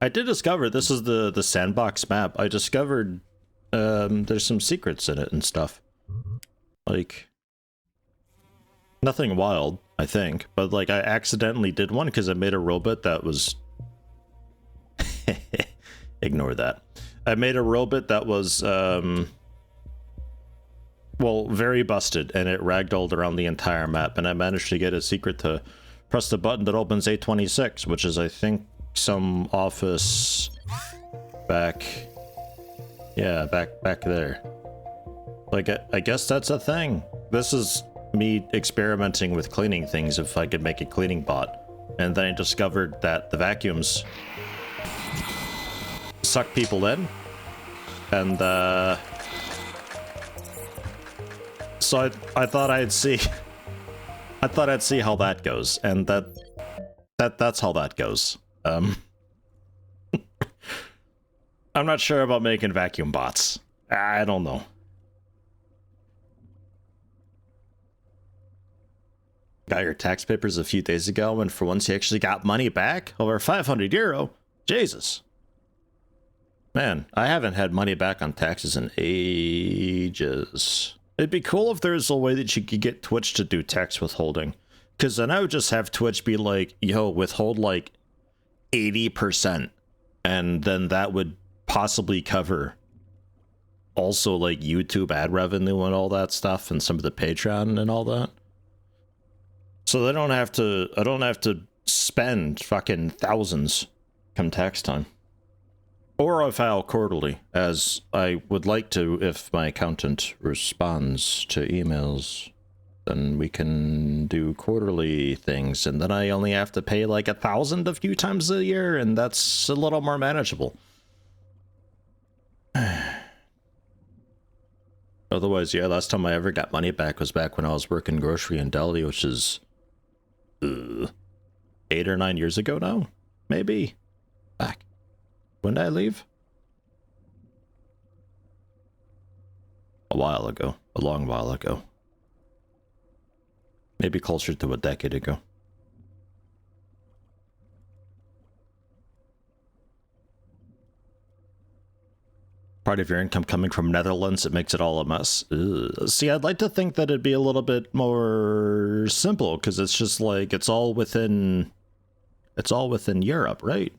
I did discover this is the sandbox map. I discovered there's some secrets in it and stuff. Like nothing wild, I think, but like I accidentally did one because I made a robot that was ignore that. I made a robot that was well, very busted, and it ragdolled around the entire map, and I managed to get a secret to press the button that opens 826, which is, I think, some office back... yeah, back there. Like, I guess that's a thing. This is me experimenting with cleaning things, if I could make a cleaning bot. And then I discovered that the vacuums suck people in, and, so I thought I'd see... I thought I'd see how that goes, and that's how that goes. I'm not sure about making vacuum bots. I don't know. Got your tax papers a few days ago, and for once you actually got money back? Over 500 euro? Jesus. Man, I haven't had money back on taxes in ages. It'd be cool if there's a way that you could get Twitch to do tax withholding. Because then I would just have Twitch be like, yo, withhold like 80%. And then that would possibly cover also like YouTube ad revenue and all that stuff and some of the Patreon and all that. So I don't have to spend fucking thousands come tax time. Or I file quarterly, as I would like to if my accountant responds to emails. Then we can do quarterly things, and then I only have to pay like 1,000 a few times a year, and that's a little more manageable. Otherwise, yeah, last time I ever got money back was back when I was working grocery in Delhi, which is 8 or 9 years ago now? Maybe. Back. When did I leave? A while ago. A long while ago. Maybe closer to a decade ago. Part of your income coming from Netherlands, it makes it all a mess. Ugh. See, I'd like to think that it'd be a little bit more simple, because it's just like, it's all within Europe, right?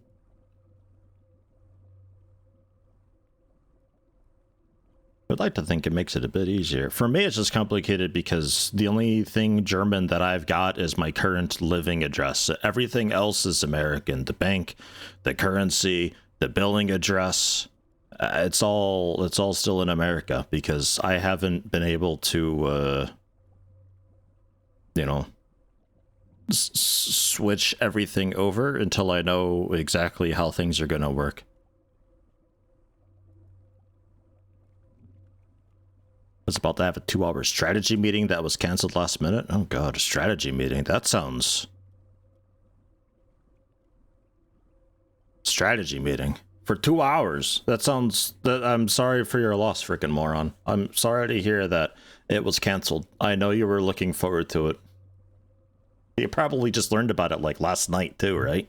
I'd like to think it makes it a bit easier. For me, it's just complicated because the only thing German that I've got is my current living address. Everything else is American. The bank, the currency, the billing address, it's all still in America because I haven't been able to, you know, switch everything over until I know exactly how things are going to work. I was about to have a 2-hour strategy meeting that was canceled last minute. Oh god, a strategy meeting. That sounds... Strategy meeting. For 2 hours. That sounds... I'm sorry for your loss, frickin' moron. I'm sorry to hear that it was canceled. I know you were looking forward to it. You probably just learned about it like last night too, right?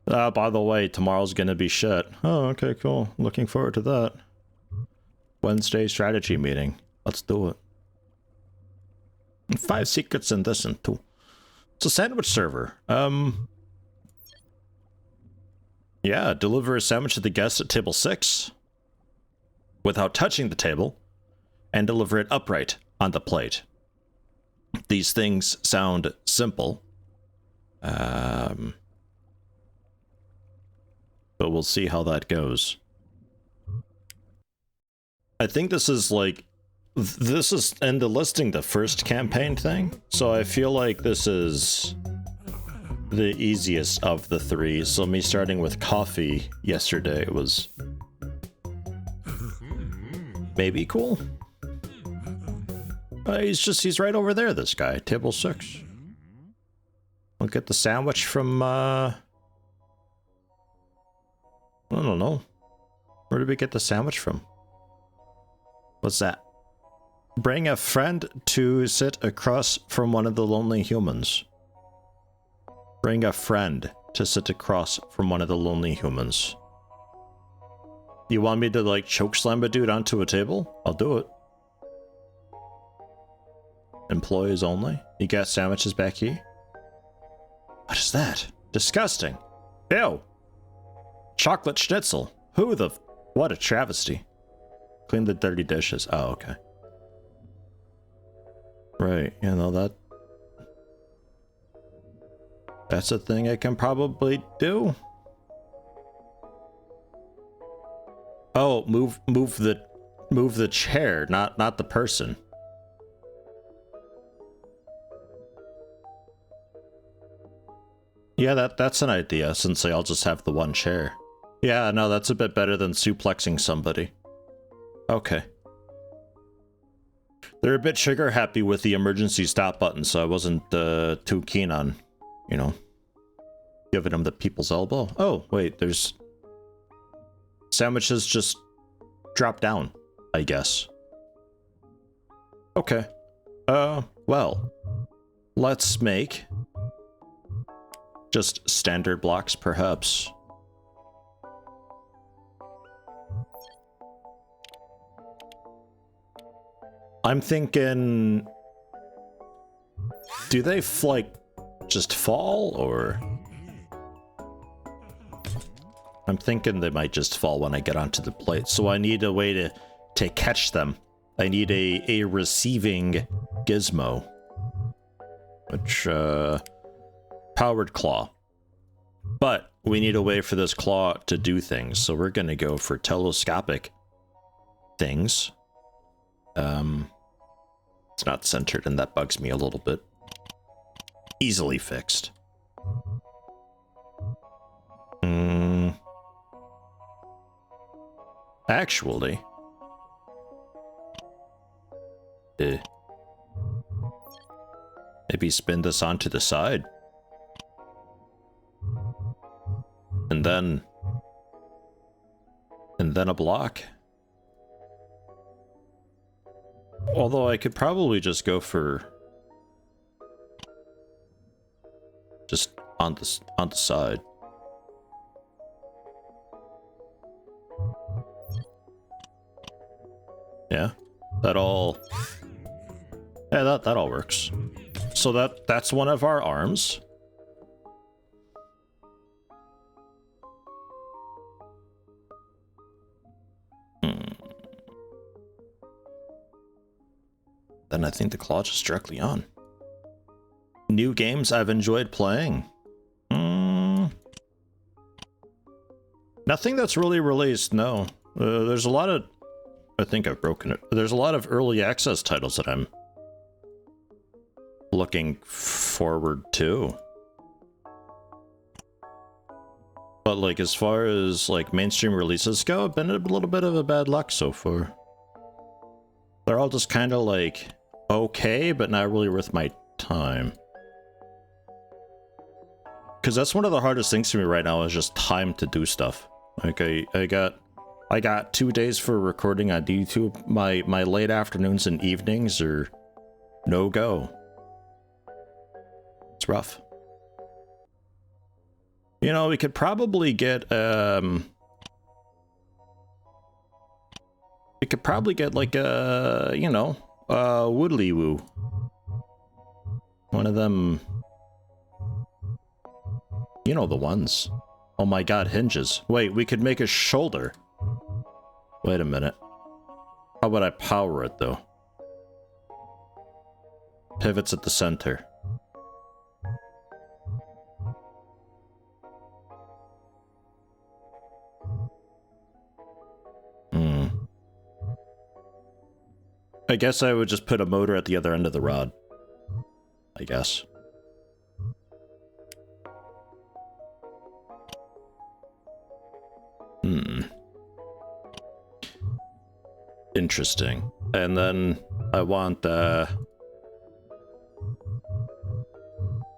By the way, tomorrow's gonna be shit. Oh, okay, cool. Looking forward to that. Wednesday strategy meeting. Let's do it. 5 secrets in this and 2. It's a sandwich server. Yeah, deliver a sandwich to the guests at table 6 without touching the table and deliver it upright on the plate. These things sound simple. But we'll see how that goes. I think this is like, this is in the listing the first campaign thing, so I feel like this is the easiest of the 3. So me starting with coffee yesterday was maybe cool. He's right over there, this guy, table 6. We'll get the sandwich from, I don't know. Where did we get the sandwich from? What's that? Bring a friend to sit across from one of the lonely humans. Bring a friend. to sit across from one of the lonely humans. You want me to, like, choke slam a dude onto a table? I'll do it. Employees only? You got sandwiches back here? What is that? Disgusting. Ew. Chocolate schnitzel. Who the... What a travesty. Clean the dirty dishes. Oh, okay. Right, you know, that's a thing I can probably do. Oh, move the chair, not the person. Yeah, that's an idea, since I'll just have the one chair. Yeah, no, that's a bit better than suplexing somebody. Okay. They're a bit trigger happy with the emergency stop button, so I wasn't too keen on, you know, giving them the people's elbow. Oh, wait, there's... Sandwiches just drop down, I guess. Okay. Well, let's make just standard blocks, perhaps. I'm thinking... Do they, like, just fall, or... I'm thinking they might just fall when I get onto the plate, so I need a way to catch them. I need a receiving gizmo. Which, powered claw. But we need a way for this claw to do things, so we're gonna go for telescopic things. It's not centered, and that bugs me a little bit. Easily fixed. Actually... maybe spin this onto the side. And then a block. Although I could probably just go for... just on the side. Yeah, that all... Yeah, that all works. So that's one of our arms. Then I think the claw just directly on. New games I've enjoyed playing. Nothing that's really released, no. There's a lot of... I think I've broken it. There's a lot of early access titles that I'm looking forward to. But like, as far as like mainstream releases go, I've been a little bit of a bad luck so far. They're all just kind of like okay, but not really worth my time. Because that's one of the hardest things for me right now, is just time to do stuff. Like I got 2 days for recording on YouTube. My late afternoons and evenings are no go. It's rough. You know, we could probably get we could probably get like a, you know, Woodley Woo. One of them, you know, the ones. Oh my god, hinges. Wait, we could make a shoulder. Wait a minute. How about I power it though? Pivots at the center. I guess I would just put a motor at the other end of the rod. I guess. Interesting. And then I want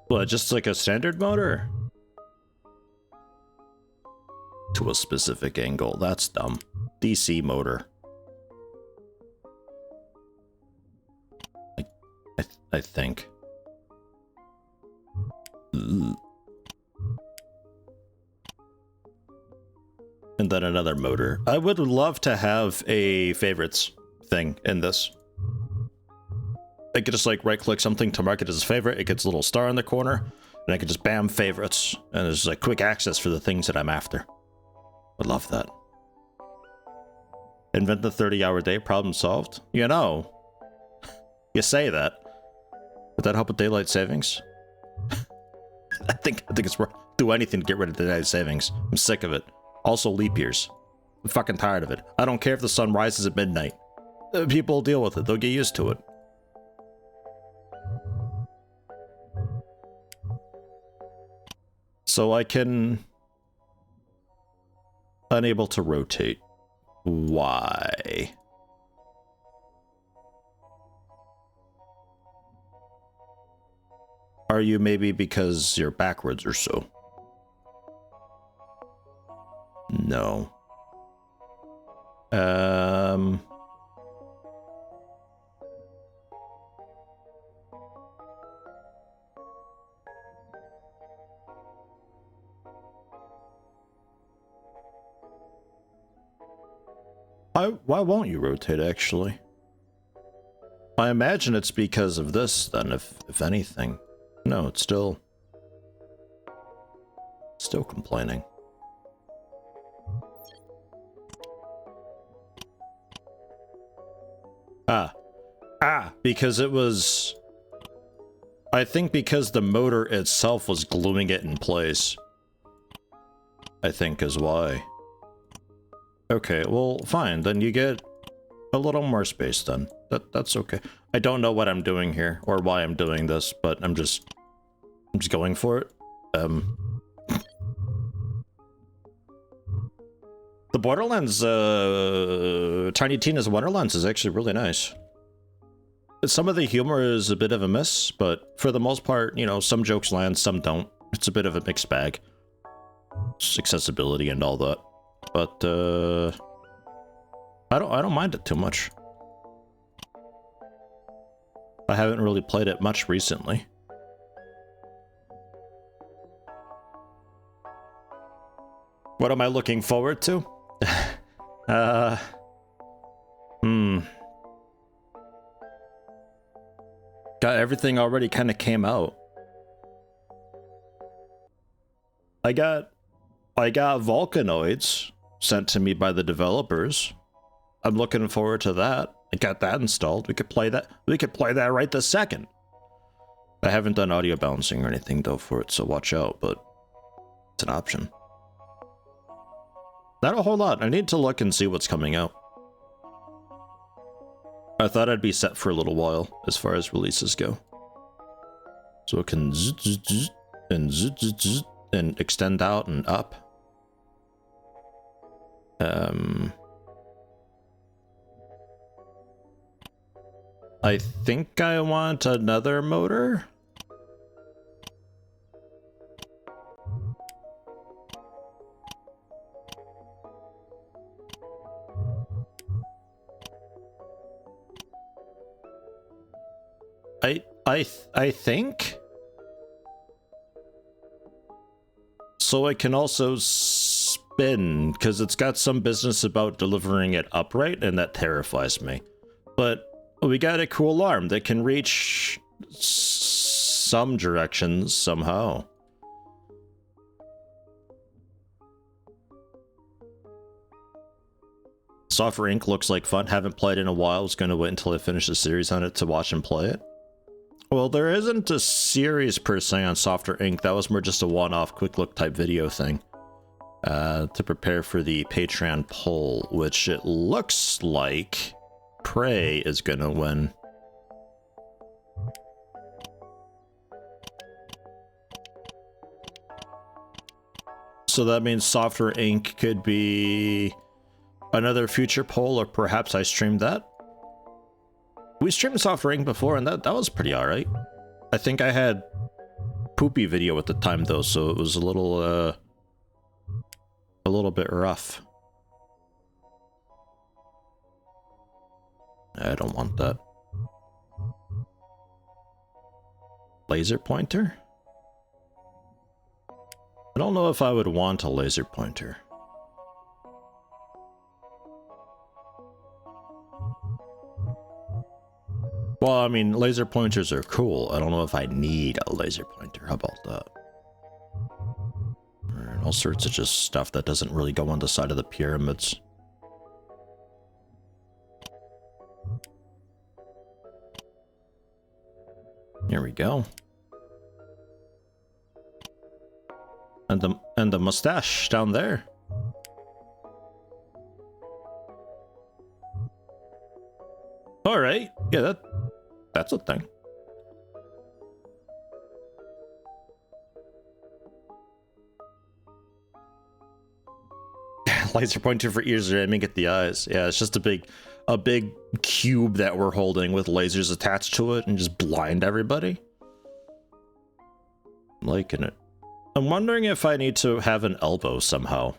what, just like a standard motor? To a specific angle. That's dumb. DC motor. I think. and then another motor. I would love to have a favorites thing in this. I could just like right click something to mark it as a favorite. It gets a little star in the corner, and I could just bam favorites, and there's like quick access for the things that I'm after. Would love that. Invent the 30-hour day, problem solved. You know, you say that. Would that help with daylight savings? I think it's worth do anything to get rid of daylight savings. I'm sick of it. Also leap years. I'm fucking tired of it. I don't care if the sun rises at midnight. People will deal with it. They'll get used to it. So I can... unable to rotate. Why? Are you maybe because you're backwards or so? No. Why won't you rotate, actually? I imagine it's because of this, then, if anything. No, it's still complaining. Because it was... I think because the motor itself was gluing it in place. I think is why. Okay, well, fine. Then you get a little more space then. That's okay. I don't know what I'm doing here or why I'm doing this, but I'm just going for it. The Borderlands, Tiny Tina's Wonderlands is actually really nice. Some of the humor is a bit of a miss, but for the most part, you know, some jokes land, some don't. It's a bit of a mixed bag. It's accessibility and all that. But, I don't mind it too much. I haven't really played it much recently. What am I looking forward to? God, everything already kind of came out. I got Volcanoids sent to me by the developers. I'm looking forward to that. I got that installed. We could play that. We could play that right this second. I haven't done audio balancing or anything though for it, so watch out, but it's an option. Not a whole lot. I need to look and see what's coming out. I thought I'd be set for a little while as far as releases go. So it can zzz, zzz, zzz, and zzz, zzz, zzz, and extend out and up. I think I want another motor. I think so. I can also spin because it's got some business about delivering it upright, and that terrifies me. But we got a cool arm that can reach some directions somehow. Software Inc. looks like fun. Haven't played in a while. I was going to wait until I finish the series on it to watch and play it. Well, there isn't a series per se on Software Inc. That was more just a one-off quick look type video thing. To prepare for the Patreon poll, which it looks like Prey is gonna win. So that means Software Inc. could be another future poll, or perhaps I streamed that. We streamed Software Inc. before, and that was pretty alright. I think I had poopy video at the time though, so it was a little bit rough. I don't want that. Laser pointer? I don't know if I would want a laser pointer. Well, I mean, laser pointers are cool. I don't know if I need a laser pointer. How about that? All sorts of just stuff that doesn't really go on the side of the pyramids. Here we go. And the mustache down there. All right. Yeah, that's a thing. Laser pointer for ears are aiming at the eyes. Yeah, it's just a big cube that we're holding with lasers attached to it and just blind everybody. I'm liking it. I'm wondering if I need to have an elbow somehow.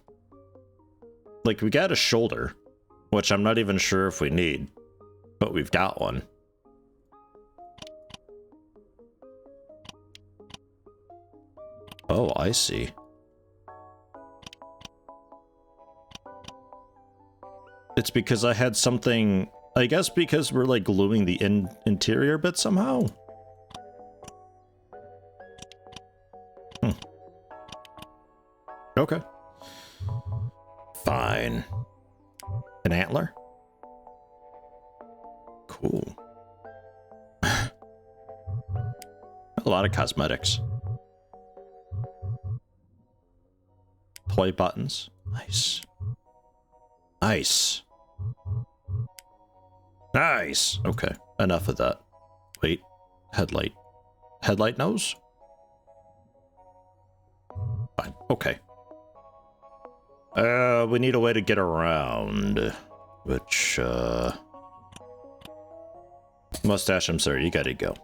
Like, we got a shoulder, which I'm not even sure if we need, but we've got one. Oh, I see. It's because I had something, I guess because we're like gluing the interior bit somehow. Okay. Fine. An antler? Cool. A lot of cosmetics. Play buttons. Nice. Nice. Nice. Okay. Enough of that. Wait. Headlight. Headlight nose? Fine. Okay. We need a way to get around. Which, Mustache, I'm sorry, you gotta go.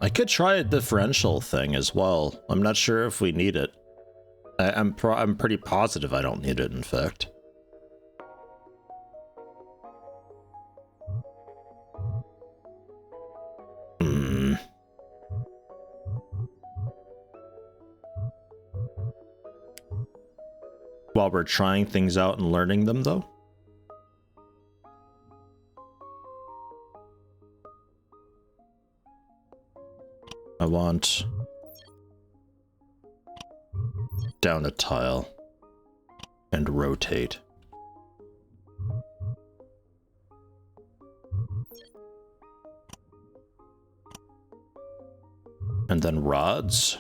I could try a differential thing as well. I'm not sure if we need it. I'm pretty positive I don't need it, in fact. While we're trying things out and learning them, though? I want down a tile and rotate. And then rods.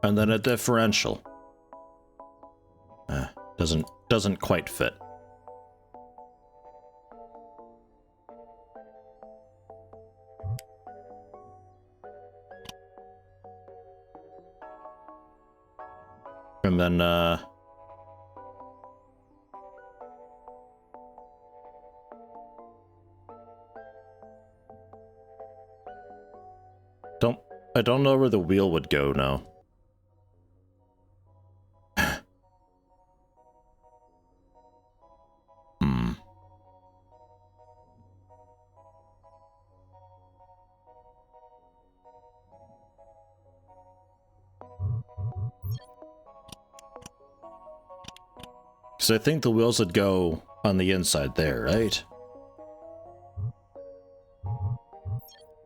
And then a differential. Doesn't quite fit. And then I don't know where the wheel would go now. So I think the wheels would go on the inside there, right?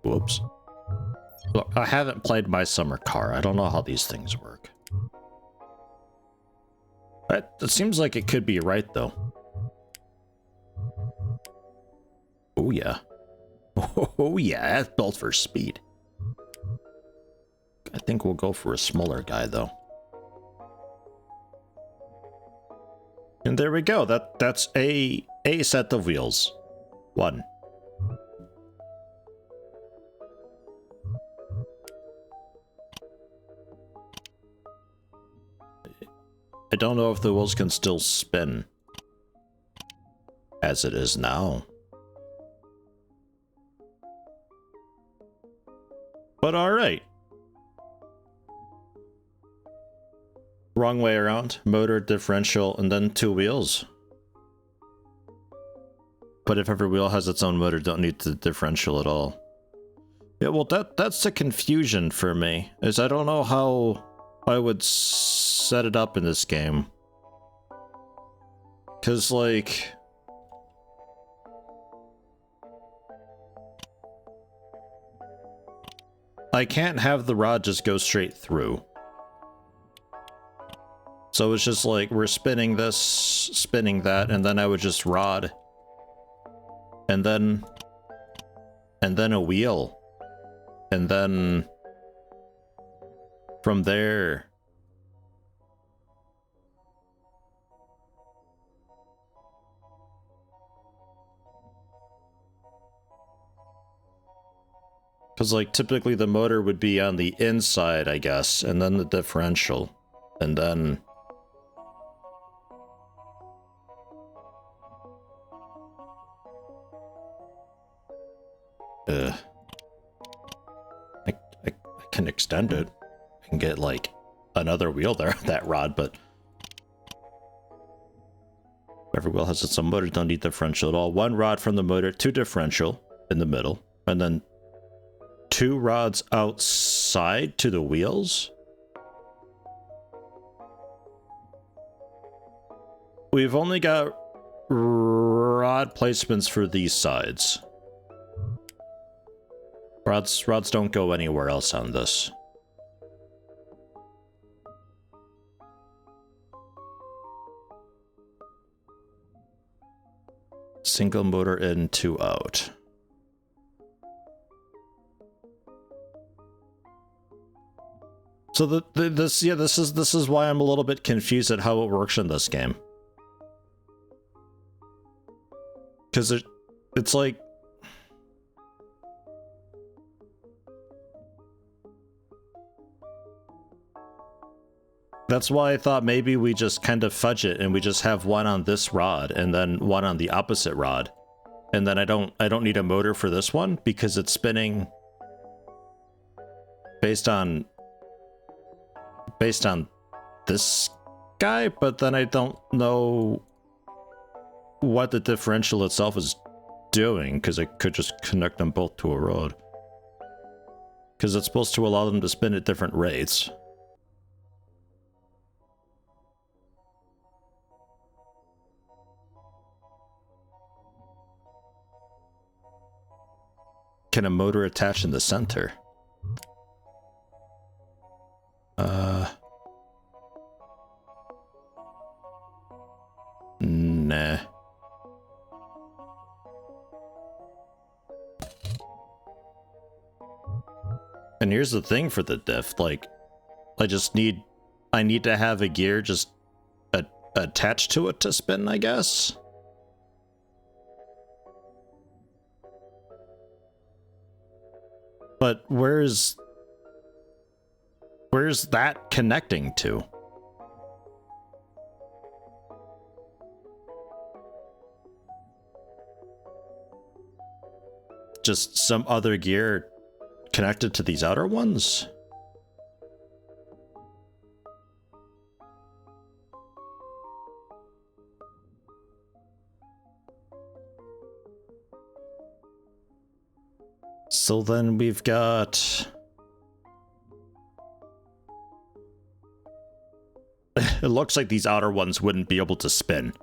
Whoops. Look, I haven't played My Summer Car. I don't know how these things work. It seems like it could be right, though. Oh, yeah. Oh, yeah, that's built for speed. I think we'll go for a smaller guy, though. And there we go. That's a set of wheels. One. I don't know if the wheels can still spin as it is now. But alright. Wrong way around. Motor, differential, and then two wheels. But if every wheel has its own motor, don't need the differential at all. Yeah, well, that's the confusion for me, is I don't know how I would set it up in this game. Because, like... I can't have the rod just go straight through. So it's just like, we're spinning this, spinning that, and then I would just rod. And then a wheel. And then from there, because like typically the motor would be on the inside, I guess, and then the differential, and then I can extend it and get like another wheel there on that rod, but every wheel has its own motor, don't need differential at all. One rod from the motor, two differential in the middle, and then two rods outside to the wheels. We've only got rod placements for these sides. Rods don't go anywhere else on this. Single motor in, two out. So this is why I'm a little bit confused at how it works in this game. Because it's like, that's why I thought maybe we just kind of fudge it and we just have one on this rod and then one on the opposite rod. And then I don't need a motor for this one because it's spinning based on this guy, but then I don't know what the differential itself is doing because I could just connect them both to a rod. Because it's supposed to allow them to spin at different rates. Can a motor attach in the center? Nah. And here's the thing for the diff, like, I need to have a gear just attached to it to spin, I guess? But where's that connecting to? Just some other gear connected to these outer ones? So then we've got... It looks like these outer ones wouldn't be able to spin.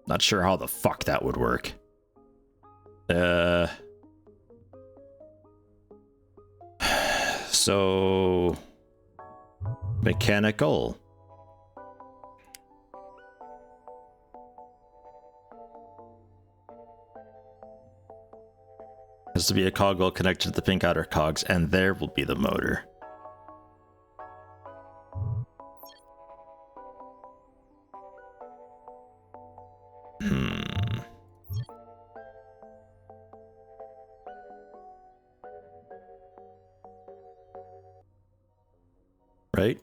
Not sure how the fuck that would work. So... Mechanical. Has to be a cog wheel connected to the pink outer cogs, and there will be the motor. Right?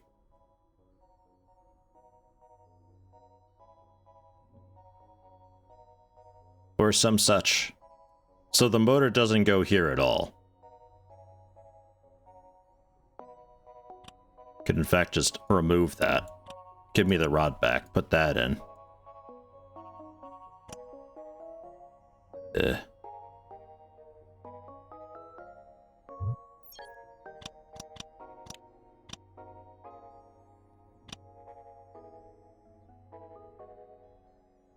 Or some such. So the motor doesn't go here at all. Could in fact just remove that. Give me the rod back, put that in. Ugh.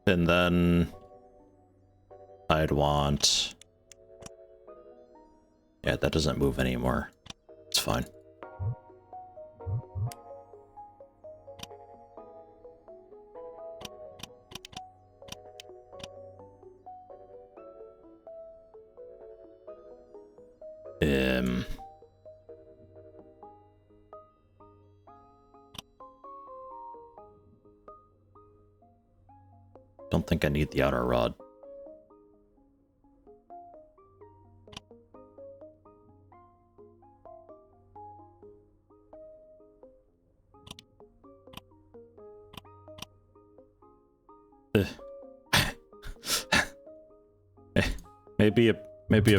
And then I'd want... Yeah, that doesn't move anymore. It's fine. Don't think I need the outer rod. Maybe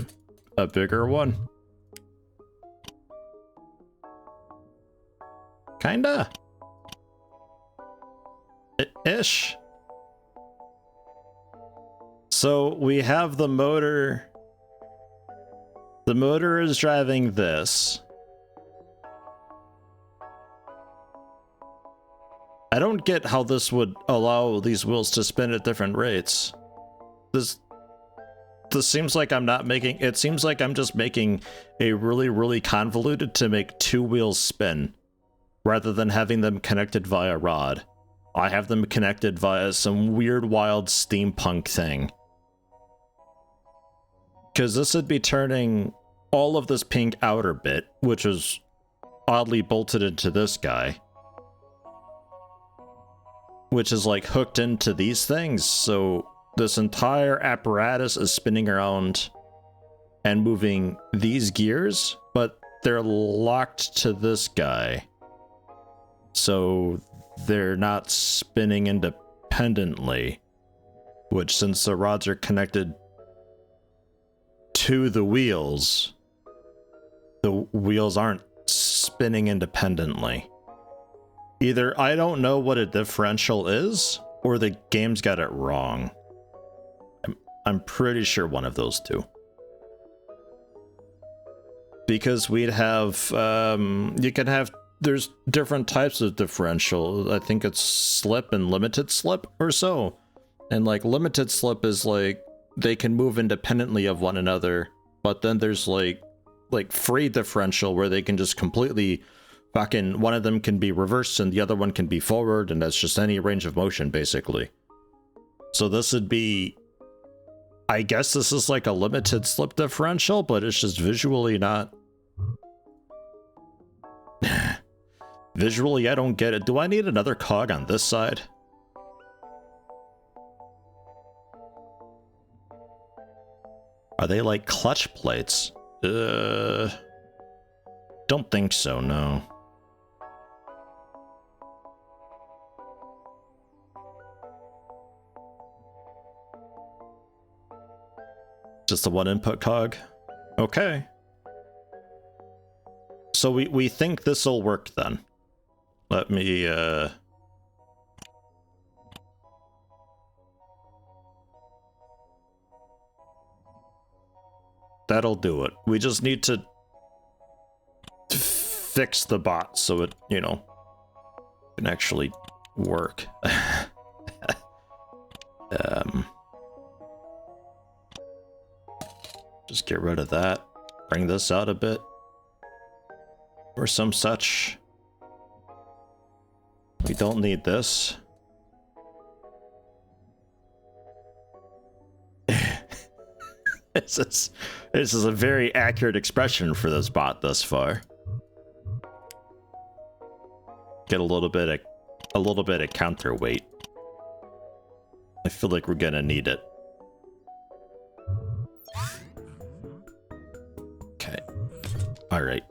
a bigger one. Kinda. Ish. So we have the motor. The motor is driving this. I don't get how this would allow these wheels to spin at different rates. This seems like I'm not making... It seems like I'm just making a really convoluted to make two wheels spin, rather than having them connected via rod. I have them connected via some weird, wild steampunk thing. Because this would be turning all of this pink outer bit, which is oddly bolted into this guy, which is like hooked into these things, so this entire apparatus is spinning around and moving these gears, but they're locked to this guy. So they're not spinning independently, which, since the rods are connected to the wheels aren't spinning independently. Either I don't know what a differential is, or the game's got it wrong. I'm pretty sure one of those two. Because we'd have, you can have, there's different types of differential. I think it's slip and limited slip or so. And like limited slip is like, they can move independently of one another. But then there's like free differential where they can just completely fucking, one of them can be reversed and the other one can be forward, and that's just any range of motion basically. So this would be, I guess this is like a limited slip differential, but it's just visually not... Visually, I don't get it. Do I need another cog on this side? Are they like clutch plates? Don't think so, no. Just the one input cog? Okay. So we think this'll work then. Let me, that'll do it. We just need to fix the bot so it, you know, can actually work. Just get rid of that. Bring this out a bit. Or some such. We don't need this. This is a very accurate expression for this bot thus far. Get a little bit of counterweight. I feel like we're gonna need it. Okay. All right.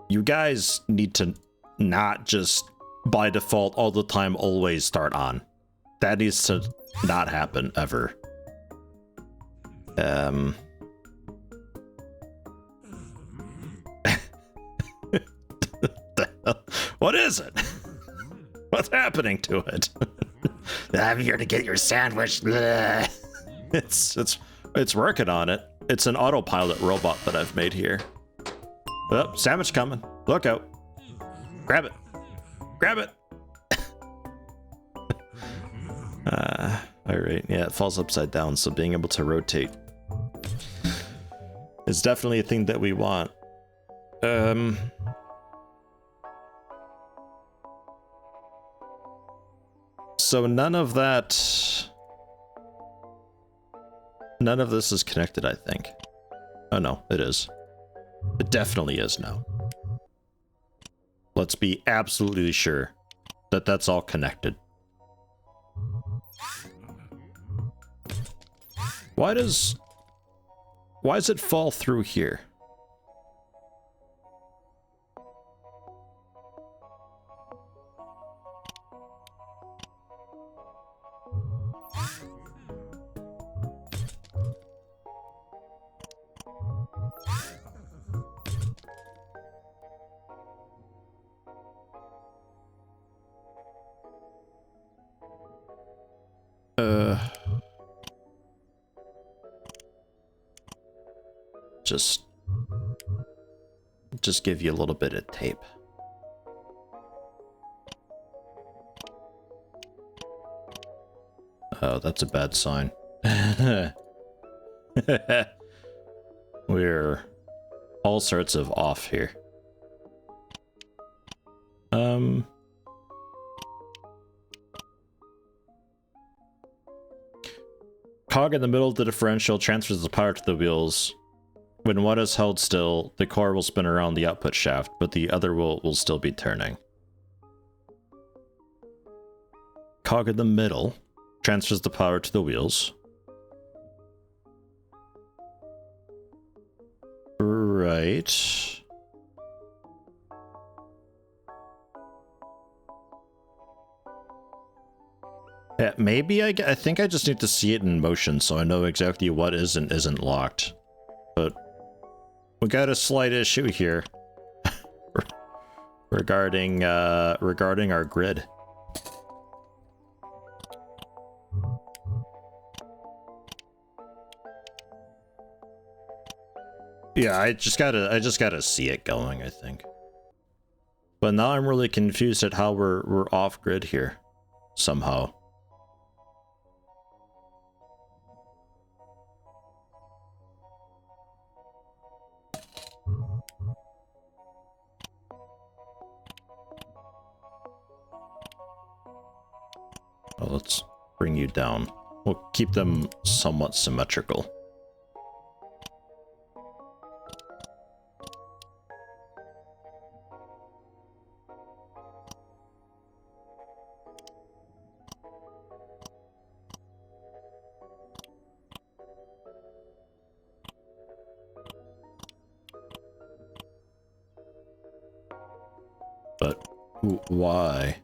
You guys need to not just by default all the time always start on. That needs to not happen ever. What is it? What's happening to it? I'm here to get your sandwich. It's working on it. It's an autopilot robot that I've made here. Oh, sandwich coming. Look out. Grab it. Grab it. Alright, yeah, it falls upside down, so being able to rotate is definitely a thing that we want. So none of this is connected, I think. Oh no, it is. It definitely is now. Let's be absolutely sure that that's all connected. Why does it fall through here? Just give you a little bit of tape. Oh, that's a bad sign. We're all sorts of off here. Cog in the middle of the differential transfers the power to the wheels. When one is held still, the core will spin around the output shaft, but the other will still be turning. Cog in the middle transfers the power to the wheels. Right. Yeah, maybe I think I just need to see it in motion so I know exactly what is and isn't locked. But we got a slight issue here regarding our grid. Yeah, I just gotta see it going, I think. But now I'm really confused at how we're off grid here somehow. Well, let's bring you down. We'll keep them somewhat symmetrical. But why?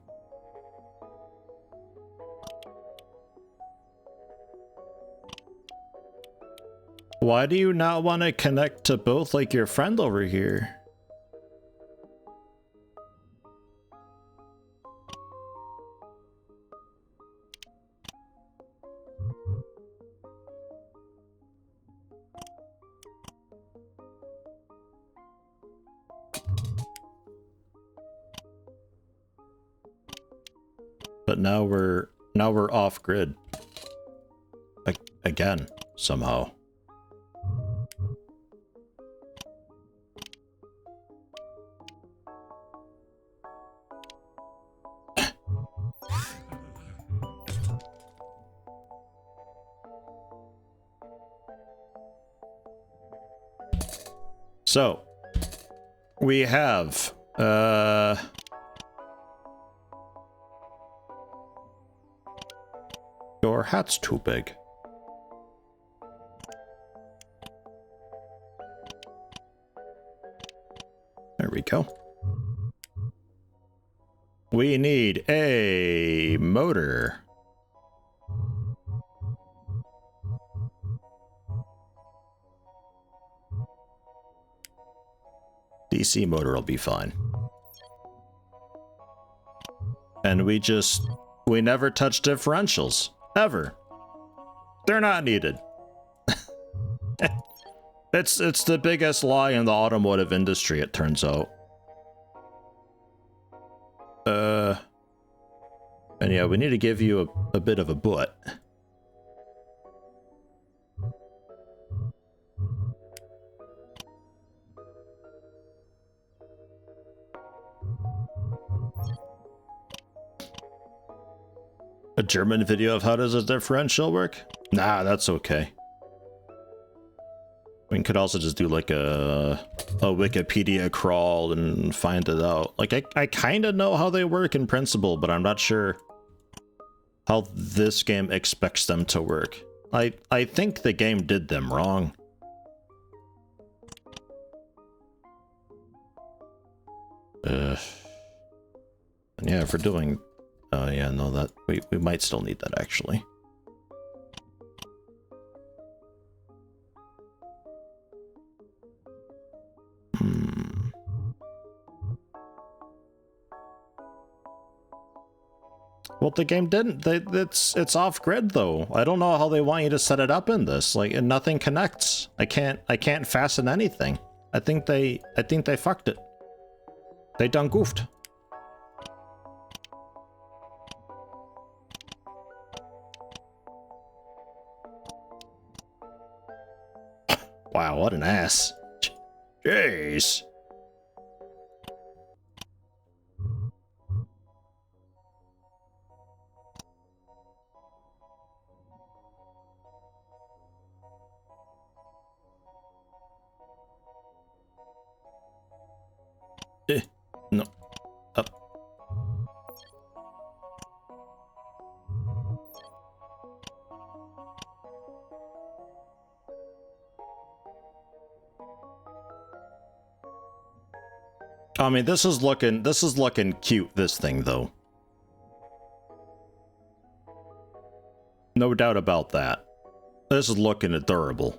Why do you not want to connect to both like your friend over here? But now we're off grid. Like again, somehow. So, we have, your hat's too big. There we go. We need a motor. DC motor will be fine. And we never touch differentials. Ever. They're not needed. It's the biggest lie in the automotive industry, it turns out. And yeah, we need to give you a bit of a butt. A German video of how does a differential work? Nah, that's okay. We could also just do like a Wikipedia crawl and find it out. Like I kind of know how they work in principle, but I'm not sure how this game expects them to work. I think the game did them wrong. And yeah, if we're doing, yeah, no, that we might still need that actually. Well, the game didn't. It's off grid though. I don't know how they want you to set it up in this. Like, and nothing connects. I can't fasten anything. I think they fucked it. They done goofed. Wow, what an ass. Jeez. No. Up. I mean, this is looking cute, this thing though. No doubt about that. This is looking adorable.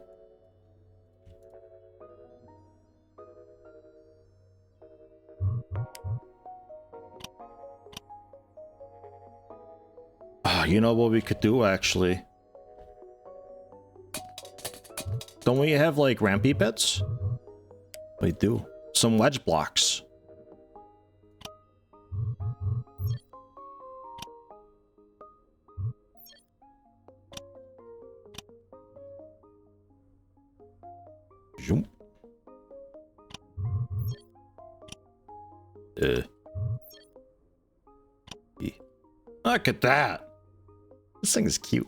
You know what we could do, actually? Don't we have, like, rampy bits? We do. Some wedge blocks. Zoom. Look at that. This thing is cute.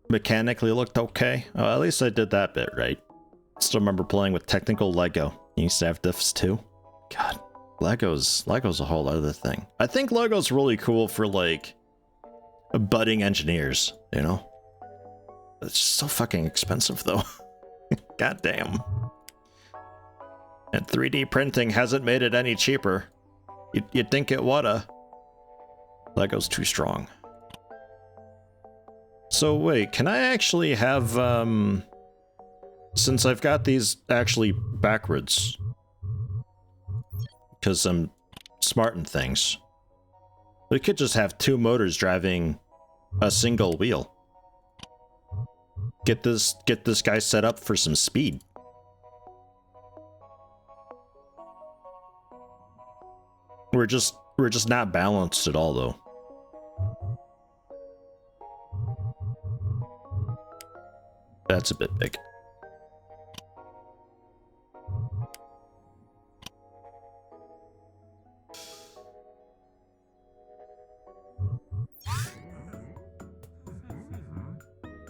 Mechanically looked okay. Oh, at least I did that bit right. Still remember playing with technical Lego. You used to have diffs too. God, Lego's a whole other thing. I think Lego's really cool for like budding engineers, you know? It's just so fucking expensive though. God damn. And 3D printing hasn't made it any cheaper. You'd think it woulda. Lego's too strong. So wait, can I actually have, since I've got these actually backwards, because I'm smarting things, we could just have two motors driving a single wheel. Get this guy set up for some speed. We're just not balanced at all though. That's a bit big.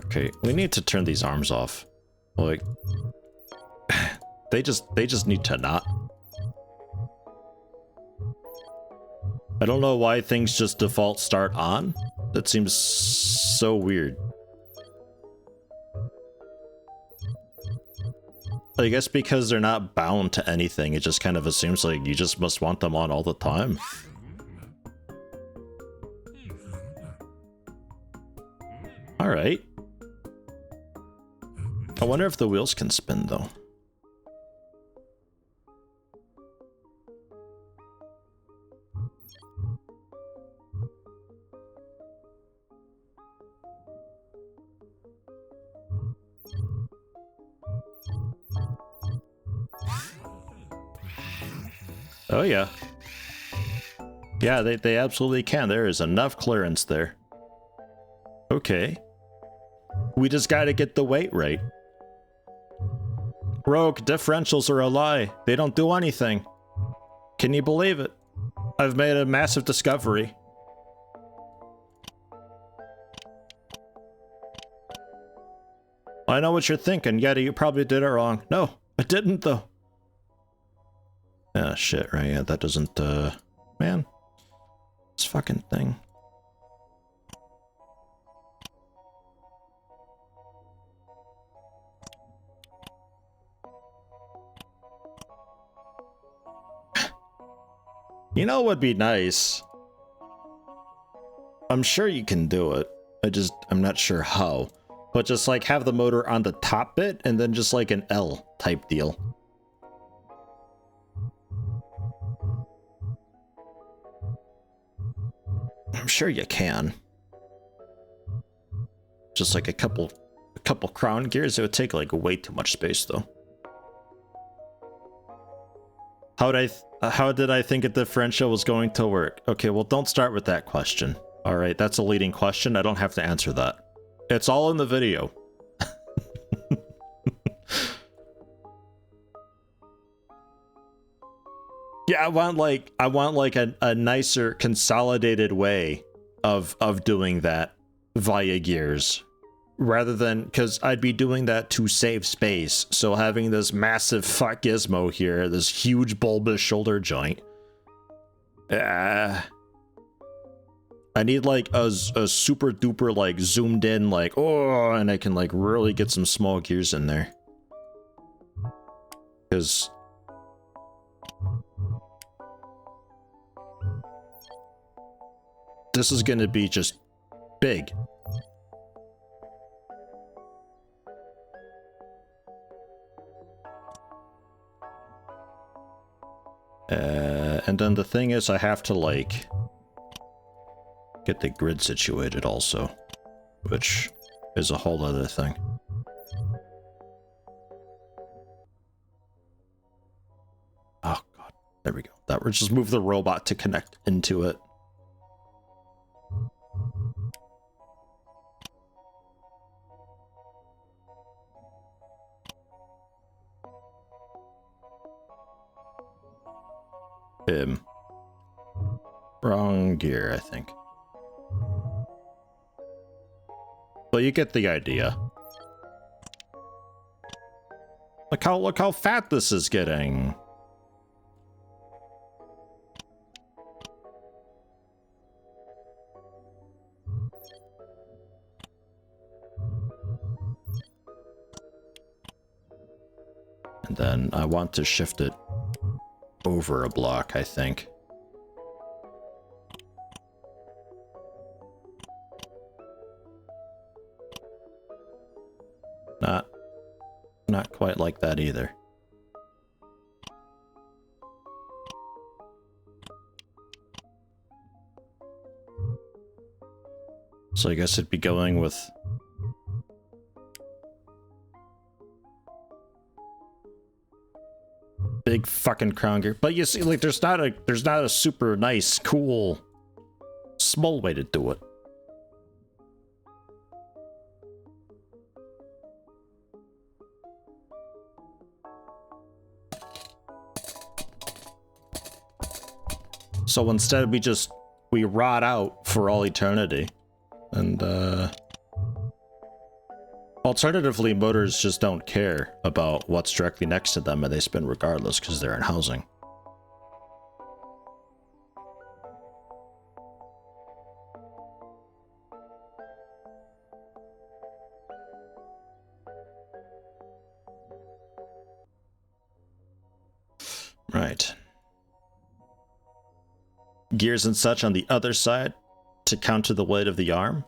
Okay, we need to turn these arms off. Like, they just need to not. I don't know why things just default start on. That seems so weird. I guess because they're not bound to anything, it just kind of assumes like you just must want them on all the time. Alright. I wonder if the wheels can spin though. Oh yeah. Yeah, they absolutely can. There is enough clearance there. Okay. We just gotta get the weight right. Rogue, differentials are a lie. They don't do anything. Can you believe it? I've made a massive discovery. I know what you're thinking. Yeah, you probably did it wrong. No, I didn't though. Ah, shit, right, yeah, that doesn't, man. This fucking thing. You know what would be nice? I'm sure you can do it. I'm not sure how. But just like have the motor on the top bit and then just like an L type deal. I'm sure you can. Just like a couple crown gears. It would take like way too much space though. How did I think a differential was going to work? Okay, well don't start with that question. All right, that's a leading question. I don't have to answer that. It's all in the video. Yeah, I want like a nicer consolidated way of doing that via gears. Rather than, because I'd be doing that to save space. So having this massive fuck gizmo here, this huge bulbous shoulder joint. I need like a super duper like zoomed in like, oh, and I can like really get some small gears in there. Because this is going to be just big. And then the thing is I have to like get the grid situated also, which is a whole other thing. Oh god, there we go. That would just move the robot to connect into it. Wrong gear, I think. But you get the idea. Look how fat this is getting. And then I want to shift it over a block, I think. Not quite like that either. So I guess it'd be going with big fucking crown gear. But you see, like there's not a super nice, cool, small way to do it. So instead we rot out for all eternity. And alternatively, motors just don't care about what's directly next to them and they spin regardless because they're in housing. Right. Gears and such on the other side to counter the weight of the arm.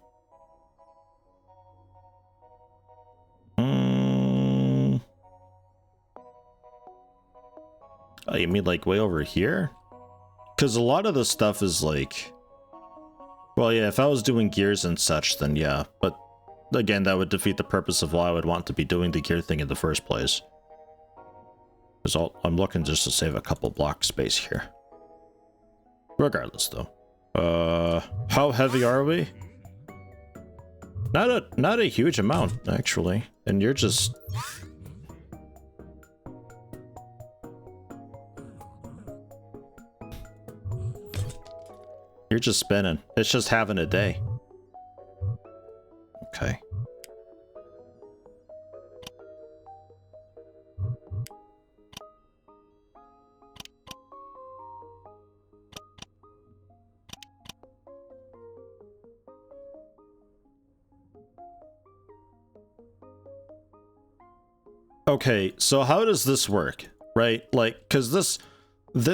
Oh, you mean like way over here? Because a lot of the stuff is like... Well, yeah, if I was doing gears and such, then yeah. But again, that would defeat the purpose of why I would want to be doing the gear thing in the first place. Because I'm looking just to save a couple block space here. Regardless, though. How heavy are we? Not a huge amount, actually. And you're just... You're just spinning. It's just having a day. Okay. Okay, so how does this work? Right? Like, because this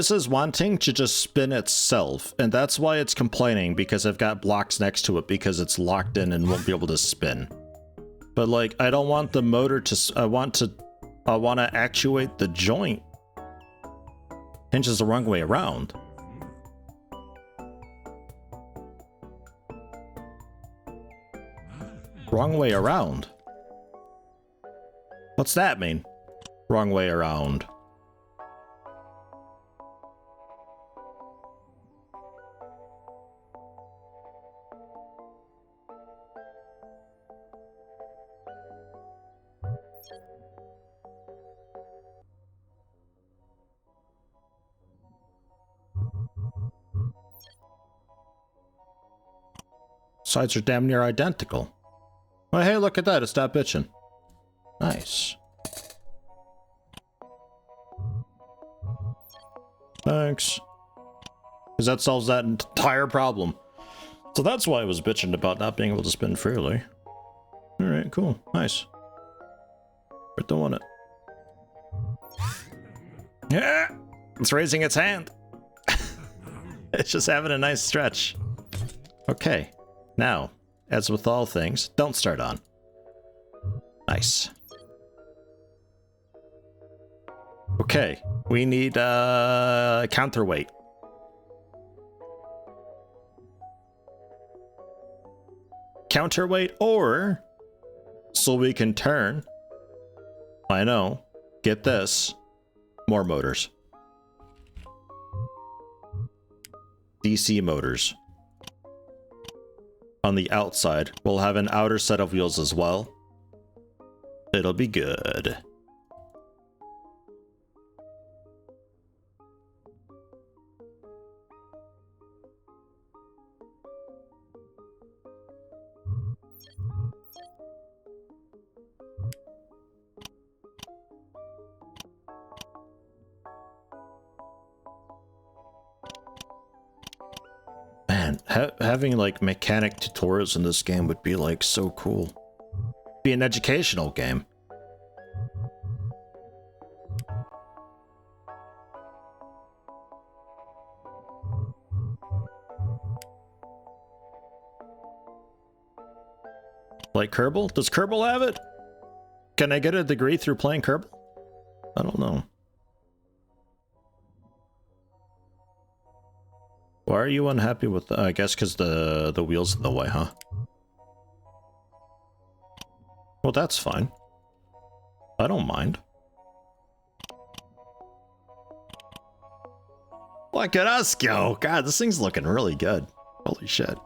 is wanting to just spin itself, and that's why it's complaining, because I've got blocks next to it because it's locked in and won't be able to spin. But like, I don't want the motor to, I want to actuate the joint. Hinges the wrong way around. Wrong way around. What's that mean? Wrong way around. Sides are damn near identical. Well, hey, look at that. It stopped bitching. Nice. Thanks. Because that solves that entire problem. So that's why I was bitching about not being able to spin freely. Alright, cool. Nice. We're doing it. Yeah! It's raising its hand. It's just having a nice stretch. Okay. Now, as with all things, don't start on. Nice. Okay, we need counterweight. Counterweight, or so we can turn. I know. Get this. More motors. DC motors. On the outside, we'll have an outer set of wheels as well. It'll be good. Man, having like mechanic tutorials in this game would be like so cool. Be an educational game. Like Kerbal? Does Kerbal have it? Can I get a degree through playing Kerbal? I don't know. Why are you unhappy with the, I guess because the wheel's in the way, huh? Well, that's fine. I don't mind. Look at us go! God, this thing's looking really good. Holy shit.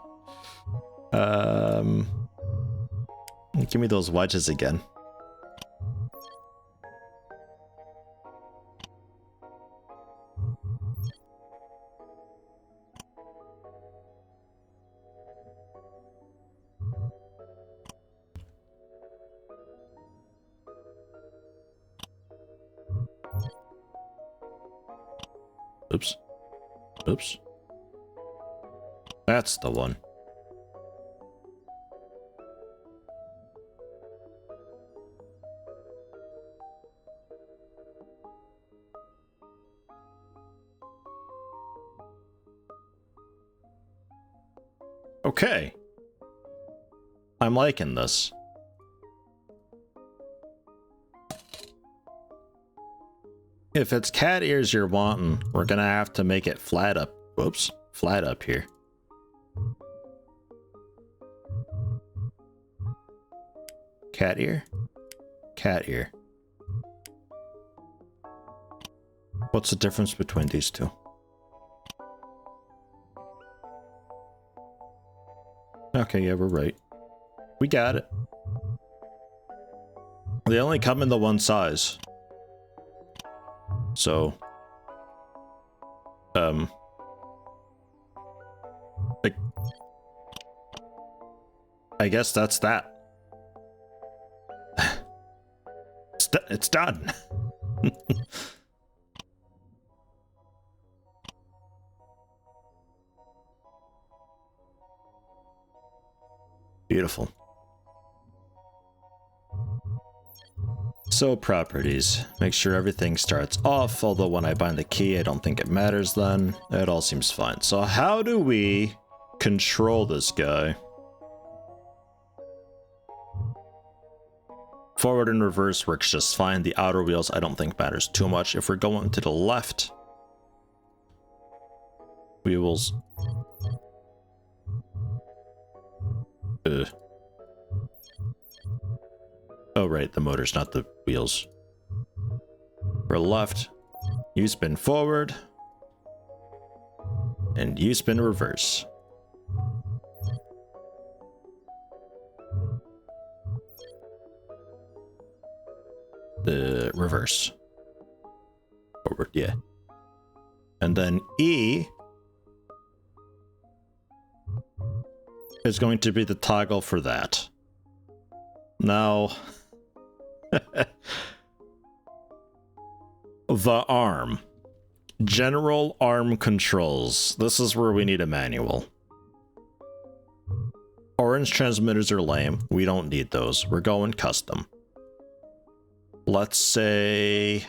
Give me those wedges again. Oops. Oops. That's the one. Okay. I'm liking this. If it's cat ears you're wanting, we're gonna have to make it flat up. Whoops. Flat up here. Cat ear? Cat ear. What's the difference between these two? Okay, yeah, we're right. We got it. They only come in the one size. So, I guess that's that. It's done. Beautiful. So properties, make sure everything starts off, although when I bind the key I don't think it matters then. It all seems fine. So how do we control this guy? Forward and reverse works just fine. The outer wheels I don't think matters too much. If we're going to the left, wheels. Oh right, the motor's not the wheels. For left, you spin forward, and you spin reverse. The reverse. Forward, yeah. And then E is going to be the toggle for that. Now, the arm. General arm controls. This is where we need a manual. Orange transmitters are lame. We don't need those. We're going custom. Let's say...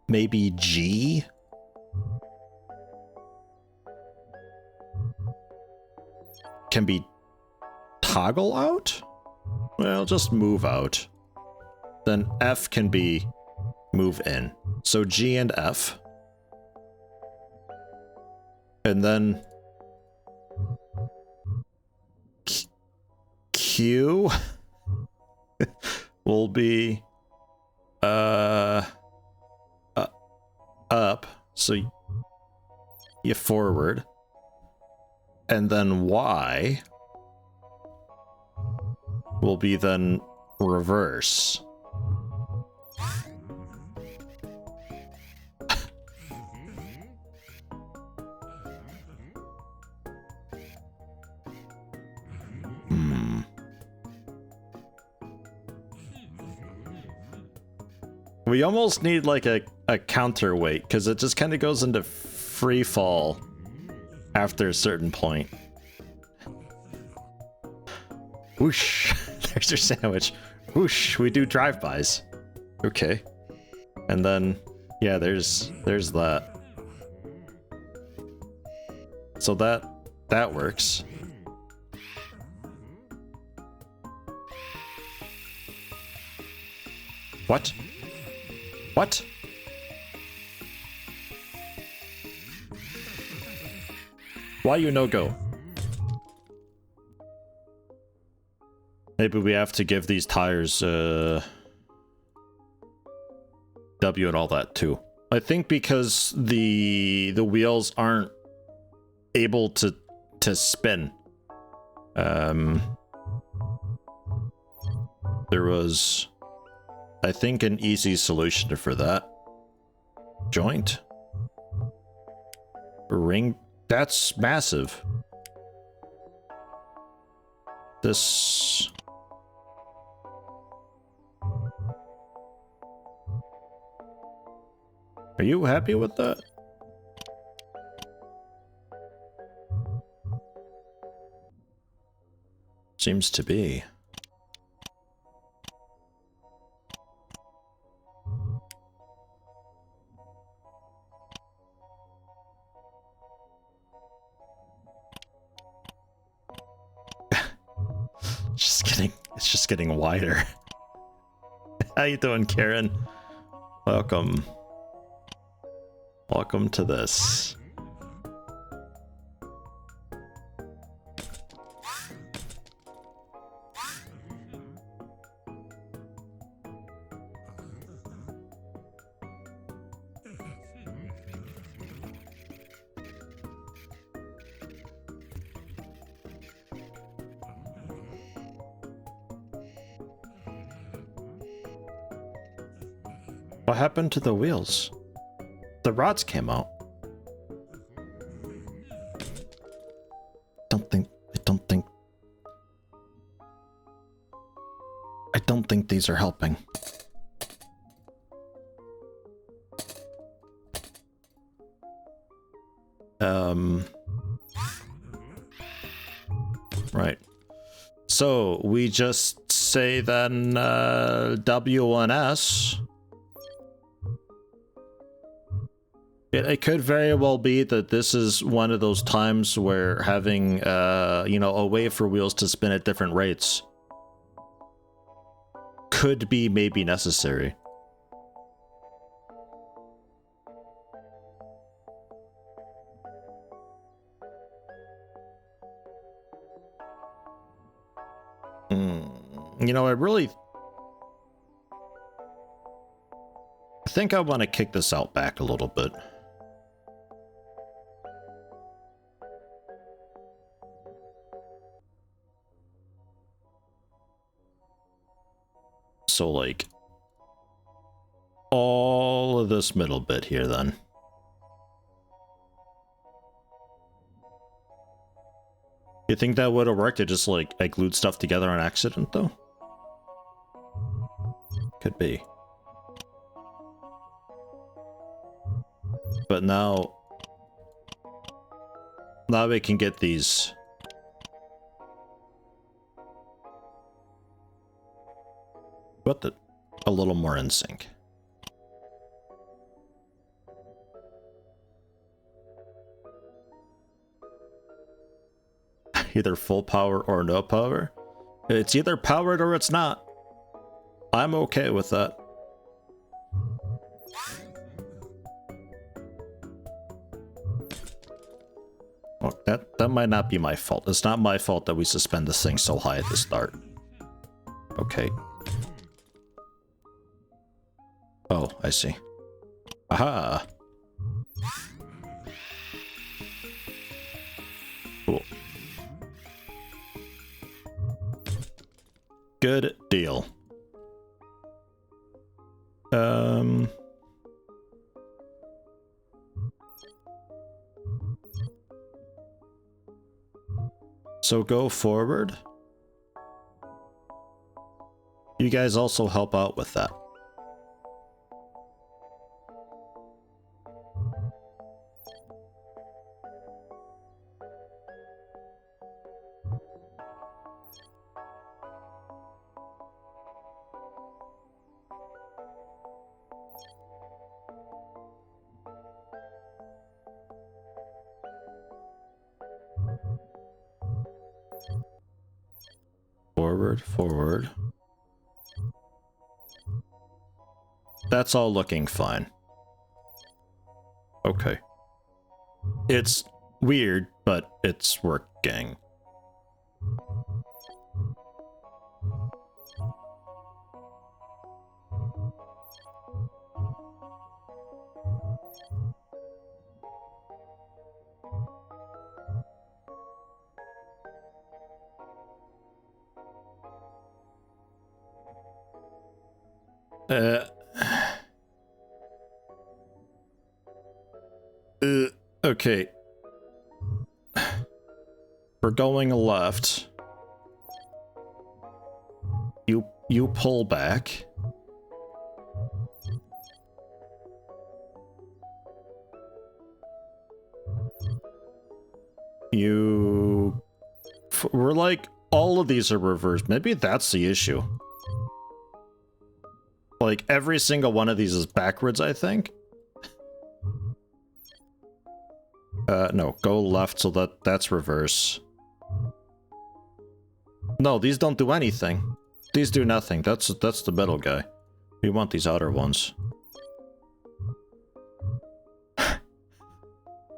maybe G? Can be toggle out? Well, just move out. Then F can be move in. So G and F. And then Q will be up, so you forward, and then Y will be then reverse. We almost need like a counterweight, because it just kind of goes into free fall after a certain point. Whoosh! There's your sandwich. Whoosh! We do drive-bys. Okay. And then, yeah, there's that. So that works. What? What? Why you no go? Maybe we have to give these tires W and all that too. I think because the wheels aren't able to spin. There was, I think, an easy solution for that. Joint. Ring. That's massive. This... Are you happy with that? Seems to be. It's just getting wider. How you doing, Karen? Welcome. Welcome to this. What happened to the wheels? The rods came out. I don't think these are helping. Right. So we just say then W1S. It could very well be that this is one of those times where having, you know, a way for wheels to spin at different rates could be maybe necessary. You know, I think I want to kick this out back a little bit. So, like, all of this middle bit here, then. You think that would have worked? It just, like, I glued stuff together on accident, though? Could be. But now we can get these. What the? A little more in sync. Either full power or no power. It's either powered or it's not. I'm okay with that. Oh, that might not be my fault. It's not my fault that we suspend this thing so high at the start. Okay. Oh, I see. Aha! Cool. Good deal. So go forward. You guys also help out with that. Forward. That's all looking fine. Okay. It's weird, but it's working. Okay. We're going left. You pull back. We're like, all of these are reversed. Maybe that's the issue. Like, every single one of these is backwards, I think. No, go left so that's reverse. No, these don't do anything. These do nothing. That's the middle guy. We want these outer ones.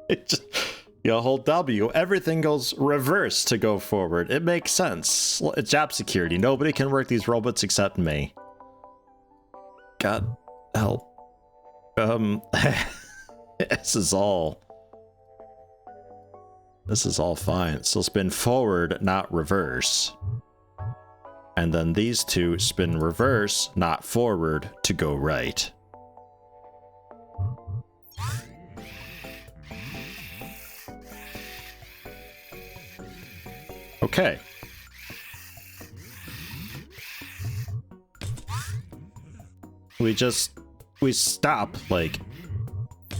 It just... You hold W, everything goes reverse to go forward. It makes sense. It's job security. Nobody can work these robots except me. God help. This is all fine. So spin forward, not reverse. And then these two spin reverse, not forward, to go right. Okay. We stop, like,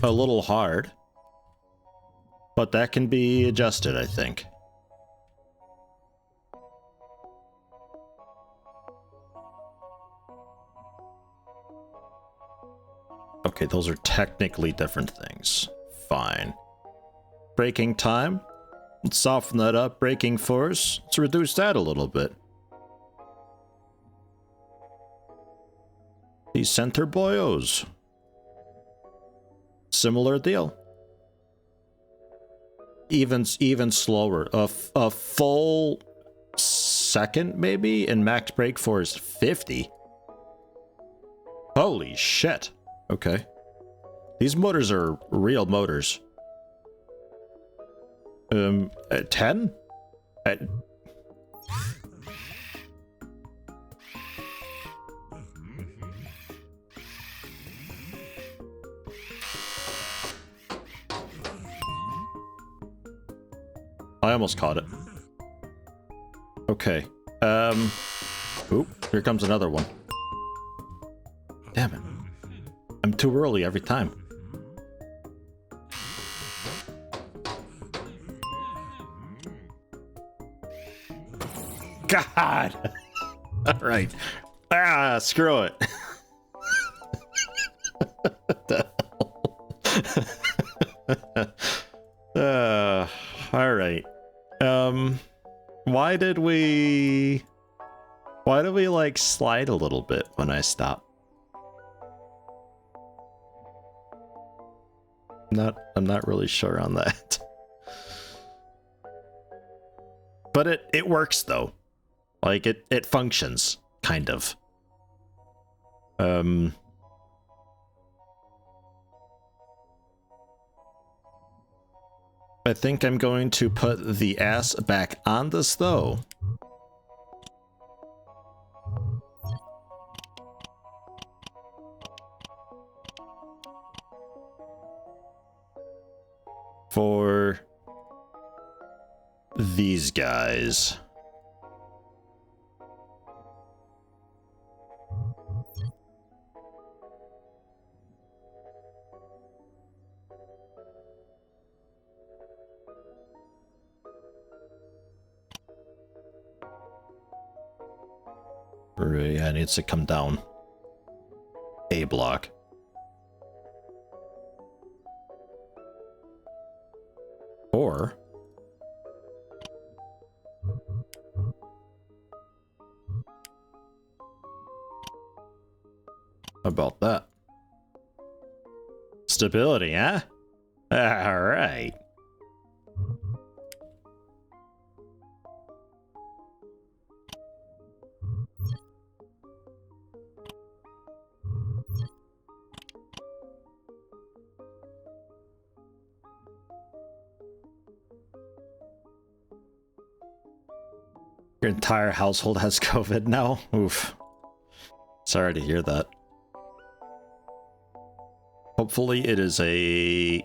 a little hard. But that can be adjusted, I think. Okay, those are technically different things. Fine. Braking time. Let's soften that up. Braking force. Let's reduce that a little bit. These center boyos. Similar deal. Even slower. A full second, maybe? And max brake force 50. Holy shit. Okay. These motors are real motors. 10? I almost caught it. Okay. Oop, here comes another one. Damn it. I'm too early every time. God! Alright. Ah, screw it. Alright. Why did we like slide a little bit when I stop? I'm not really sure on that. But it works though. Like it functions, kind of. I think I'm going to put the ass back on this though. For these guys. Yeah, it needs to come down a block. Or about that? Stability, huh? All right. Your entire household has COVID now? Oof. Sorry to hear that. Hopefully it is a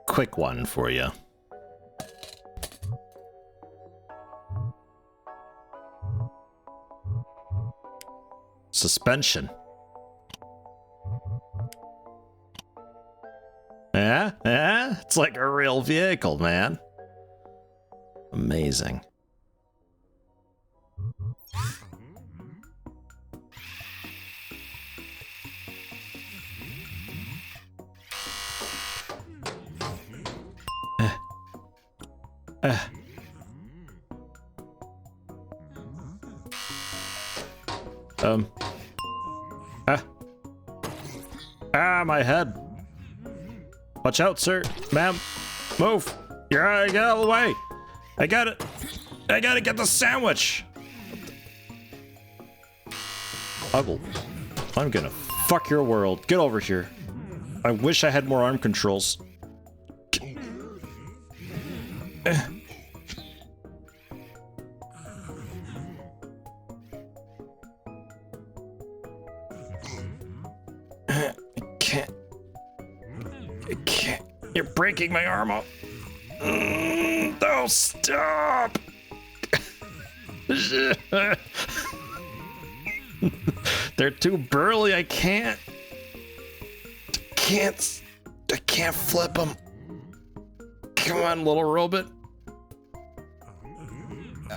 quick one for you. Suspension. Yeah? Yeah? It's like a real vehicle, man. Amazing. My head. Watch out, sir. Ma'am. Move. Get out of the way. I gotta get the sandwich. I'm gonna fuck your world. Get over here. I wish I had more arm controls. I can't. You're breaking my arm off. No, stop! They're too burly. I can't flip them. Come on, little robot.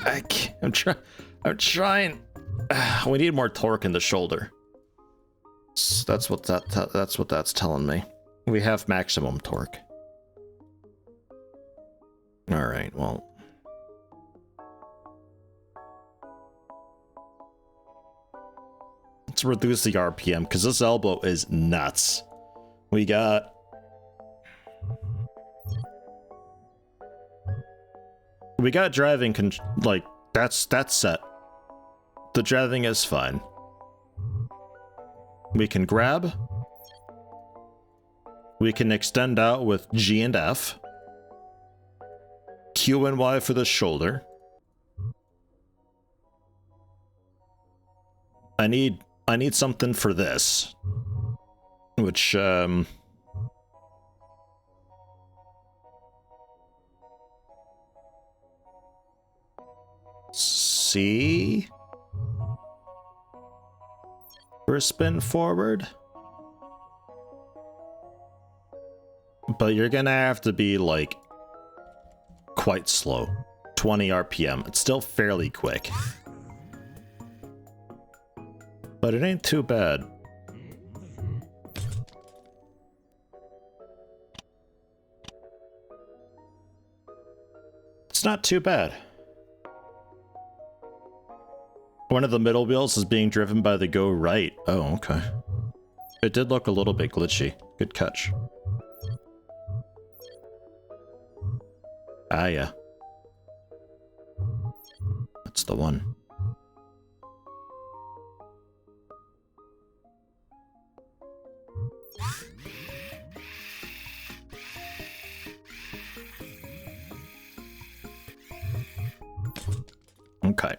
I can't. I'm trying. We need more torque in the shoulder. That's what that's telling me. We have maximum torque. All right. Well. Let's reduce the RPM because this elbow is nuts. We got driving like that's set. The driving is fine. We can grab. We can extend out with G and F. Q and Y for the shoulder. I need something for this, which C for a spin forward, but you're gonna have to be like quite slow. 20 RPM. It's still fairly quick. But it ain't too bad. It's not too bad. One of the middle wheels is being driven by the go right. Oh, okay. It did look a little bit glitchy. Good catch. Ah, yeah. That's the one. Okay.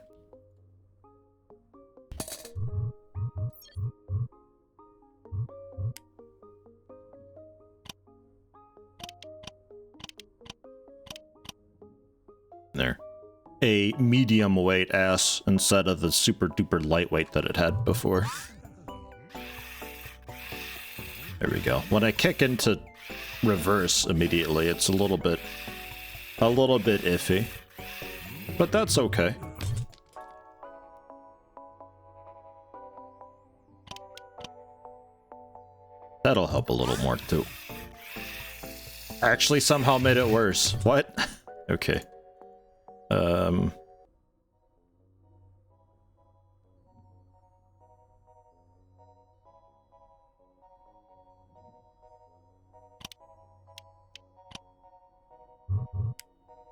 There. A medium weight ass instead of the super duper lightweight that it had before. There we go. When I kick into reverse immediately, it's a little bit iffy. But that's okay. That'll help a little more too. Actually somehow made it worse. What? Okay.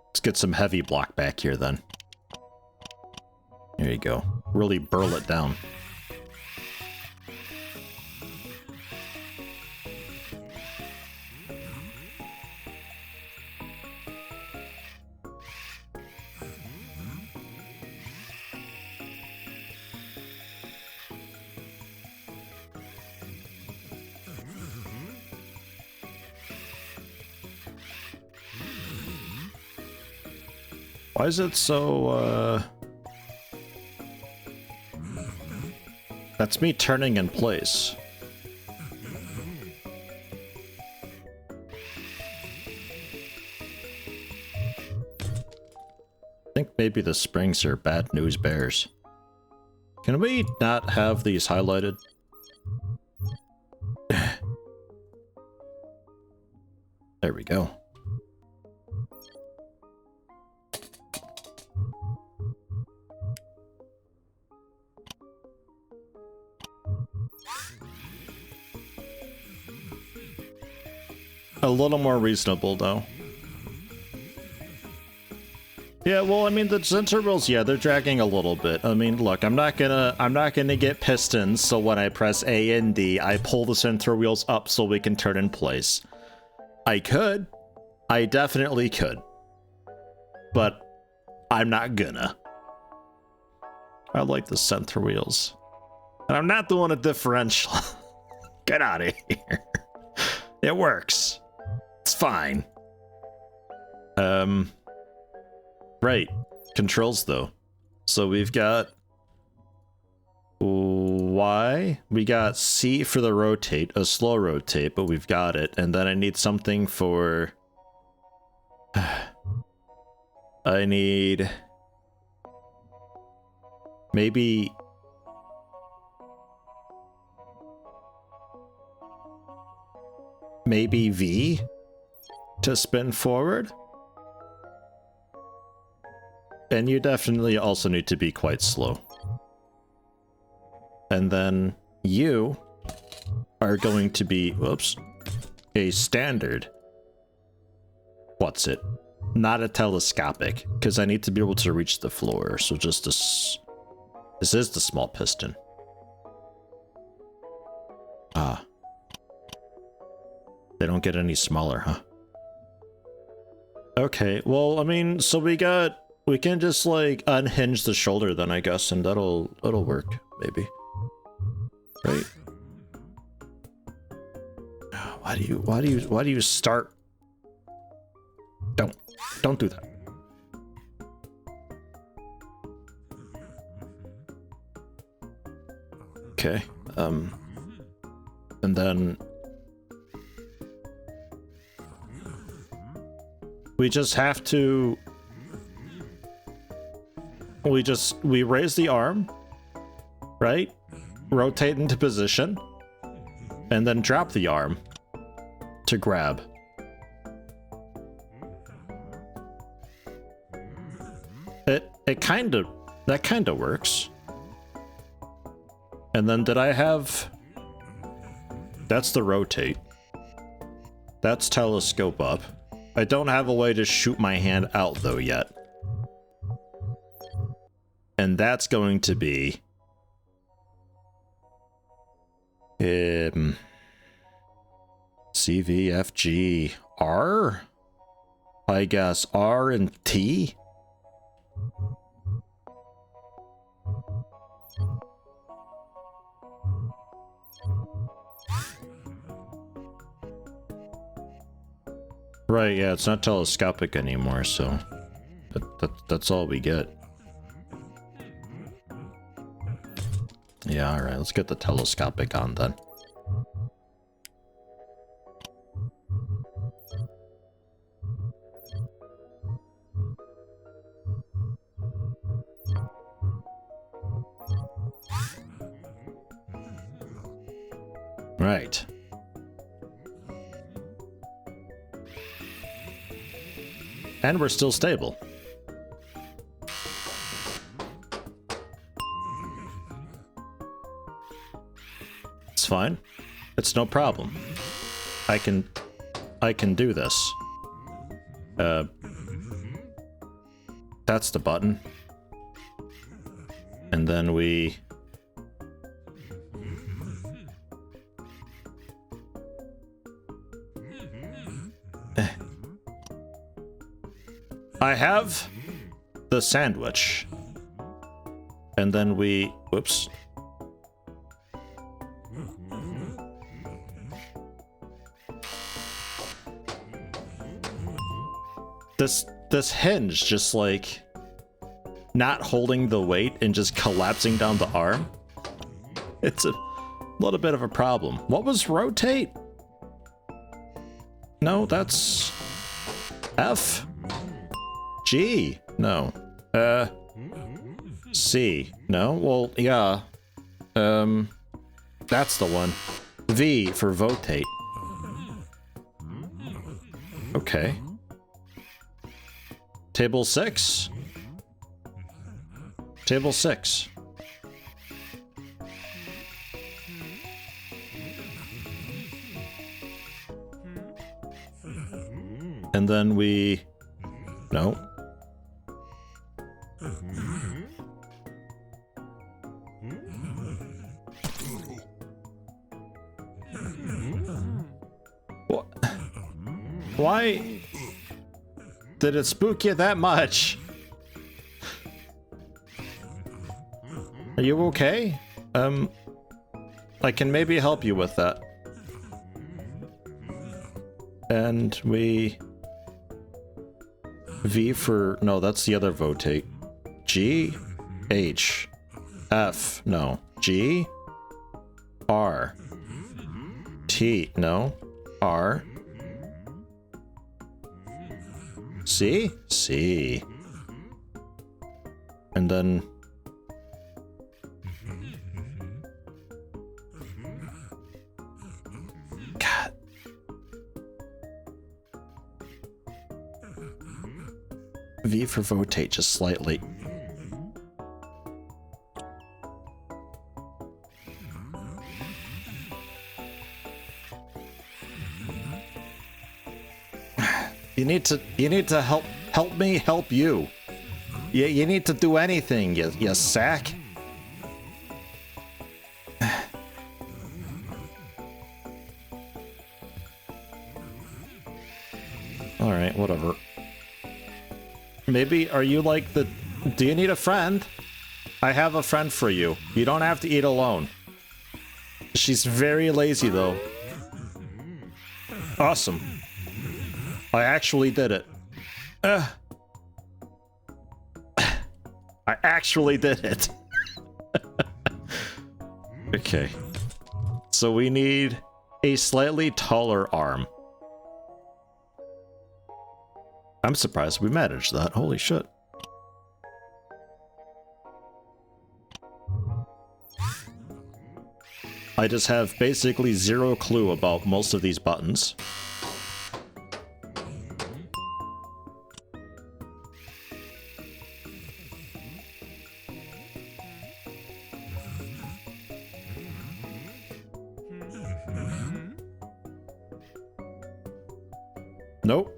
Let's get some heavy block back here then. There you go. Really burl it down. Why is it so, That's me turning in place. I think maybe the springs are bad news bears. Can we not have these highlighted? There we go. A little more reasonable, though. Yeah, well, I mean, the center wheels, yeah, they're dragging a little bit. I mean, look, I'm not gonna get pistons, so when I press A and D, I pull the center wheels up so we can turn in place. I could. I definitely could. But I'm not gonna. I like the center wheels. And I'm not doing a differential. Get out of here. It works. It's fine. Right. Controls, though. So we've got Y. We got C for the rotate, a slow rotate, but we've got it. And then I need something for... I need... Maybe... Maybe V to spin forward? And you definitely also need to be quite slow. And then you are going to be, whoops, a standard. What's it? Not a telescopic, because I need to be able to reach the floor. So just this is the small piston. Ah. They don't get any smaller, huh? Okay, well, I mean, so we can just like unhinge the shoulder then, I guess, and that'll work, maybe. Right? Why do you start? Don't do that. Okay, and then we just have to, we raise the arm, right? Rotate into position, and then drop the arm to grab. That kind of works. And then did I have... That's the rotate. That's telescope up. I don't have a way to shoot my hand out though yet. And that's going to be... C, V, F, G, R? I guess R and T? Right, yeah, it's not telescopic anymore, so that's all we get. Yeah, alright, let's get the telescopic on then. Right. And we're still stable. It's fine. It's no problem. I can do this. That's the button. And then we... I have the sandwich. And then we... Whoops. This hinge just like not holding the weight and just collapsing down the arm. It's a little bit of a problem. What was rotate? No, that's F. G. No. C. No? Well, yeah. That's the one. V for votate. Okay. Table 6. Table 6. And then we... No. What? Why did it spook you that much? Are you okay? I can maybe help you with that. And we... V for... No, that's the other votate. G, H, F, no. G, R, T, no. R, C, C. And then... God. V for votate, just slightly. You need to help me help you. You need to do anything, you sack. Alright, whatever. Maybe, are you like the... Do you need a friend? I have a friend for you. You don't have to eat alone. She's very lazy, though. Awesome. I actually did it. I actually did it. Okay. So we need a slightly taller arm. I'm surprised we managed that. Holy shit. I just have basically zero clue about most of these buttons. Nope.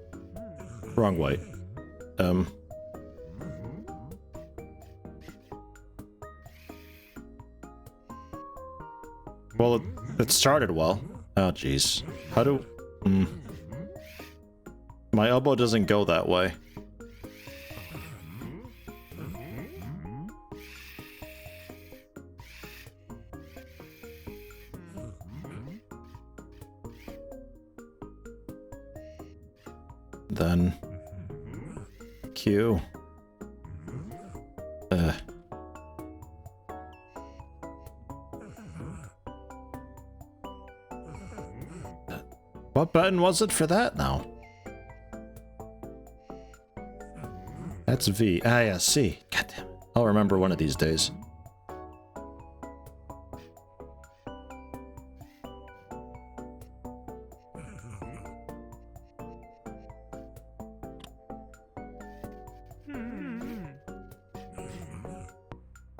Wrong way. Well, it started well. Oh, jeez. How do... My elbow doesn't go that way. Then... Q. What button was it for that now? That's V. Ah, yeah, C. God damn it. I'll remember one of these days.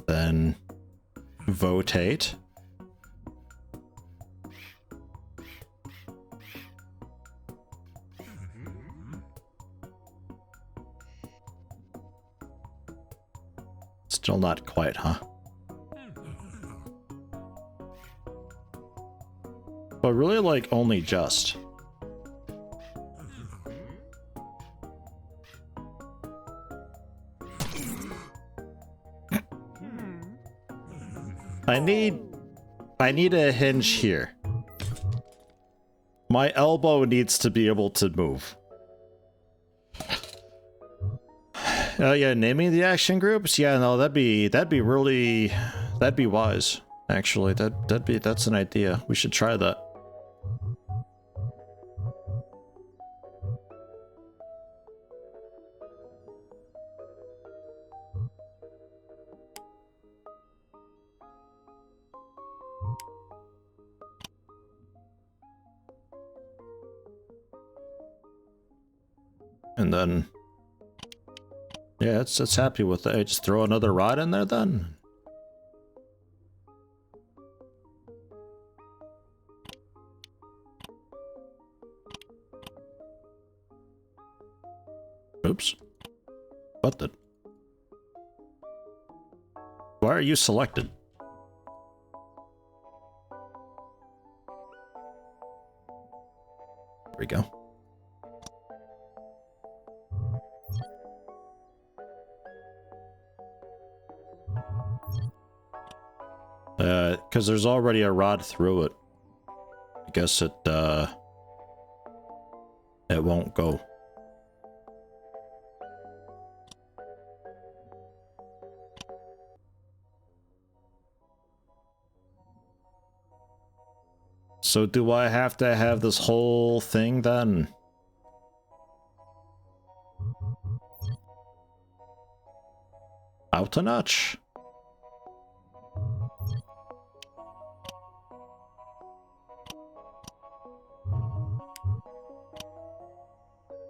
Then votate. Still not quite, huh? But really, like, only just. I need a hinge here. My elbow needs to be able to move. Oh yeah, naming the action groups? Yeah, no, that'd be wise, actually. That's an idea. We should try that. And then, yeah, it's happy with that. Just throw another rod in there then. Oops. What the? Why are you selected? There we go. Because there's already a rod through it. I guess it won't go. So do I have to have this whole thing then? Out a notch.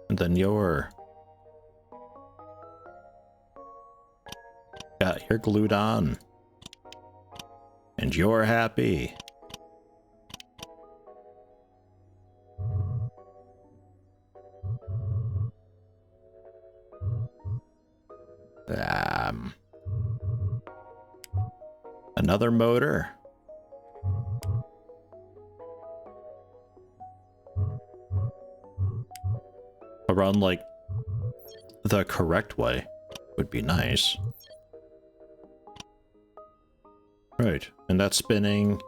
And then you're glued on. And you're happy. Another motor. Around like the correct way would be nice. Right, and that's spinning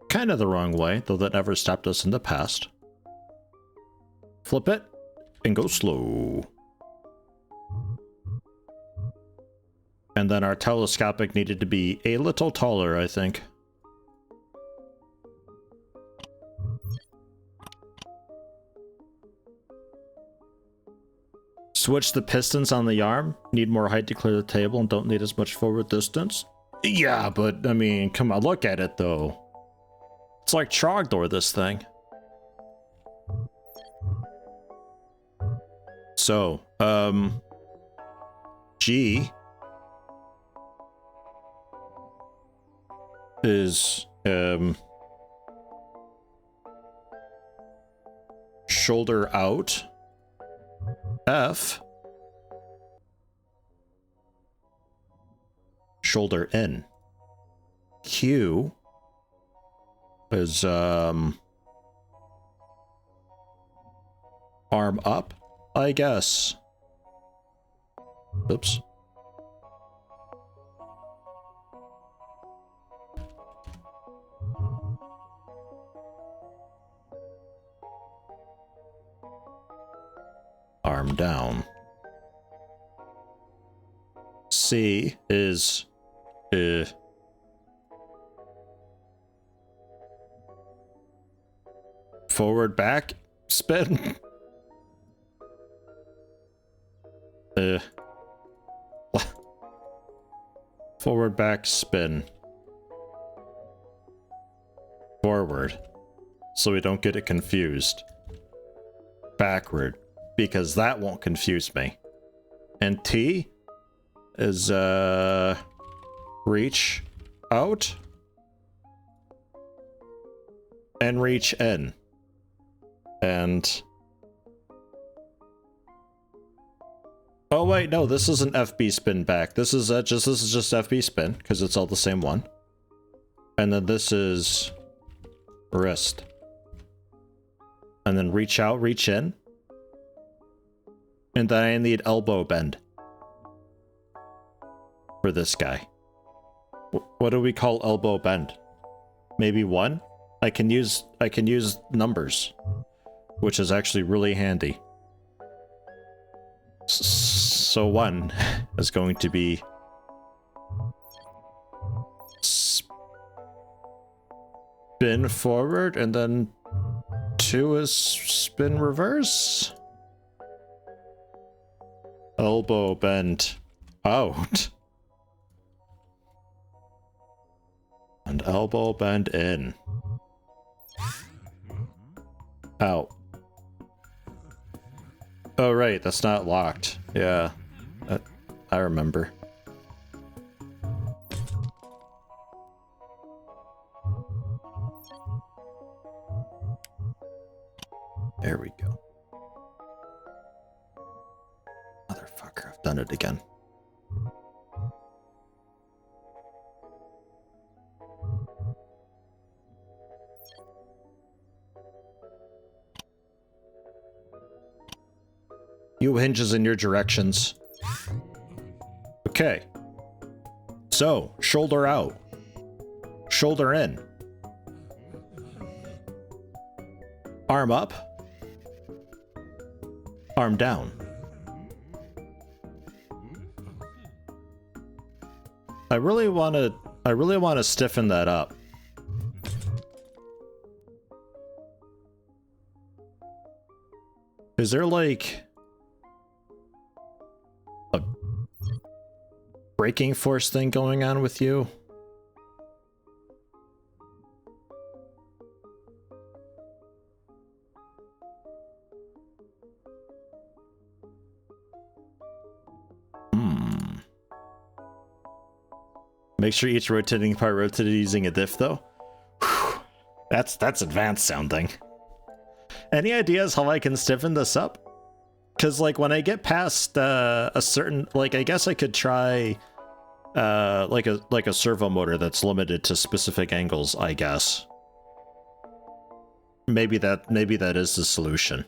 kind of the wrong way, though that never stopped us in the past. Flip it and go slow. And then our telescopic needed to be a little taller, I think. Switch the pistons on the arm. Need more height to clear the table and don't need as much forward distance. Yeah, but I mean, come on, look at it though. It's like Trogdor, this thing. So, G is, shoulder out. F, shoulder in. Q is, arm up, I guess. Oops. Arm down. C is forward back spin. Forward back spin. Forward. So we don't get it confused. Backward. Because that won't confuse me. And T is reach out and reach in. And oh wait, no, this is an FB spin back. This is just FB spin because it's all the same one. And then this is wrist. And then reach out, reach in. And then I need elbow bend for this guy. What do we call elbow bend? Maybe 1? I can use numbers, which is actually really handy. So 1 is going to be spin forward, and then 2 is spin reverse. Elbow bend out. And elbow bend in. Out. Oh right, that's not locked. Yeah, I remember. There we go. Motherfucker, I've done it again. U hinges in your directions. Okay. So, shoulder out. Shoulder in. Arm up. Arm down. I really want to I really want to stiffen that up. Is there like a braking force thing going on with you? Make sure each rotating part rotated using a diff though. Whew. That's advanced sounding. Any ideas how I can stiffen this up? Because like when I get past a certain, like I guess I could try like a servo motor that's limited to specific angles, I guess. Maybe that is the solution.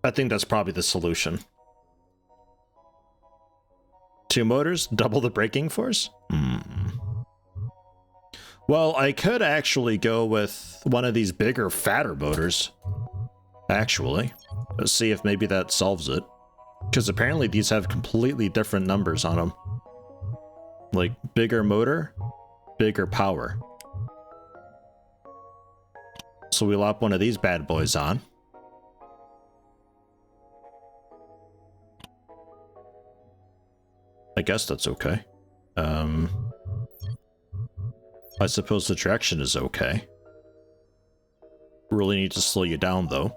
I think that's probably the solution. 2 motors, double the braking force? Well, I could actually go with one of these bigger, fatter motors. Actually. Let's see if maybe that solves it. Because apparently these have completely different numbers on them. Like, bigger motor, bigger power. So we lop one of these bad boys on. I guess that's okay. I suppose the direction is okay. Really need to slow you down though.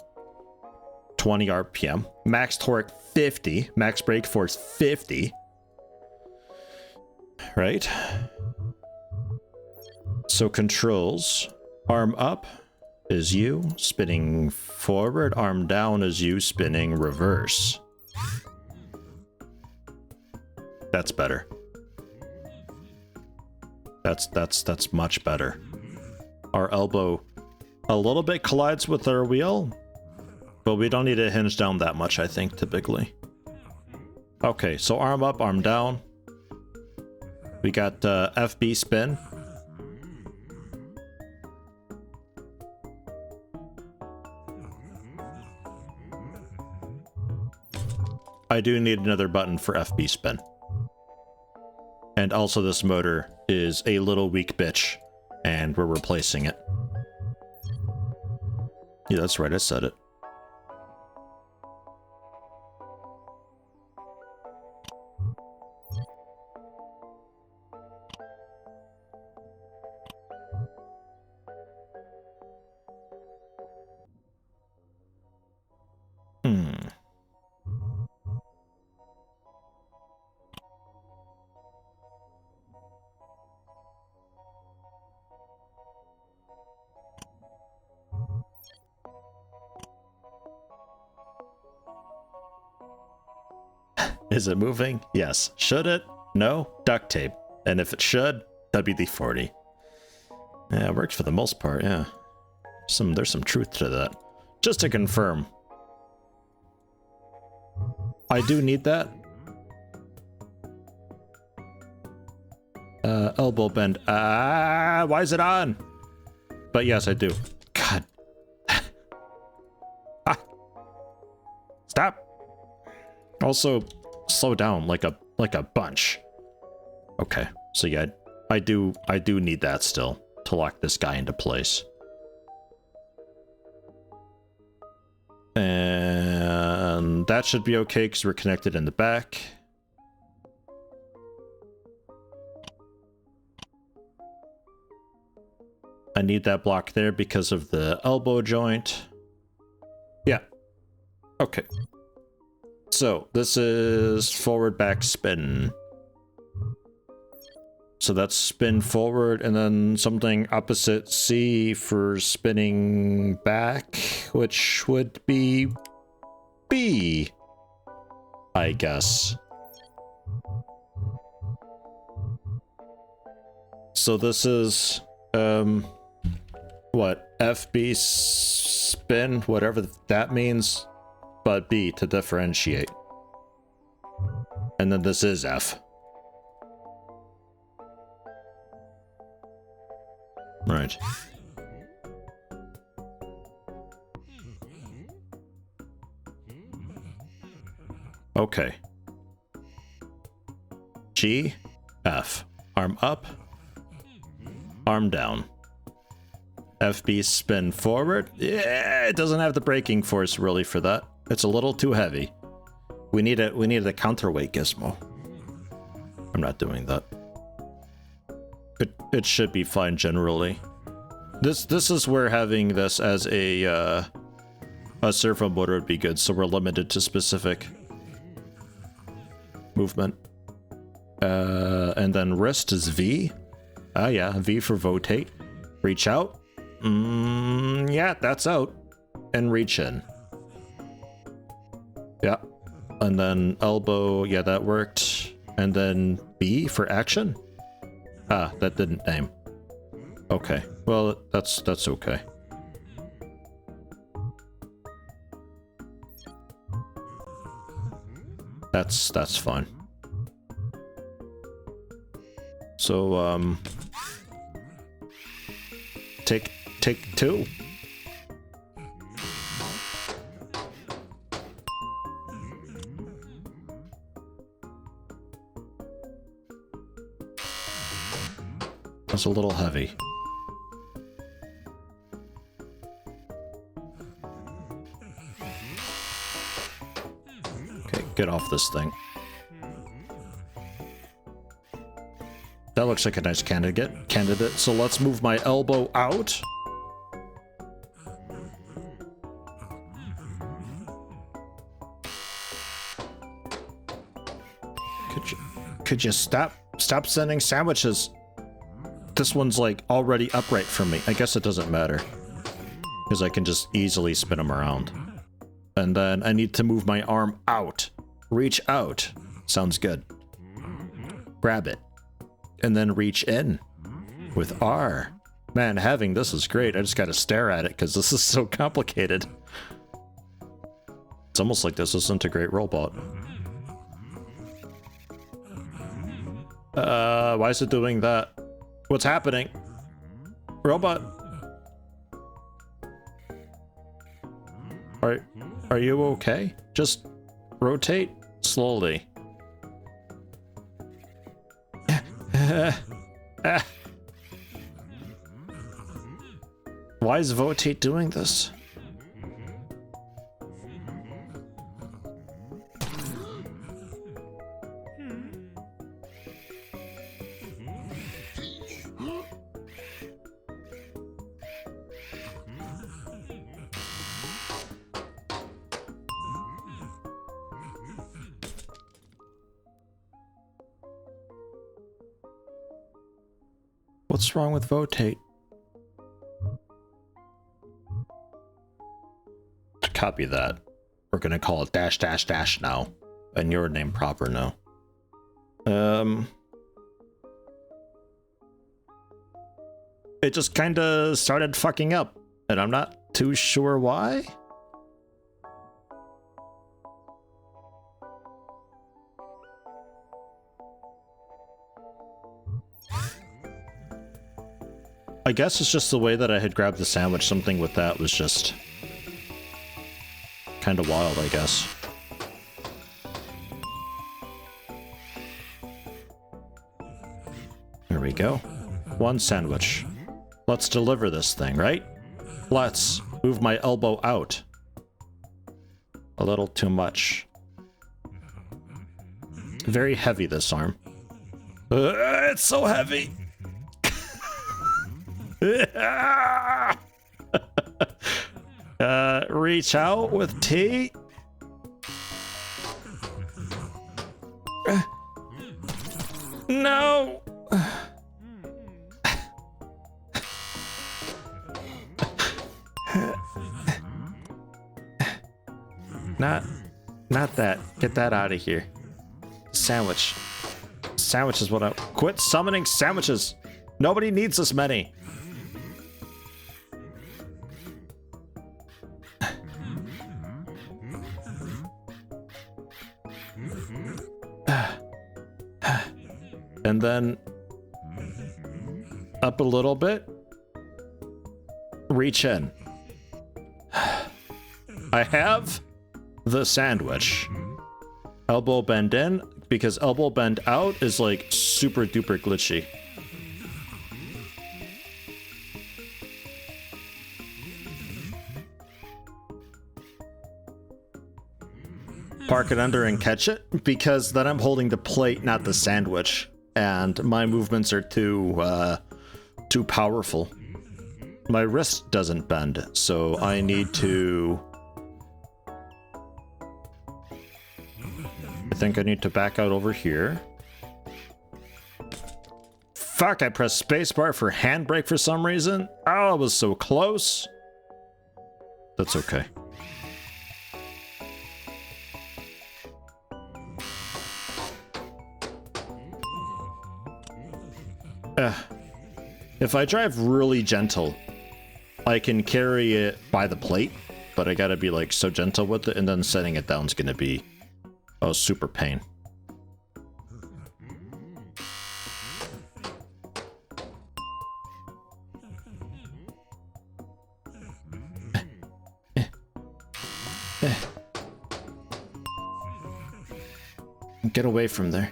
20 RPM. Max torque 50. Max brake force 50. Right? So controls. Arm up is you spinning forward. Arm down is you spinning reverse. That's better. That's much better. Our elbow a little bit collides with our wheel, but we don't need to hinge down that much, I think, typically. Okay, so arm up, arm down. We got FB spin. I do need another button for FB spin. And also this motor is a little weak bitch, and we're replacing it. Yeah, that's right, I said it. Is it moving? Yes. Should it? No? Duct tape. And if it should, WD-40. Yeah, it works for the most part, yeah. There's some truth to that. Just to confirm. I do need that. Elbow bend. Why is it on? But yes, I do. God. Stop. Also, slow down like a bunch. Okay, so yeah, I do need that still to lock this guy into place. And that should be okay because we're connected in the back. I need that block there because of the elbow joint. Yeah. Okay. So this is forward back spin. So that's spin forward and then something opposite C for spinning back, which would be B, I guess. So this is, what, FB spin, whatever that means, but B to differentiate. And then this is F. Right. Okay. G, F. Arm up, arm down. FB spin forward. Yeah, it doesn't have the braking force really for that. It's a little too heavy. We need a counterweight gizmo. I'm not doing that. It should be fine generally. This is where having this as a servo motor would be good, so we're limited to specific movement. And then wrist is V. Ah, yeah, V for rotate. Reach out. Yeah, that's out. And reach in. Yeah. And then elbow, yeah, that worked. And then B for action. Ah, that didn't name. Okay, well, that's okay. That's fine. So, take two. That's a little heavy. Okay, get off this thing. That looks like a nice candidate. So let's move my elbow out. Could you stop sending sandwiches? This one's like already upright for me. I guess it doesn't matter because I can just easily spin them around. And then I need to move my arm out. Reach out. Sounds good. Grab it. And then reach in with R. Man, having this is great. I just gotta stare at it because this is so complicated. It's almost like this isn't a great robot. Why is it doing that? What's happening? Robot? Are you okay? Just rotate slowly. Why is Votate doing this? What's wrong with Votate? Copy that. We're gonna call it dash dash dash now. And your name proper now. It just kinda started fucking up. And I'm not too sure why. I guess it's just the way that I had grabbed the sandwich. Something with that was just kind of wild, I guess. There we go. One sandwich. Let's deliver this thing, right? Let's move my elbow out. A little too much. Very heavy, this arm. It's so heavy! Reach out with T. No. Not that. Get that out of here. Sandwich. Sandwich is what I... Quit summoning sandwiches. Nobody needs this many. And then up a little bit. Reach in. I have the sandwich. Elbow bend in, because elbow bend out is like super duper glitchy. Park it under and catch it, because then I'm holding the plate, not the sandwich, and my movements are too powerful. My wrist doesn't bend, so I need to... I think I need to back out over here. Fuck, I pressed spacebar for handbrake for some reason. Oh, it was so close. That's okay. If I drive really gentle, I can carry it by the plate, but I gotta be like so gentle with it, and then setting it down is gonna be a super pain. Get away from there.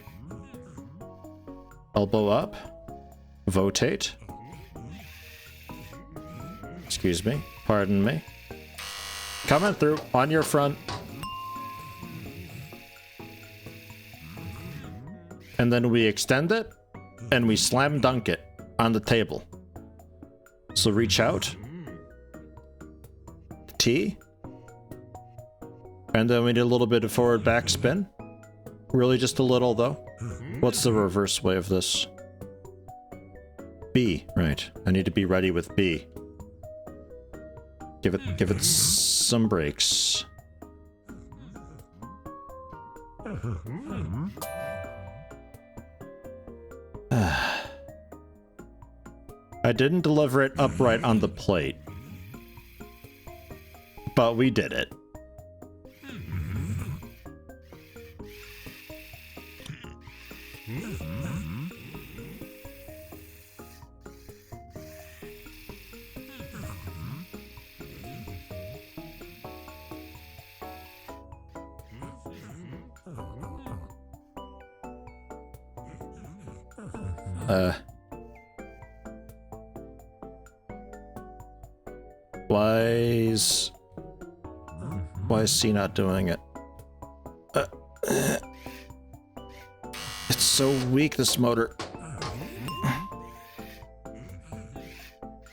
Elbow up. Votate. Excuse me. Pardon me. Coming through on your front. And then we extend it and we slam dunk it on the table. So reach out. T. And then we need a little bit of forward backspin. Really just a little though. What's the reverse way of this? B, right. I need to be ready with B. Give it some breaks. I didn't deliver it upright on the plate, but we did it. Why is C not doing it? It's so weak, this motor.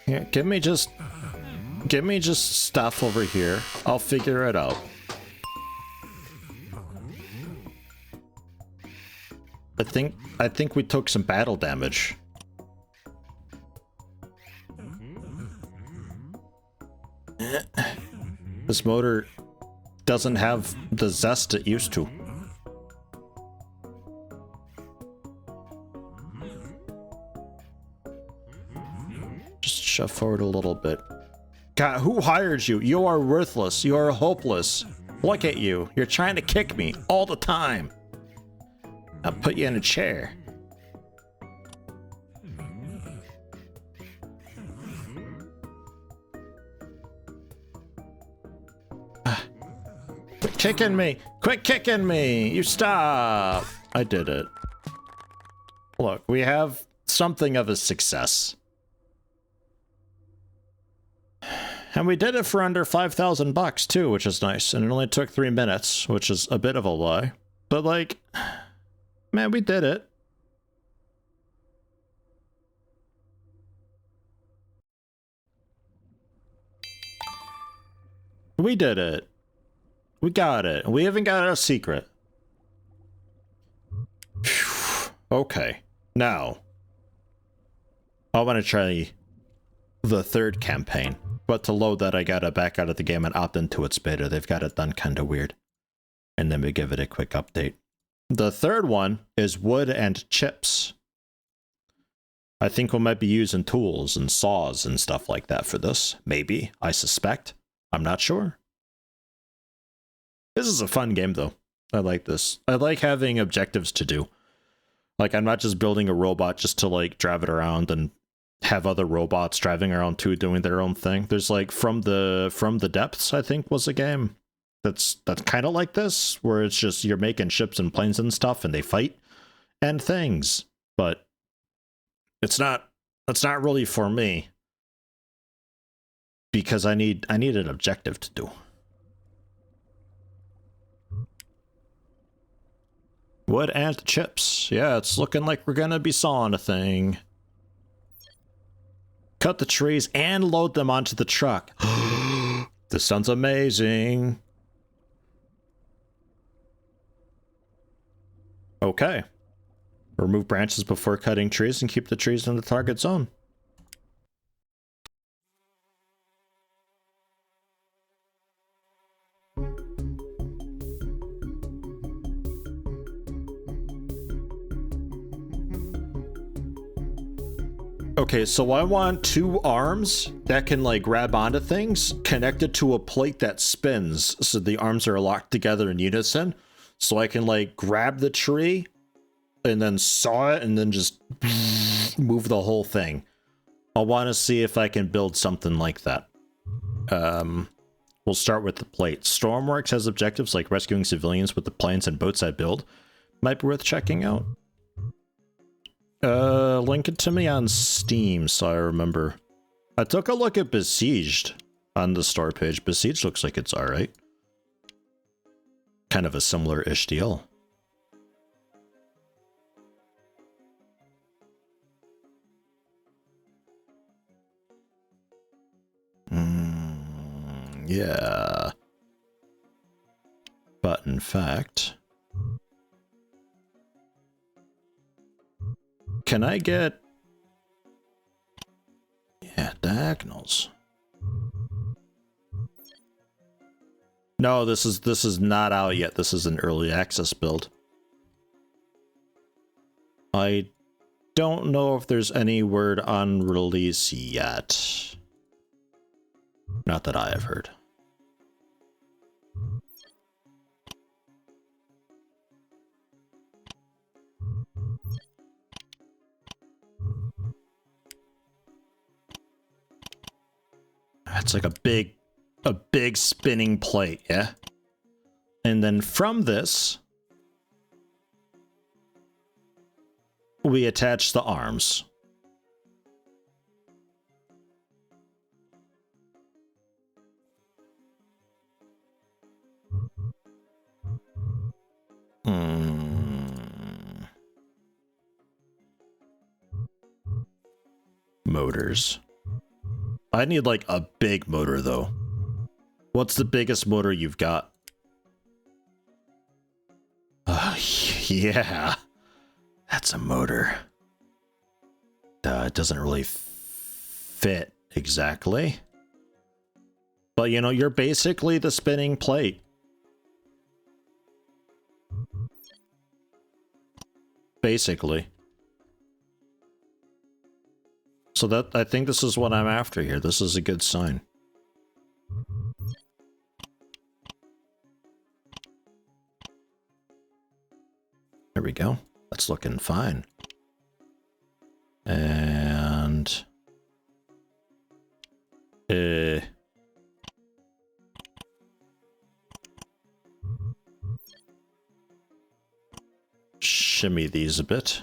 Here, give me just stuff over here. I'll figure it out. I think we took some battle damage. This motor doesn't have the zest it used to. Just shove forward a little bit. God, who hired you? You are worthless. You are hopeless. Look at you. You're trying to kick me all the time. I'll put you in a chair. Quit kicking me! Quit kicking me! You stop! I did it. Look, we have something of a success. And we did it for under 5,000 bucks too, which is nice. And it only took 3 minutes, which is a bit of a lie. But like, man, we did it. We did it. We got it. We haven't got a secret. Phew. Okay. Now, I want to try the third campaign. But to load that, I gotta back out of the game and opt into its beta. They've got it done kind of weird. And then we give it a quick update. The third one is wood and chips. I think we might be using tools and saws and stuff like that for this. Maybe. I suspect. I'm not sure. This is a fun game, though. I like this. I like having objectives to do. Like, I'm not just building a robot just to, like, drive it around and have other robots driving around too, doing their own thing. There's, like, From the Depths, I think, was a game. that's kind of like this, where it's just you're making ships and planes and stuff, and they fight and things. But it's not really for me, because I need an objective to do. Wood and chips. Yeah, it's looking like we're gonna be sawing a thing. Cut the trees and load them onto the truck. This sounds amazing. Okay. Remove branches before cutting trees and keep the trees in the target zone. Okay, so I want 2 arms that can like grab onto things connected to a plate that spins, so the arms are locked together in unison, so I can like grab the tree and then saw it and then just move the whole thing. I want to see if I can build something like that. We'll start with the plate. Stormworks has objectives like rescuing civilians with the planes and boats I build. Might be worth checking out. Link it to me on Steam so I remember. I took a look at Besieged on the store page. Besieged looks like it's alright. Kind of a similar-ish deal. Yeah. But in fact... Can I get... Yeah, diagonals. No, this is not out yet. This is an early access build. I don't know if there's any word on release yet. Not that I have heard. It's like a big spinning plate, yeah? And then from this, we attach the arms. Motors. I need like a big motor though. What's the biggest motor you've got? Yeah. That's a motor. It doesn't really fit exactly. But you know, you're basically the spinning plate. Basically. So that, I think this is what I'm after here. This is a good sign. There we go. That's looking fine. And... shimmy these a bit.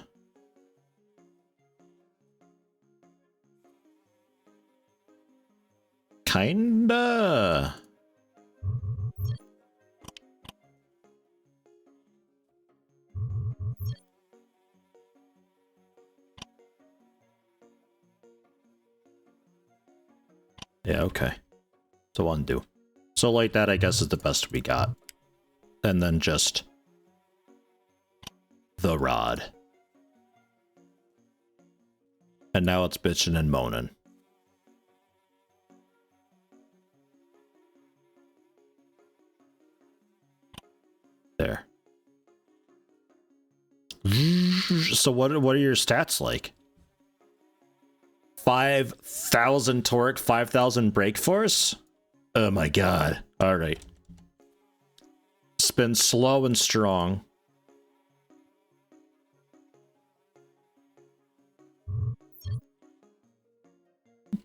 Kinda. Yeah, okay. So undo. So like that, I guess, is the best we got. And then just the rod. And now it's bitching and moaning. There. So what are your stats like? 5,000 torque, 5,000 brake force? Oh my god. Alright. Spin slow and strong.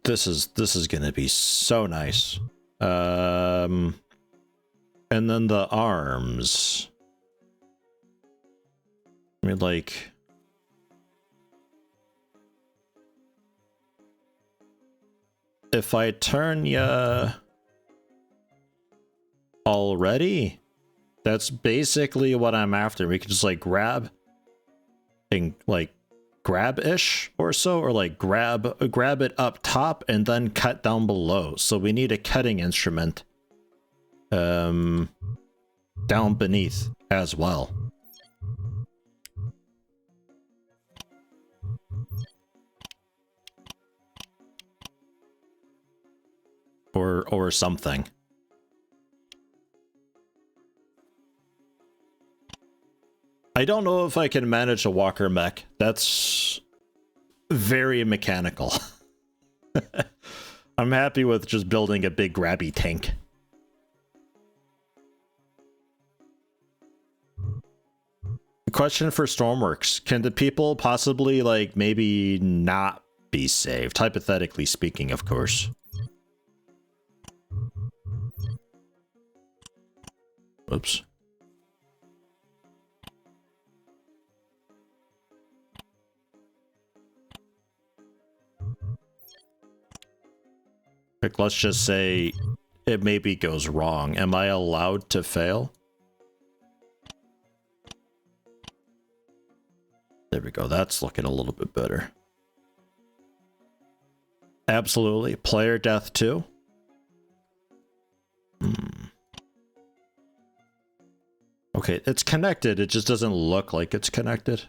This is gonna be so nice. And And then the arms. I mean, like... If I turn ya... already? That's basically what I'm after. We can just, like, grab... and, like, grab-ish or so, or, like, grab it up top and then cut down below. So we need a cutting instrument. Down beneath as well. Or something. I don't know if I can manage a walker mech. That's very mechanical. I'm happy with just building a big grabby tank. Question for Stormworks. Can the people possibly, like, maybe not be saved? Hypothetically speaking, of course. Oops. Like, let's just say it maybe goes wrong. Am I allowed to fail? There we go. That's looking a little bit better. Absolutely. Player death too. Okay, it's connected. It just doesn't look like it's connected.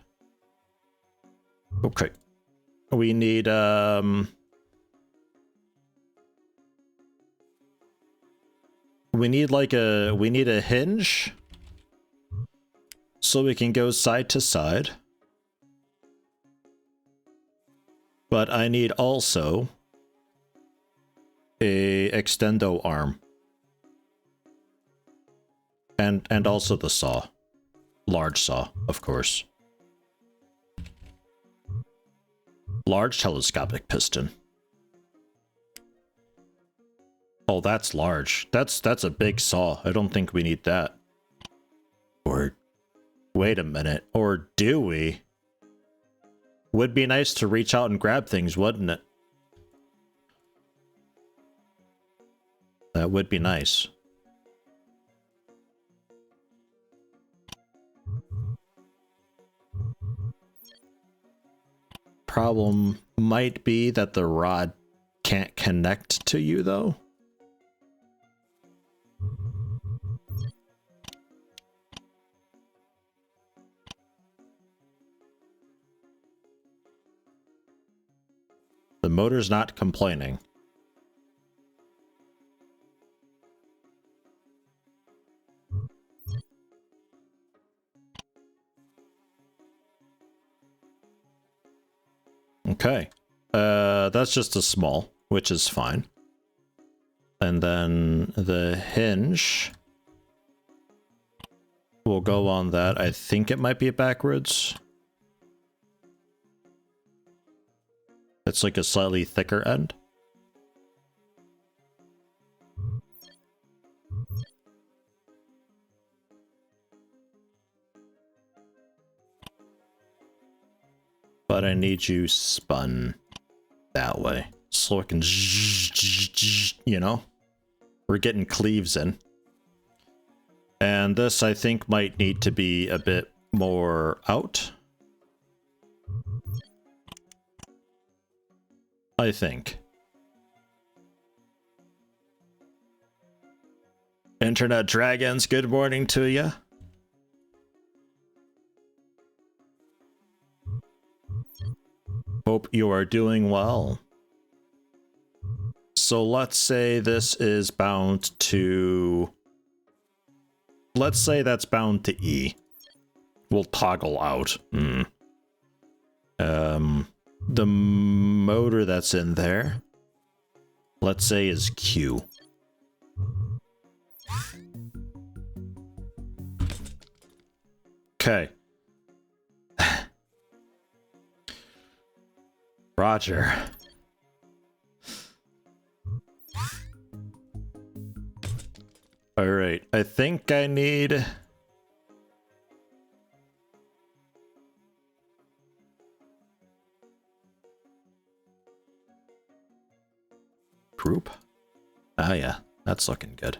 Okay. We need, we need a hinge so we can go side to side. But I need also a extendo arm. And also the saw. Large saw, of course. Large telescopic piston. Oh, that's large. That's a big saw. I don't think we need that. Or wait a minute. Or do we? Would be nice to reach out and grab things, wouldn't it? That would be nice. Problem might be that the rod can't connect to you, though. The motor's not complaining. Okay. That's just a small, which is fine. And then the hinge will go on that. I think it might be backwards. It's like a slightly thicker end. But I need you spun that way. So I can, you know, we're getting cleaves in. And this, I think, might need to be a bit more out. I think. Internet Dragons, good morning to you. Hope you are doing well. So let's say this is bound to... Let's say that's bound to E. We'll toggle out. The motor that's in there, let's say, is Q. Okay. Roger. All right, I think I need... Group? Ah, yeah, that's looking good.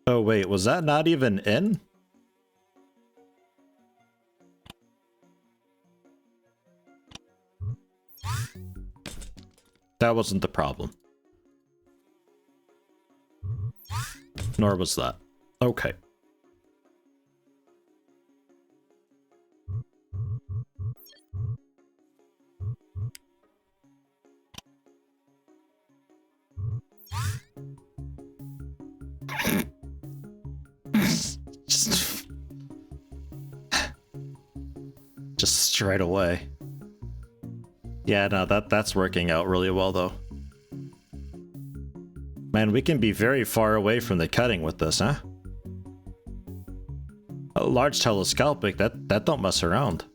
Oh, wait, was that not even in? That wasn't the problem. Nor was that. Okay. Just straight away. Yeah, no, that's working out really well, though. Man, we can be very far away from the cutting with this, huh? A large telescopic, that don't mess around.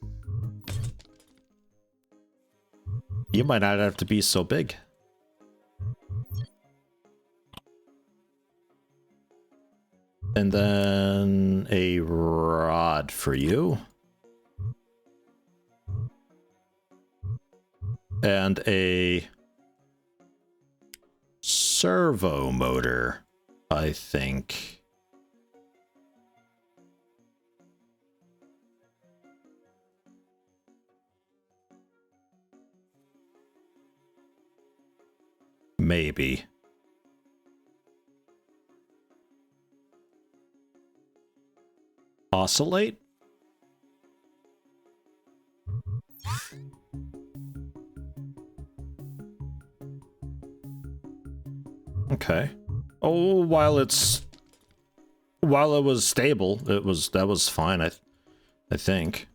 You might not have to be so big. And then a rod for you. And a servo motor, I think. Maybe. Oscillate? Okay. Oh, while it was stable, that was fine, I think.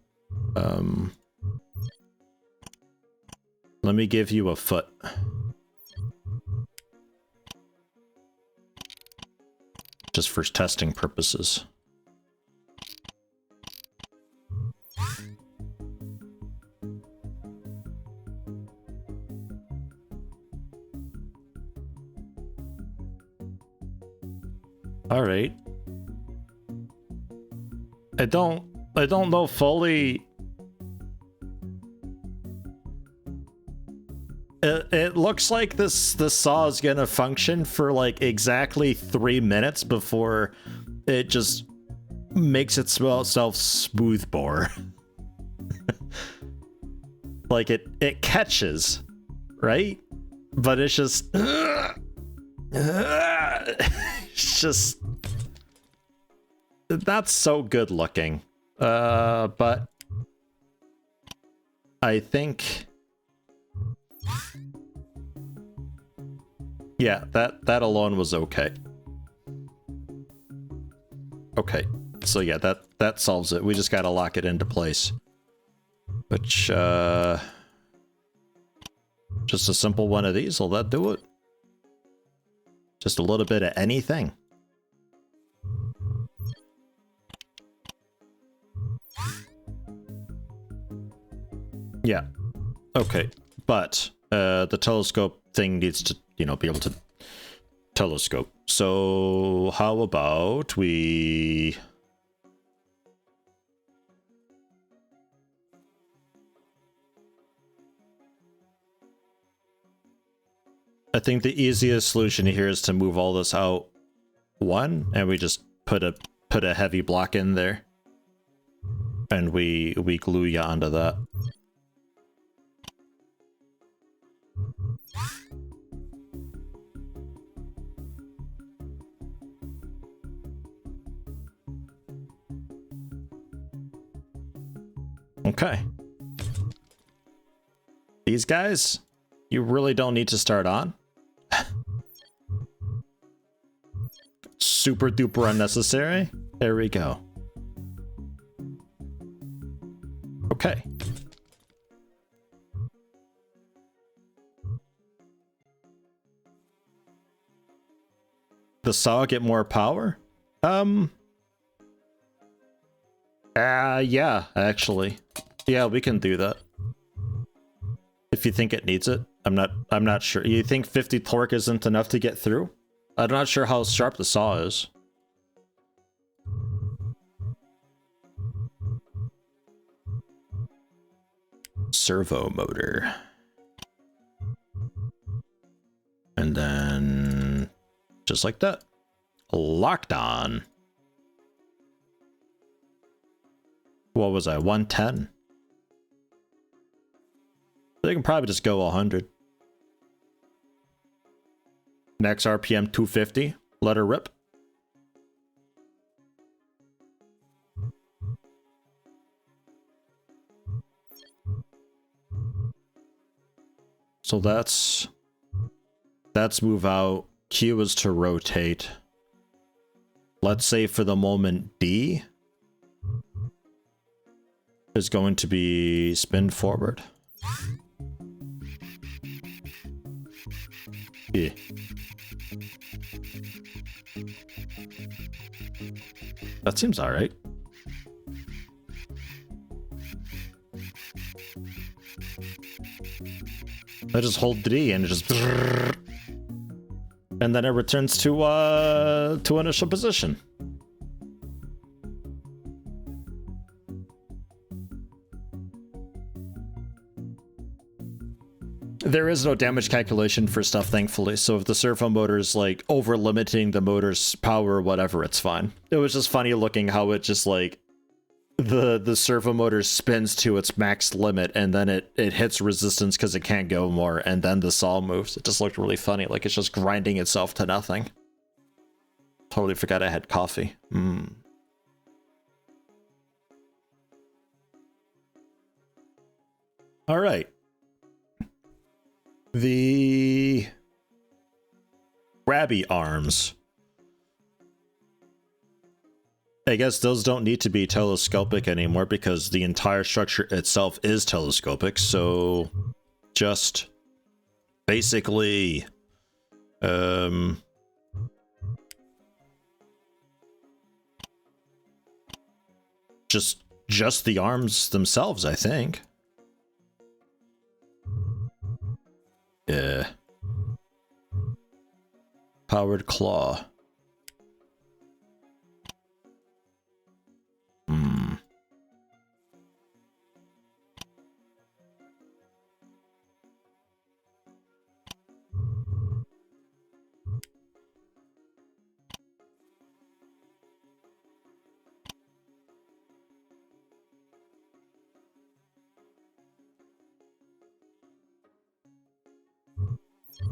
Let me give you a foot. Just for testing purposes. All right. I don't know fully. It looks like this saw is gonna function for like exactly 3 minutes before it just makes itself smoothbore. Like it catches, right? But it's just it's just that's so good looking. But I think, yeah, that alone was okay. Okay, so yeah, that solves it. We just gotta lock it into place. Which, just a simple one of these, will that do it? Just a little bit of anything. Yeah. Okay. But the telescope thing needs to, you know, be able to telescope. So how about we... I think the easiest solution here is to move all this out one, and we just put a heavy block in there. And we glue you onto that. Okay. These guys, you really don't need to start on. Super duper unnecessary. There we go. Okay. The saw get more power? Yeah, actually. Yeah, we can do that. If you think it needs it. I'm not sure. You think 50 torque isn't enough to get through? I'm not sure how sharp the saw is. Servo motor. And then just like that. Locked on. What was I? 110? They can probably just go 100. Next RPM 250. Let her rip. So that's move out. Q is to rotate. Let's say for the moment D is going to be spin forward. Yeah. That seems all right. I just hold D and it just, and then it returns to initial position. There is no damage calculation for stuff, thankfully, so if the servo motor is like over limiting the motor's power or whatever, it's fine. It was just funny looking how it just like the servo motor spins to its max limit and then it hits resistance because it can't go more, and then the saw moves. It just looked really funny, like it's just grinding itself to nothing. Totally forgot I had coffee. All right. The grabby arms. I guess those don't need to be telescopic anymore because the entire structure itself is telescopic, so just basically just the arms themselves, I think. Yeah. Powered claw.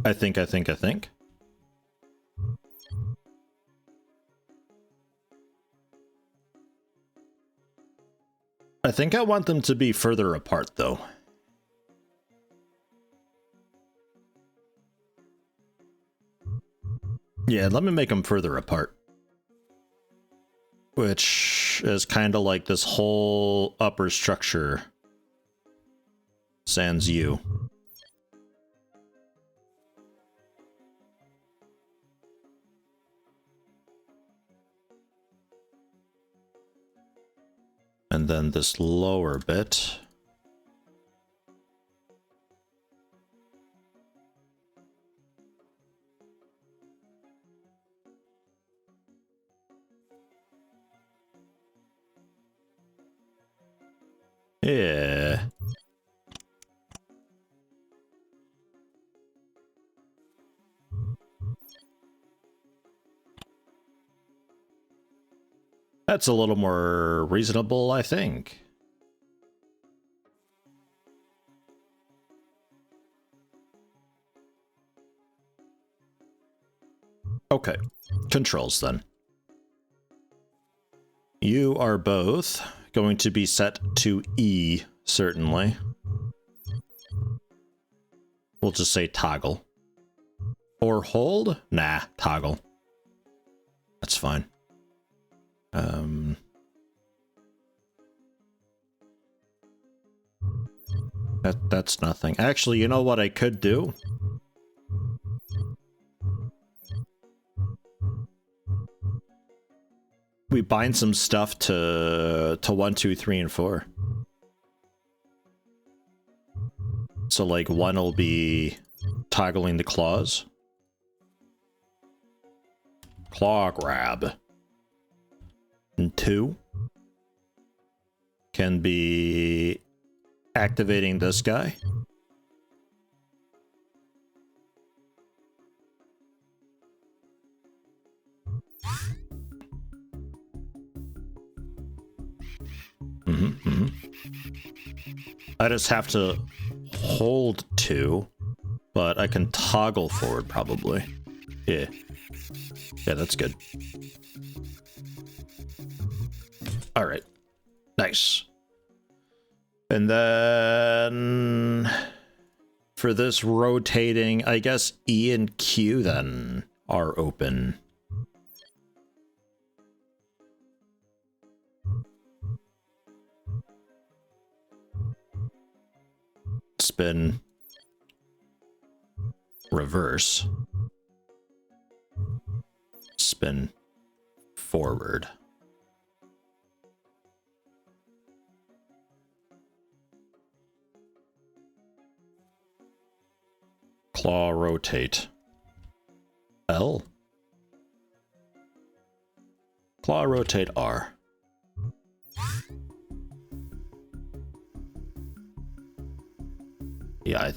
I think. I think I want them to be further apart, though. Yeah, let me make them further apart. Which is kind of like this whole upper structure. Sans U. And then this lower bit. Yeah. That's a little more reasonable, I think. Okay, controls then. You are both going to be set to E, certainly. We'll just say toggle. Or hold? Nah, toggle. That's fine. That's nothing. Actually, you know what I could do? We bind some stuff to 1, 2, 3, and 4. So like one will be toggling the claws. Claw grab. And two can be activating this guy. I just have to hold two, but I can toggle forward probably. Yeah. Yeah, that's good. All right. Nice. And then for this rotating, I guess E and Q then are open. Spin. Reverse. Spin forward. Claw rotate. L. Claw rotate R. Yeah,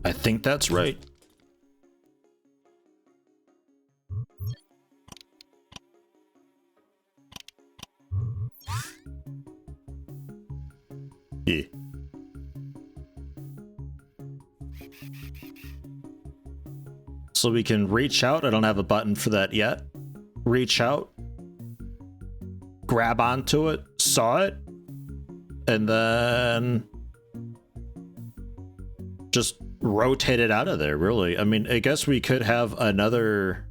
I think that's right. Yeah. So we can reach out. I don't have a button for that yet. Reach out. Grab onto it. Saw it. And then just rotate it out of there, really. I mean, I guess we could have another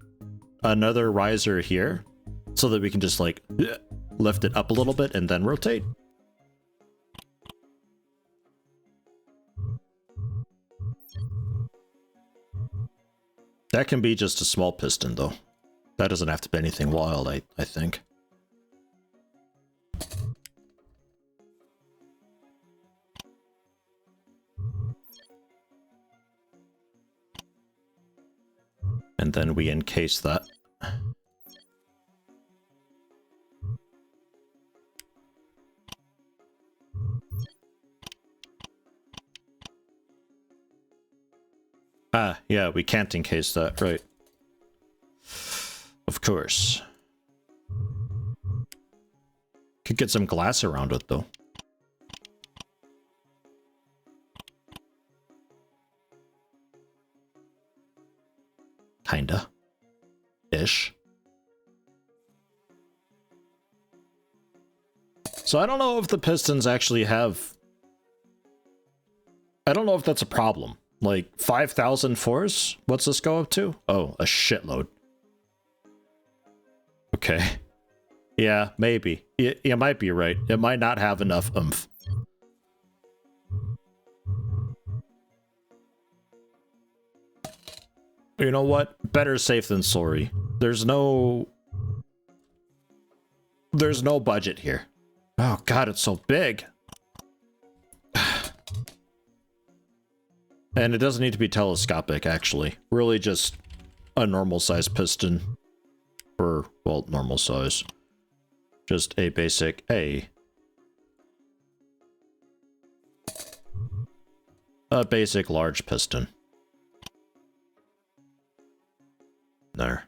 riser here so that we can just like lift it up a little bit and then rotate. That can be just a small piston, though. That doesn't have to be anything wild, I think. And then we encase that. Ah, yeah, we can't encase that, right. Of course. Could get some glass around it, though. Kinda. Ish. So I don't know if the pistons actually have... I don't know if that's a problem. Like, 5,000 force? What's this go up to? Oh, a shitload. Okay. Yeah, maybe. You might be right. It might not have enough oomph. You know what? Better safe than sorry. There's no budget here. Oh god, it's so big. And it doesn't need to be telescopic, actually. Really just a normal size piston. Or, well, normal size. Just a basic A. A basic large piston. There.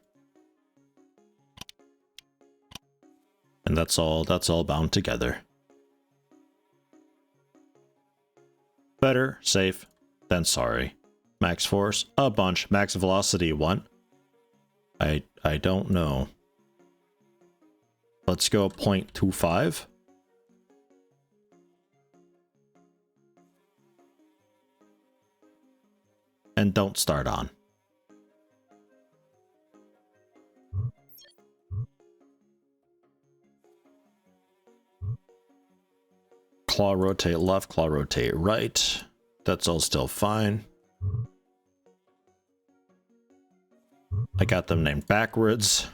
And that's all bound together. Better safe than sorry. Max force, a bunch. Max velocity, 1. I don't know. Let's go 0.25. And don't start on. Claw rotate left, claw rotate right. That's all still fine. I got them named backwards.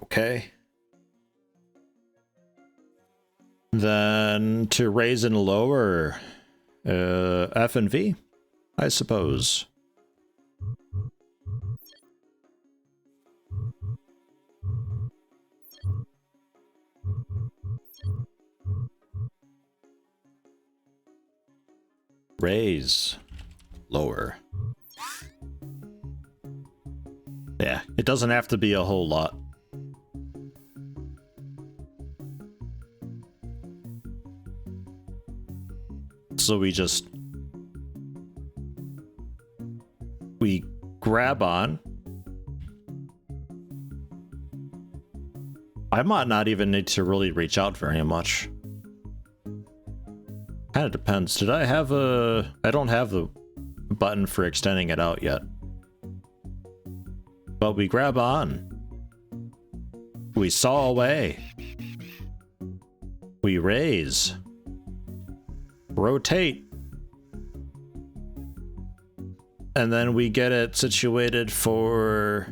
Okay. Then to raise and lower F and V, I suppose. Raise, lower. Yeah, it doesn't have to be a whole lot. So we grab on. I might not even need to really reach out very much. Kind of depends. Did I have I don't have the button for extending it out yet. But we grab on. We saw away. We raise. Rotate. And then we get it situated for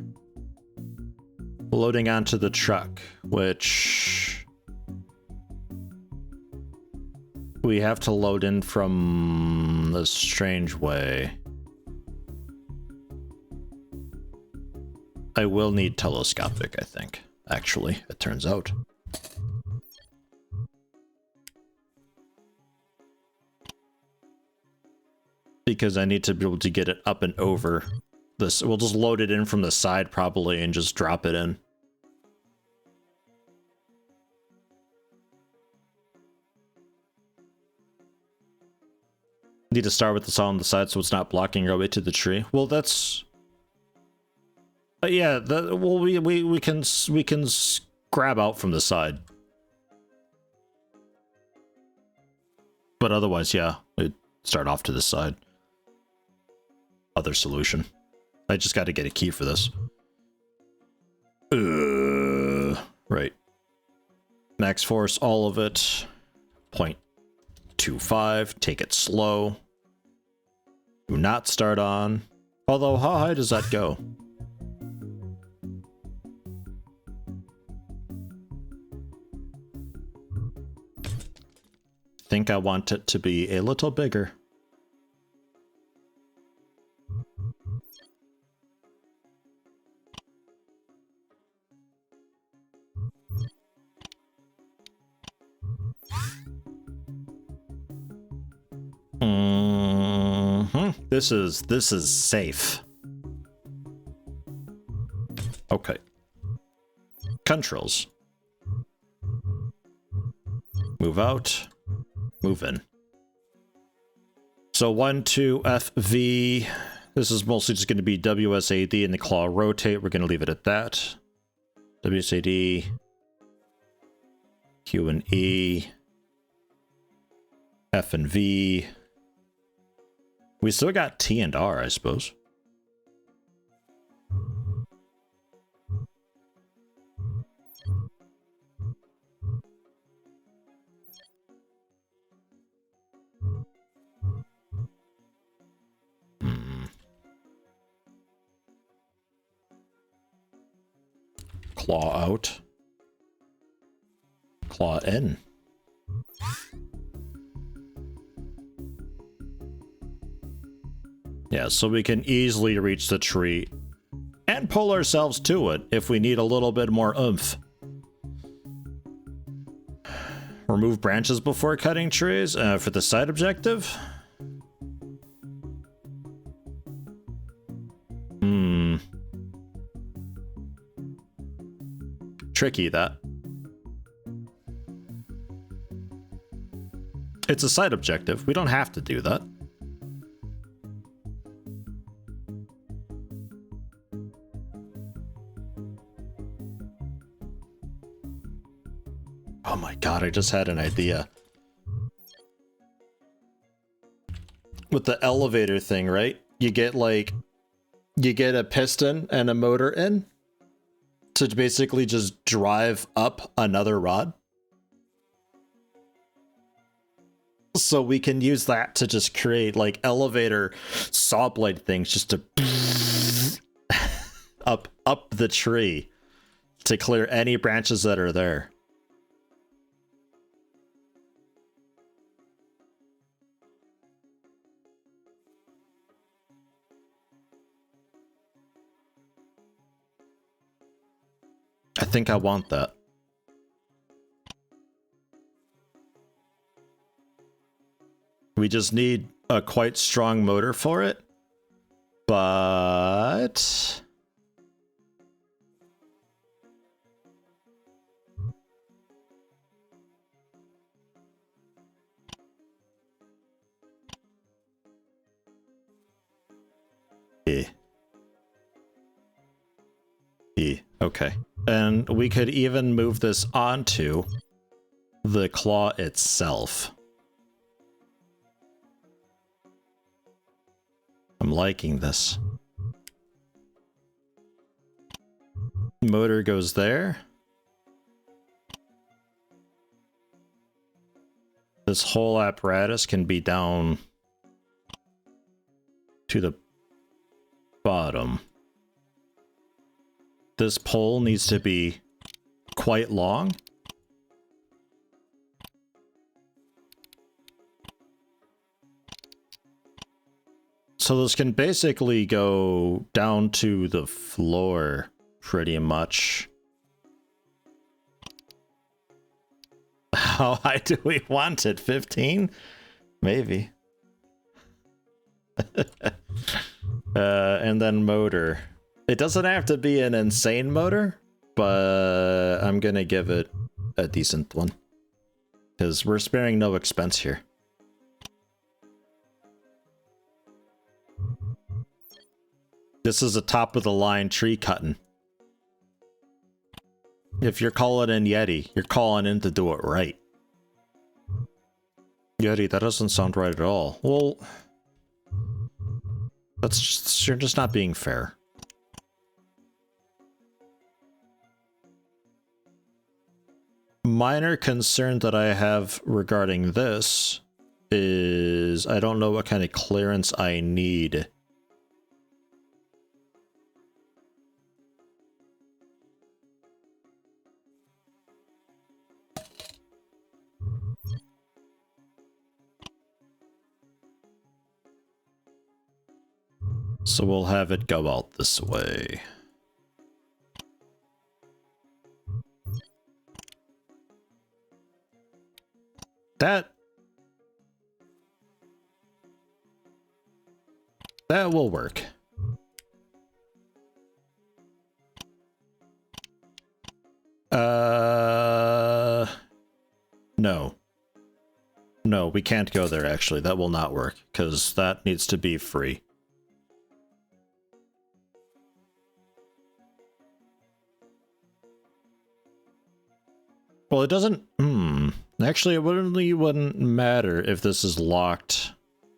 loading onto the truck, which we have to load in from this strange way. I will need telescopic, I think, actually, it turns out. Because I need to be able to get it up and over this. We'll just load it in from the side probably and just drop it in. Need to start with this on the side so it's not blocking our way to the tree. Well, that's... yeah, well, we can grab out from the side. But otherwise, yeah, we'd start off to the side. Other solution. I just got to get a key for this. Right. Max force, all of it. 0.25. Take it slow. Do not start on. Although, how high does that go? Think I want it to be a little bigger. This is safe. Okay. Controls. Move out. Move in. So 1, 2, F, V. This is mostly just going to be WSAD and the claw rotate. We're going to leave it at that. WSAD. Q and E. F and V. We still got T and R, I suppose. Claw out. Claw in. Yeah, so we can easily reach the tree and pull ourselves to it if we need a little bit more oomph. Remove branches before cutting trees for the side objective. Tricky, that. It's a side objective. We don't have to do that. Oh my god, I just had an idea. With the elevator thing, right? You get a piston and a motor in to basically just drive up another rod. So we can use that to just create like elevator saw blade things just to up the tree to clear any branches that are there. think I want that. We just need a quite strong motor for it, but... Okay. And we could even move this onto the claw itself. I'm liking this. Motor goes there. This whole apparatus can be down to the bottom. This pole needs to be quite long. So this can basically go down to the floor, pretty much. How high do we want it? 15? Maybe. And then motor. It doesn't have to be an insane motor, but I'm gonna give it a decent one. Because we're sparing no expense here. This is a top-of-the-line tree cutting. If you're calling in Yeti, you're calling in to do it right. Yeti, that doesn't sound right at all. Well, that's just, you're just not being fair. Minor concern that I have regarding this is I don't know what kind of clearance I need. So we'll have it go out this way. That will work. No. No, we can't go there, actually. That will not work, because that needs to be free. Well, it doesn't... Actually, it really wouldn't matter if this is locked.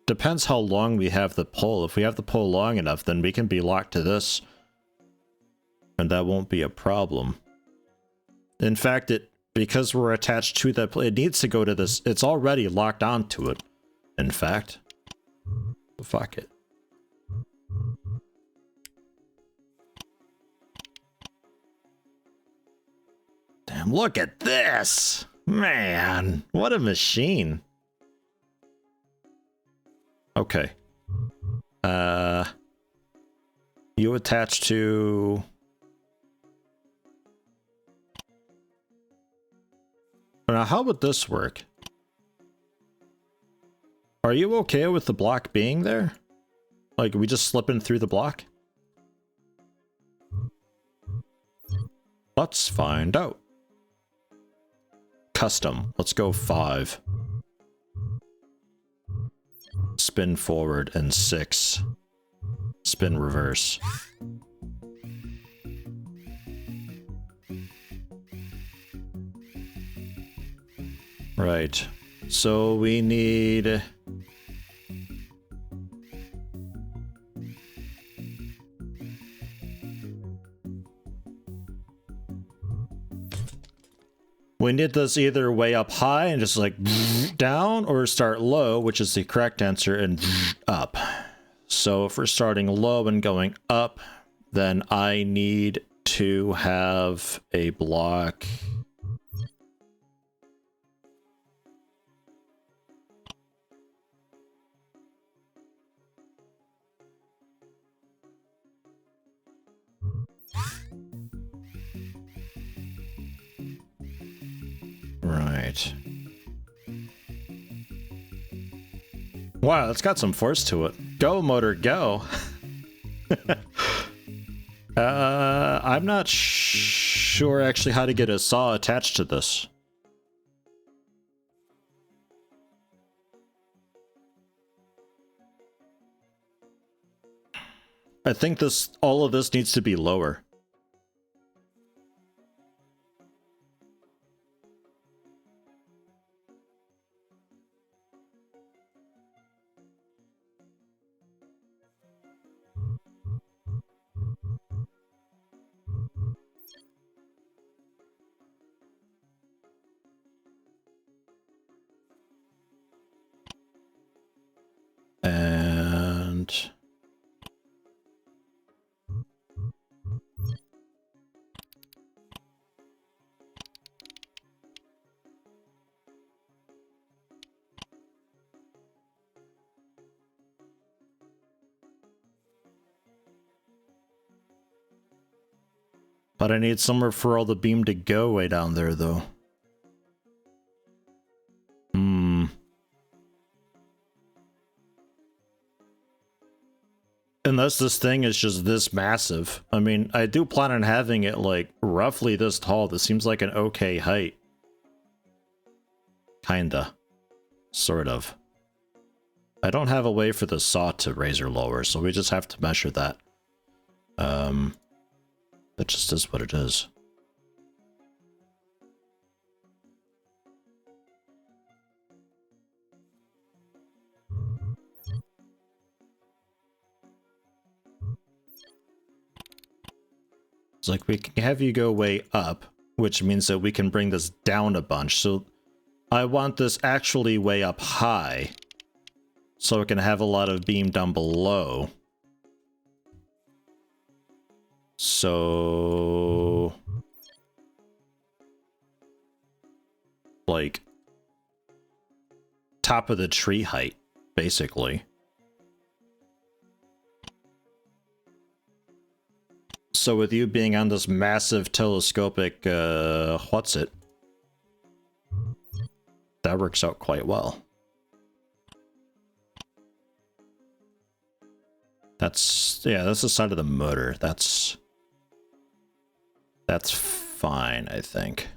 Depends how long we have the pole. If we have the pole long enough, then we can be locked to this. And that won't be a problem. In fact, because we're attached to that, it needs to go to this. It's already locked onto it. In fact. Fuck it. Damn, look at this! Man, what a machine. Okay. You attach to... Now, how would this work? Are you okay with the block being there? Like, we just slip in through the block? Let's find out. Custom. Let's go 5. Spin forward and 6. Spin reverse. Right. So we need... We need this either way up high and just like down, or start low, which is the correct answer, and up. So if we're starting low and going up, then I need to have a block. Right. Wow, it's got some force to it. Go, motor, go. I'm not sure actually how to get a saw attached to this. I think all of this needs to be lower. And but I need somewhere for all the beam to go way down there, though. Unless this thing is just this massive. I mean, I do plan on having it, like, roughly this tall. This seems like an okay height. Kinda. Sort of. I don't have a way for the saw to raise or lower, so we just have to measure that. That just is what it is. It's like we can have you go way up, which means that we can bring this down a bunch. So I want this actually way up high, so it can have a lot of beam down below. So, like, top of the tree height, basically. So with you being on this massive telescopic, what's it? That works out quite well. That's, yeah, that's the side of the motor. That's fine, I think.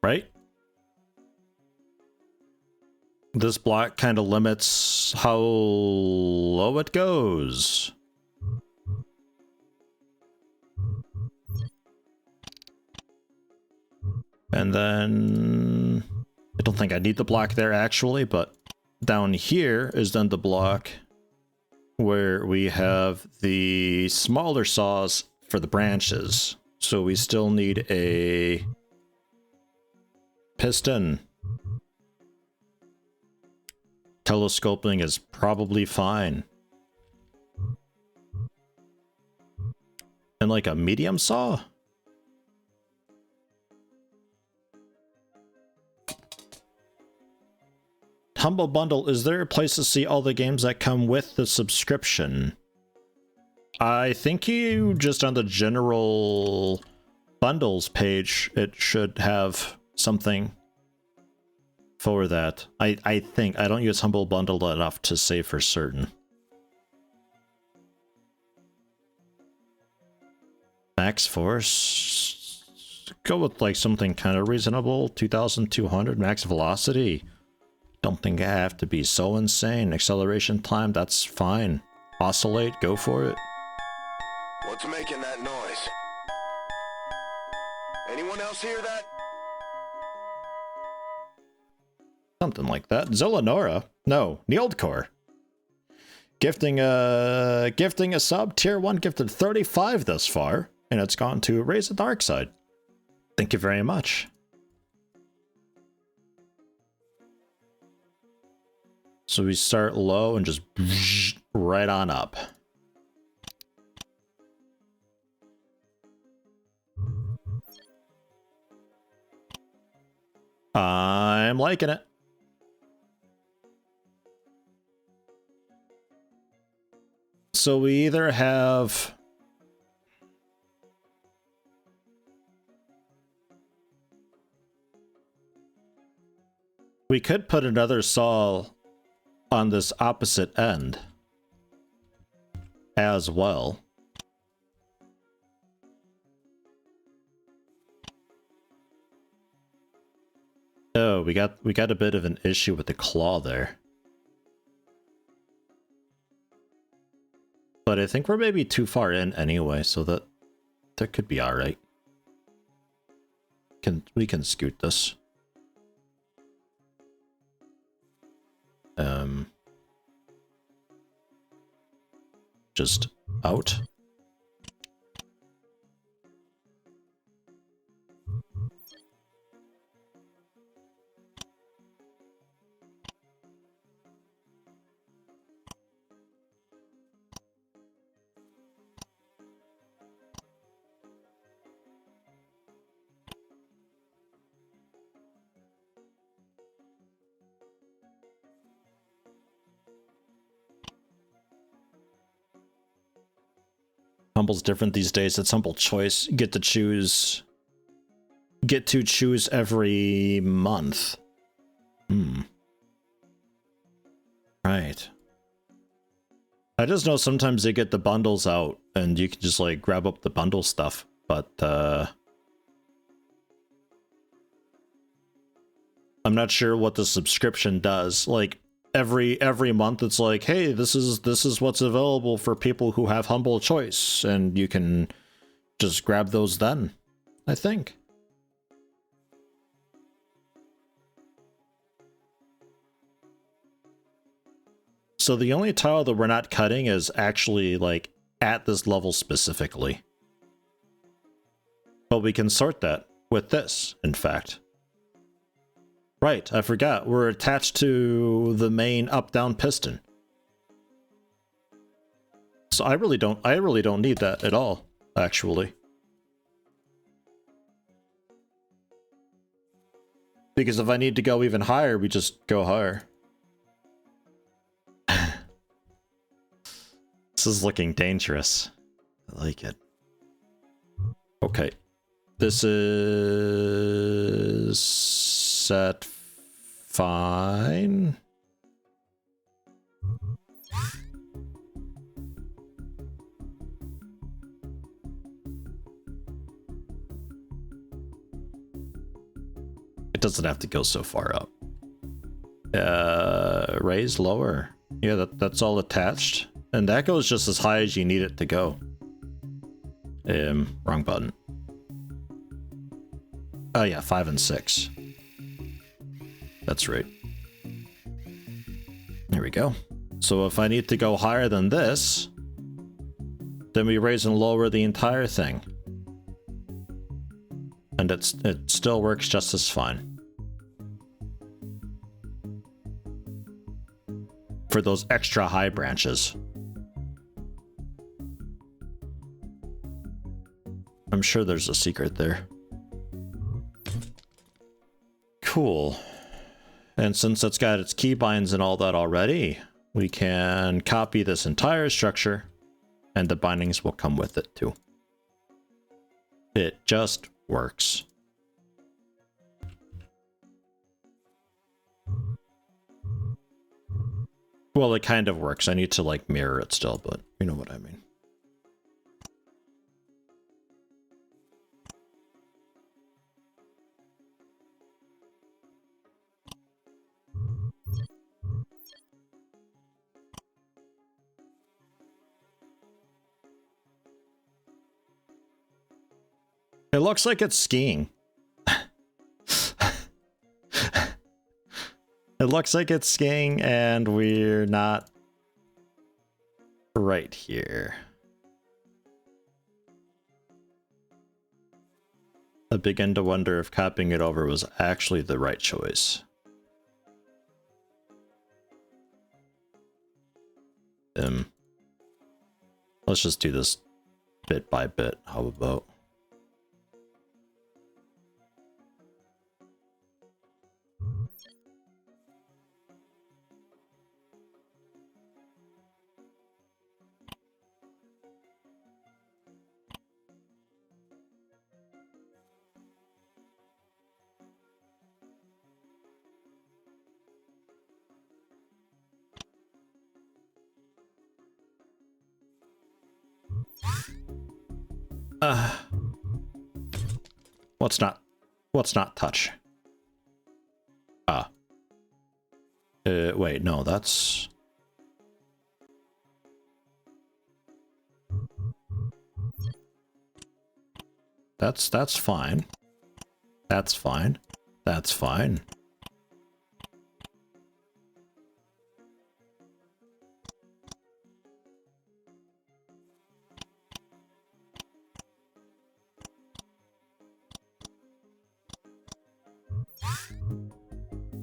Right? This block kind of limits how low it goes. And then I don't think I need the block there actually, but down here is then the block where we have the smaller saws for the branches. So we still need a piston. Telescoping is probably fine. And like a medium saw? Humble Bundle, is there a place to see all the games that come with the subscription? I think you just on the general bundles page, it should have something for that. I think. I don't use Humble Bundle enough to say for certain. Max force? Go with like something kind of reasonable. 2,200 max velocity. Don't think I have to be so insane. Acceleration time, that's fine. Oscillate, go for it. What's making that noise? Anyone else hear that? Something like that. Zillanora? No, Neildcore. Gifting a sub, tier 1 gifted 35 thus far, and it's gone to Raise the Dark Side. Thank you very much. So we start low and just right on up. I'm liking it. So we either have... We could put another saw on this opposite end as well. Oh, we got a bit of an issue with the claw there. But I think we're maybe too far in anyway, so that could be all right. We can scoot this. Just out. Humble's different these days. It's humble choice. Get to choose every month. Right. I just know sometimes they get the bundles out and you can just like grab up the bundle stuff, but I'm not sure what the subscription does. Like every month it's like, hey, this is what's available for people who have humble choice, and you can just grab those then, I think. So the only tile that we're not cutting is actually like at this level specifically. But we can sort that with this, in fact. Right, I forgot. We're attached to the main up-down piston. So I really don't need that at all, actually. Because if I need to go even higher, we just go higher. This is looking dangerous. I like it. Okay. This is set fine. It doesn't have to go so far up. Raise lower. Yeah, that's all attached. And that goes just as high as you need it to go. Wrong button. Oh yeah, 5 and 6. That's right. There we go. So if I need to go higher than this, then we raise and lower the entire thing. And it still works just as fine. For those extra high branches. I'm sure there's a secret there. Cool. And since it's got its keybinds and all that already, we can copy this entire structure and the bindings will come with it too. It just works. Well, it kind of works. I need to like mirror it still, but you know what I mean. It looks like it's skiing. It looks like it's skiing and we're not right here. I begin to wonder if copying it over was actually the right choice. Let's just do this bit by bit. How about? What's not touch? Wait, no, that's... That's fine. That's fine. That's fine.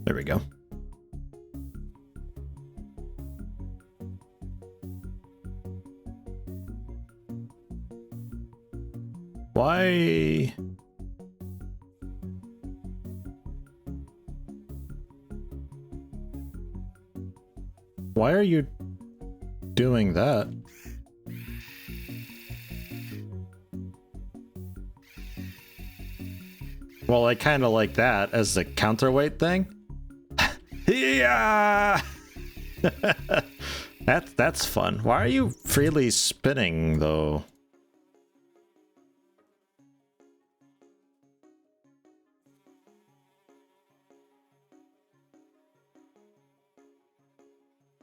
There we go. Why? Why are you doing that? Well, I kind of like that as the counterweight thing. Yeah. That's fun. Why are you freely spinning though?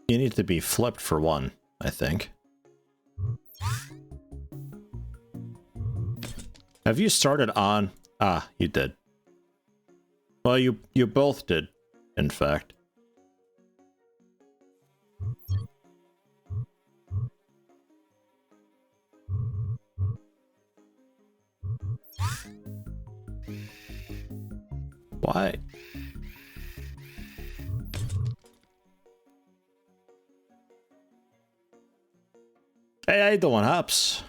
You need to be flipped for one, I think. Have you started on? Ah, you did. Well, you both did, in fact. Why? Hey, how you doing, Hops?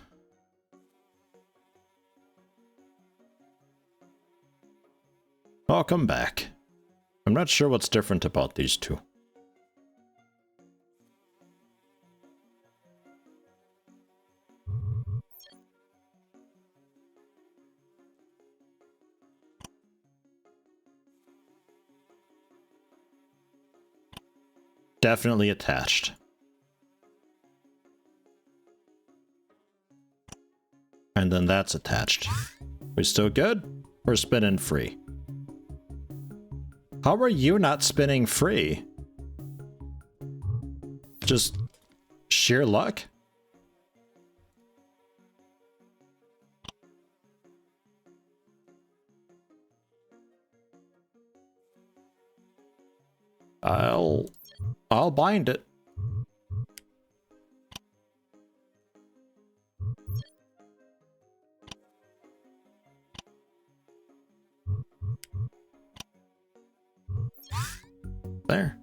Welcome back. I'm not sure what's different about these two. Definitely attached. And then that's attached. We still good? We're spinning free. How are you not spinning free? Just sheer luck? I'll bind it. There.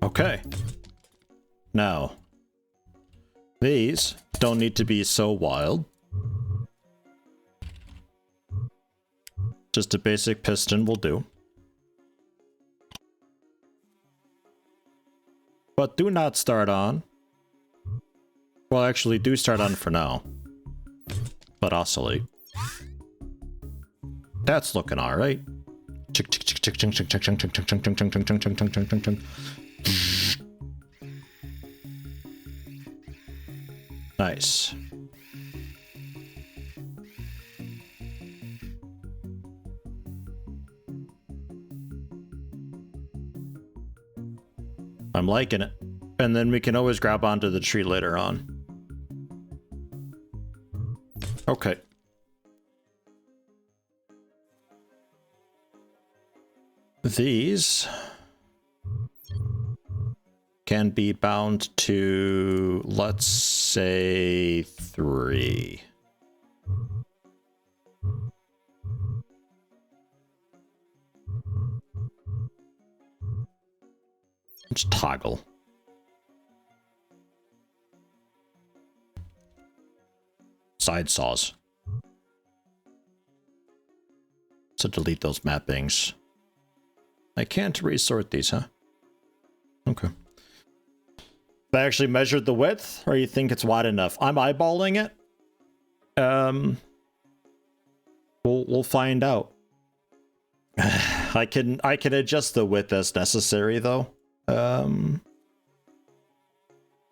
Okay. Now, these don't need to be so wild. Just a basic piston will do. But do not start on. Well, actually, do start on for now. But oscillate. That's looking alright. Nice. I'm liking it. And then we can always grab onto the tree later on. Okay. These can be bound to, let's say, 3. Just toggle. Side saws. So delete those mappings. I can't resort these, huh? Okay. I actually measured the width, or you think it's wide enough? I'm eyeballing it. We'll find out. I can adjust the width as necessary though.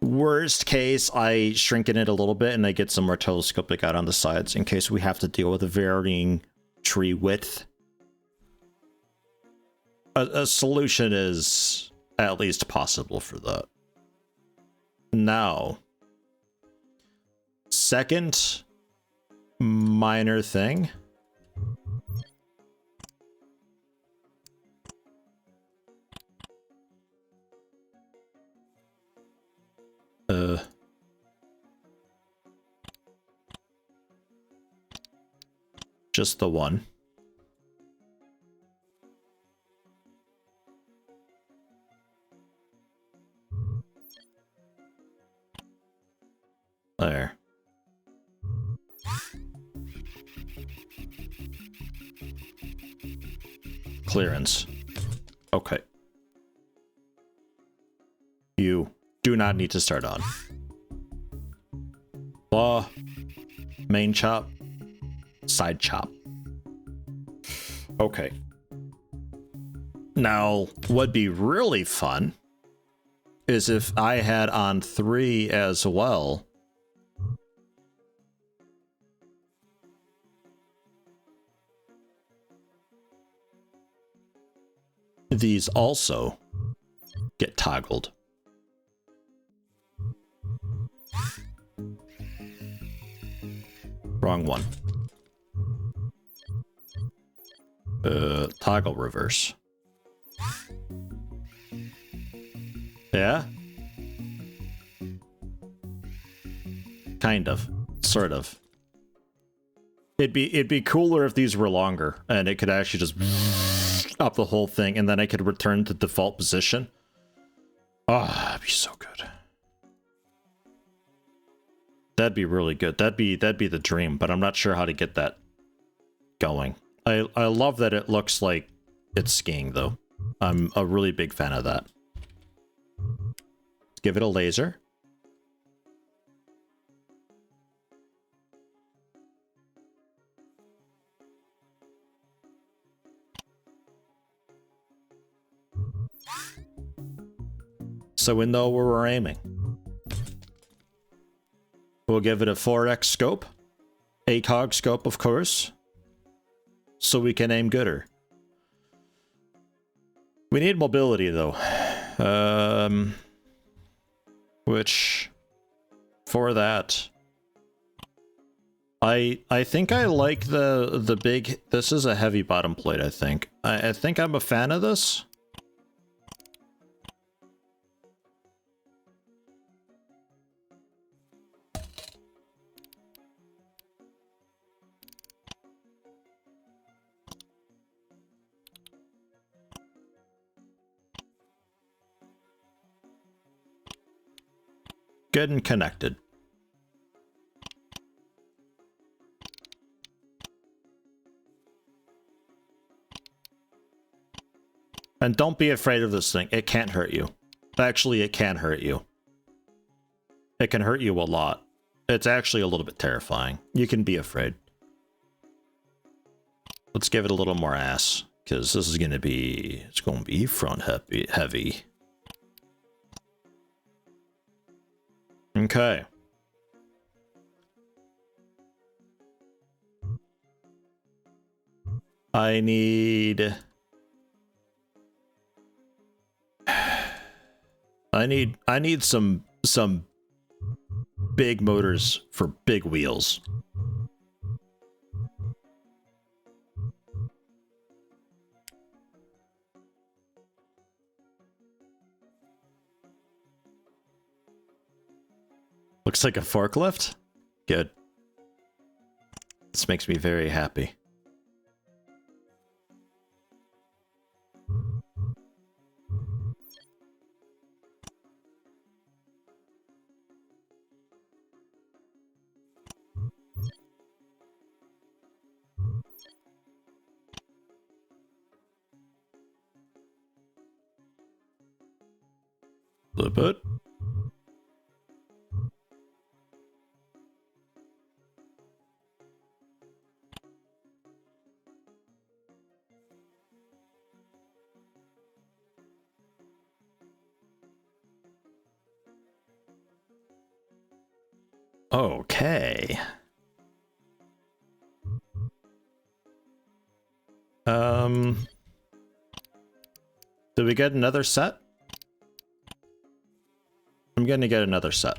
Worst case, I shrinken it a little bit and I get some more telescopic out on the sides in case we have to deal with a varying tree width. A solution is at least possible for that. Now, second minor thing. Just the one. There. Clearance. Okay. You do not need to start on. Claw. Main chop. Side chop. Okay. Now, what'd be really fun is if I had on 3 as well. These also get toggled. Wrong one. Toggle reverse. Yeah? Kind of. Sort of. It'd be cooler if these were longer and it could actually just up the whole thing and then I could return to default position. Ah, that'd be so good. That'd be really good. That'd be the dream, but I'm not sure how to get that going. I love that it looks like it's skiing though. I'm a really big fan of that. Give it a laser. So we know where we're aiming. We'll give it a 4x scope. ACOG scope, of course. So we can aim gooder. We need mobility, though. Which, for that, I think I like the big... This is a heavy bottom plate, I think. I think I'm a fan of this. Good and connected. And don't be afraid of this thing. It can't hurt you. Actually, it can hurt you. It can hurt you a lot. It's actually a little bit terrifying. You can be afraid. Let's give it a little more ass, because this is going to be... It's going to be front heavy. Okay. I need some big motors for big wheels. Looks like a forklift? Good. This makes me very happy. Flip it. Okay. Did we get another set? I'm gonna get another set.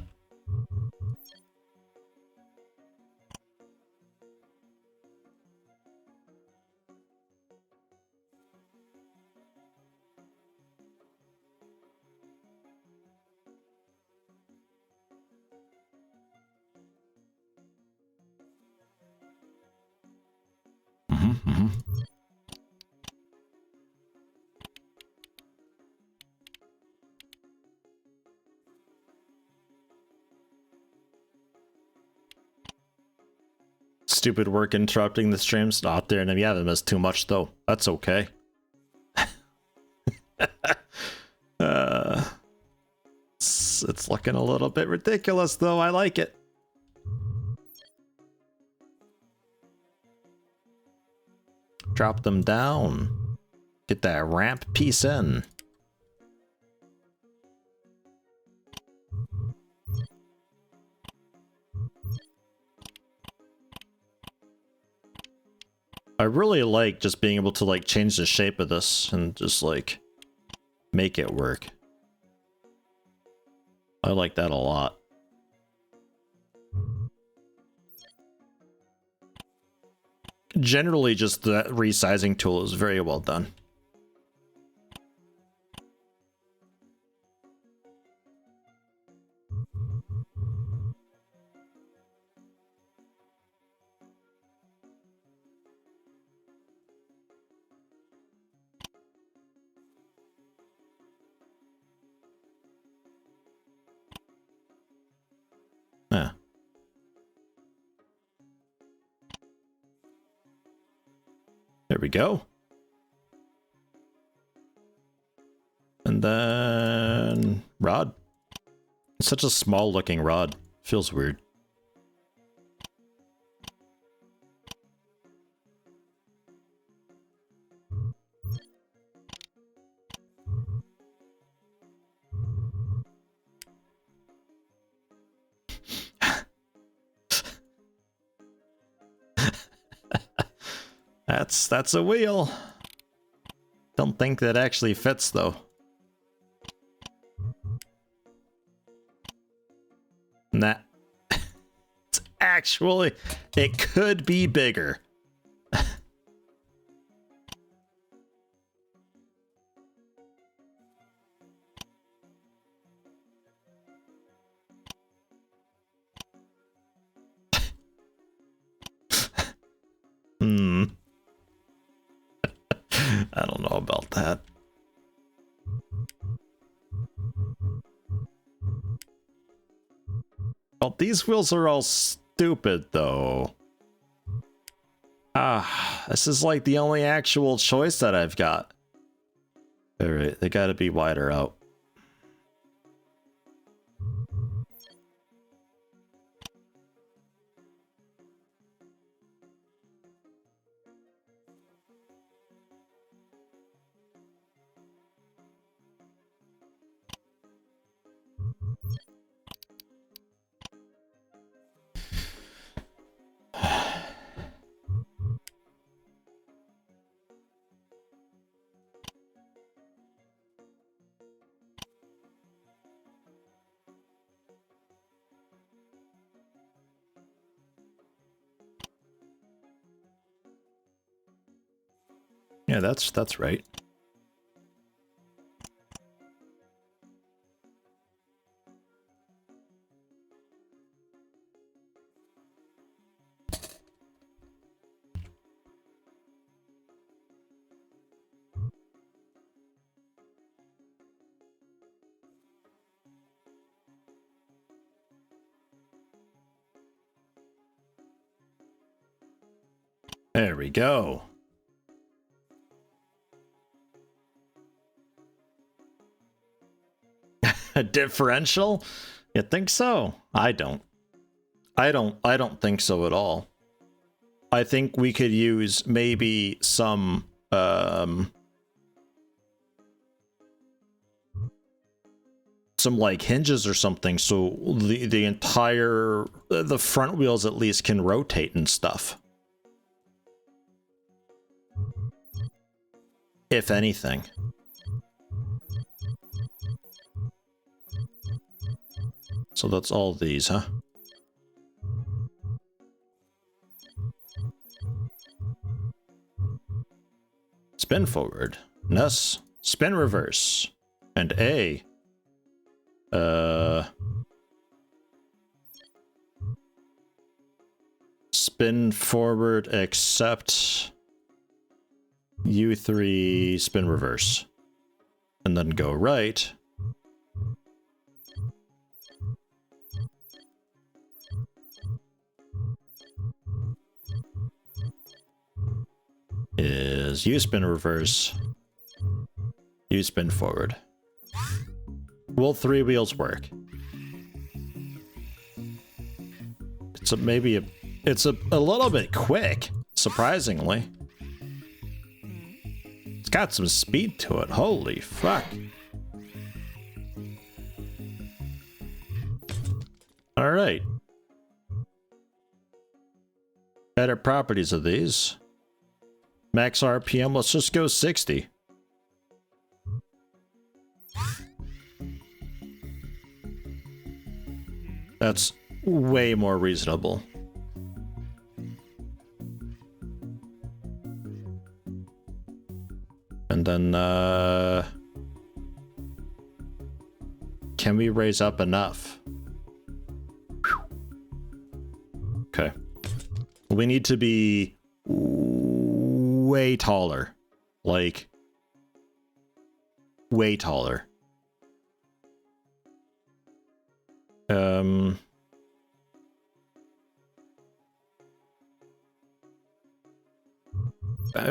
Stupid work interrupting the streams. Not there, and you haven't missed too much though. That's okay. It's looking a little bit ridiculous though. I like it. Drop them down. Get that ramp piece in. I really like just being able to like change the shape of this and just like make it work. I like that a lot. Generally, just that resizing tool is very well done. Yeah. There we go. And then rod. It's such a small looking rod. Feels weird. That's a wheel. Don't think that actually fits though. Nah. It's actually, it could be bigger. I don't know about that. Well, these wheels are all stupid, though. This is like the only actual choice that I've got. Alright, they gotta be wider out. Yeah, that's right. There we go. A differential? You think so? I don't. I don't think so at all. I think we could use maybe some some like hinges or something, so the entire the front wheels at least can rotate and stuff. If anything. So that's all these, huh? Spin forward. Ness. Spin reverse. And A. Spin forward except U3 spin reverse. And then go right. Is U spin reverse, U spin forward. Will 3 wheels work? It's a little bit quick, surprisingly. It's got some speed to it. Holy fuck. All right. Edit properties of these. Max RPM, let's just go 60. That's way more reasonable. And then, can we raise up enough? Okay. We need to be way taller. Like, way taller.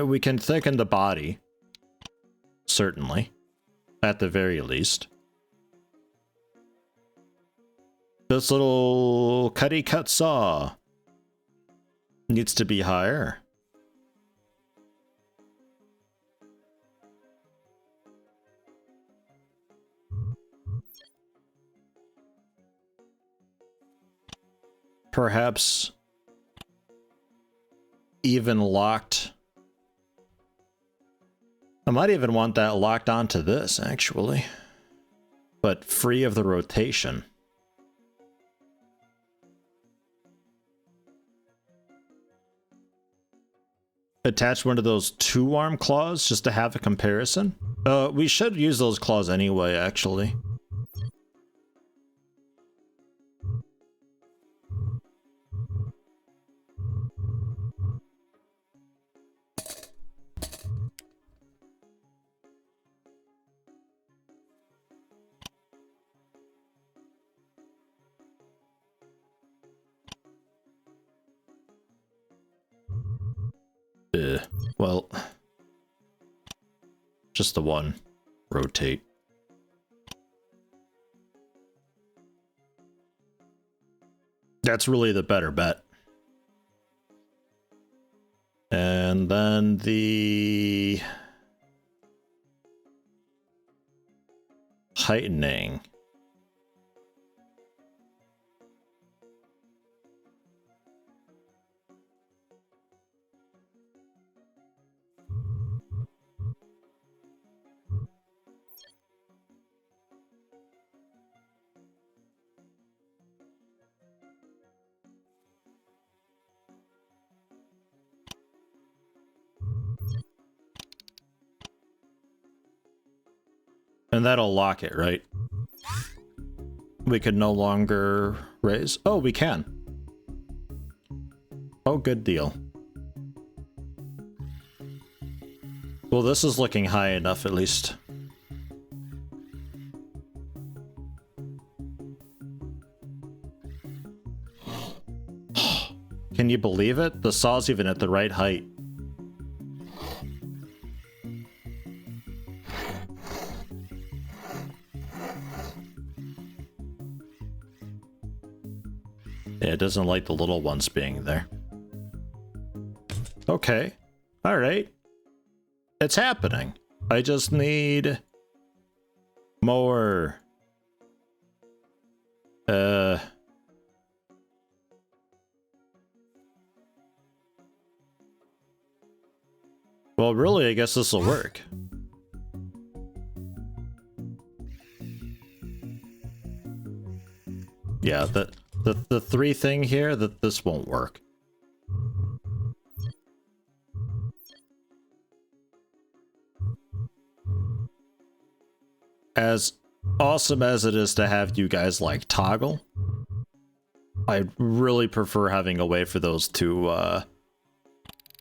We can thicken the body. Certainly. At the very least. This little cutty cut saw needs to be higher. Perhaps even locked. I might even want that locked onto this, actually. But free of the rotation. Attach one of those 2-arm claws just to have a comparison. We should use those claws anyway, actually. Well, just the one. Rotate. That's really the better bet. And then the heightening. And that'll lock it, right? We can no longer raise. Oh, we can. Oh, good deal. Well, this is looking high enough, at least. Can you believe it? The saw's even at the right height. Yeah, it doesn't like the little ones being there. Okay. All right. It's happening. I just need more Uh... Well, really, I guess this will work. Yeah, the 3 thing here, that this won't work. As awesome as it is to have you guys like toggle, I really prefer having a way for those to,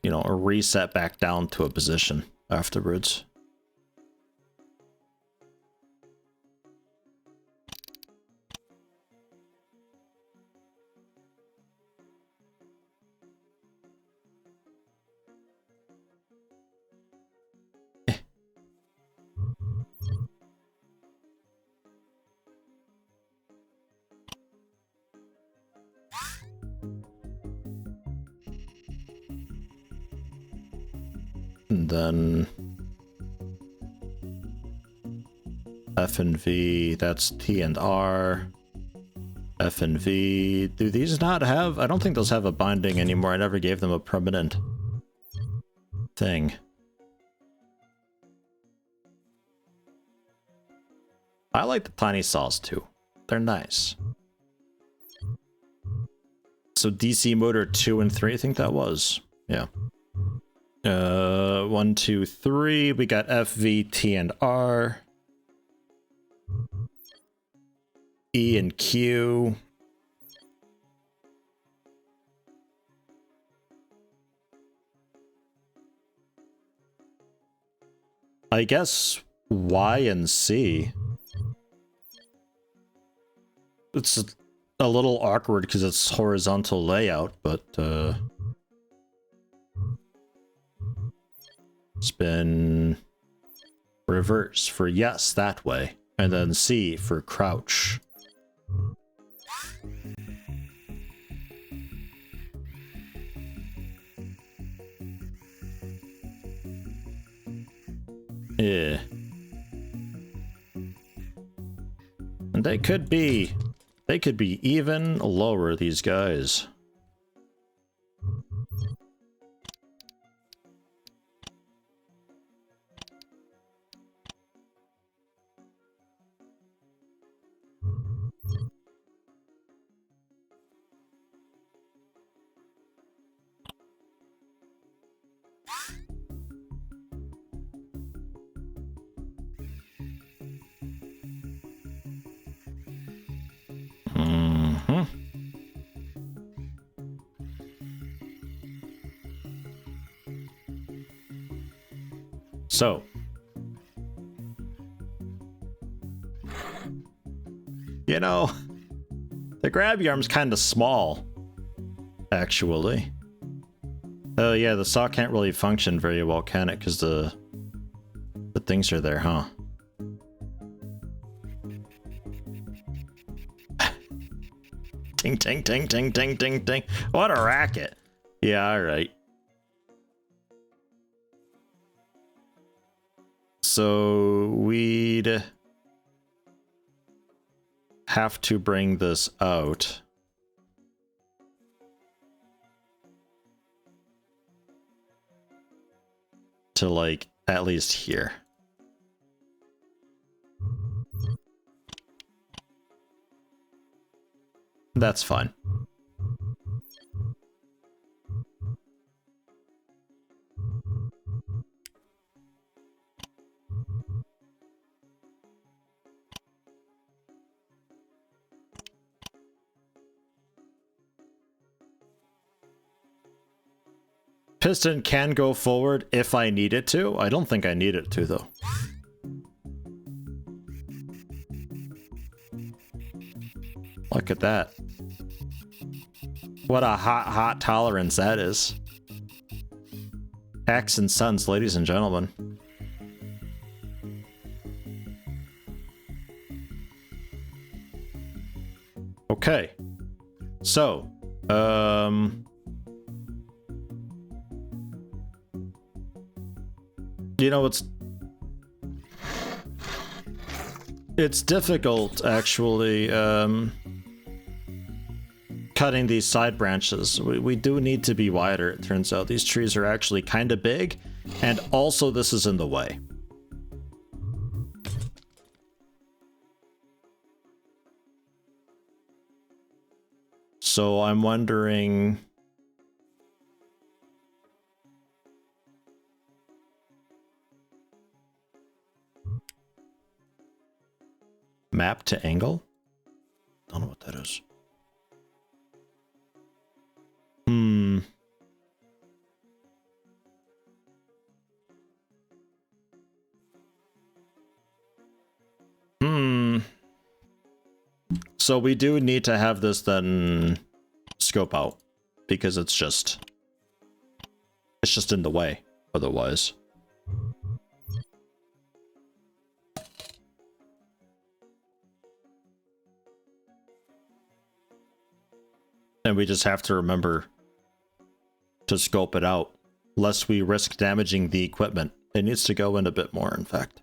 you know, reset back down to a position afterwards. And then F and V, that's T and R. F and V, do these not have? I don't think those have a binding anymore. I never gave them a permanent thing. I like the tiny saws too. They're nice. So DC motor 2 and 3, I think that was. Yeah. 1, 2, 3. We got F, V, T, and R. E and Q. I guess Y and C. It's a little awkward because it's horizontal layout, but spin reverse for yes that way, and then C for crouch. Yeah. And they could be even lower, these guys. So, you know, the grabby arm's kind of small, actually. Oh yeah, the saw can't really function very well, can it? Because the things are there, huh? Ting, ting, ting, ting, ting, ting, ting. What a racket. Yeah, alright. So we'd have to bring this out. To like at least here. That's fine. Piston can go forward if I need it to. I don't think I need it to, though. Look at that. What a hot tolerance that is. Axe and Sons, ladies and gentlemen. Okay. So, you know, it's difficult, actually. cutting these side branches. We do need to be wider, it turns out. These trees are actually kind of big, and also this is in the way. So I'm wondering... Map to angle? Don't know what that is. So we do need to have this then scope out, because it's just in the way otherwise. And we just have to remember to scope it out, lest we risk damaging the equipment. It needs to go in a bit more, in fact.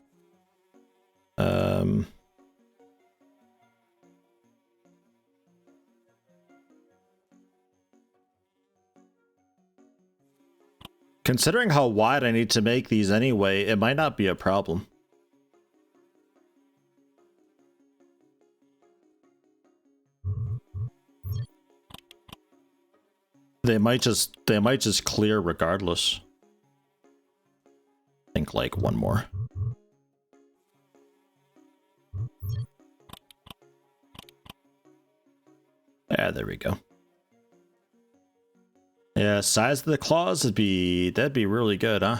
Considering how wide I need to make these anyway, it might not be a problem. They might just clear regardless. I think like one more. Yeah, there we go. Yeah, size of the claws that'd be really good, huh?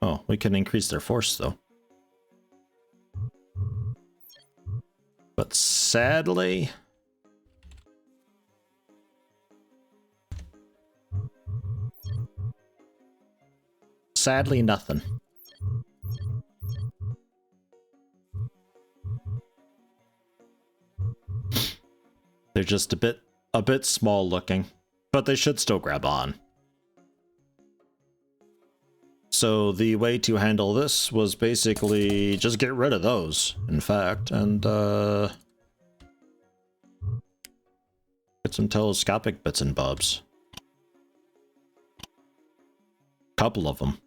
Oh, we can increase their force though. But sadly, nothing. They're just a bit small looking, but they should still grab on. So the way to handle this was basically just get rid of those, in fact, and get some telescopic bits and bobs. Couple of them,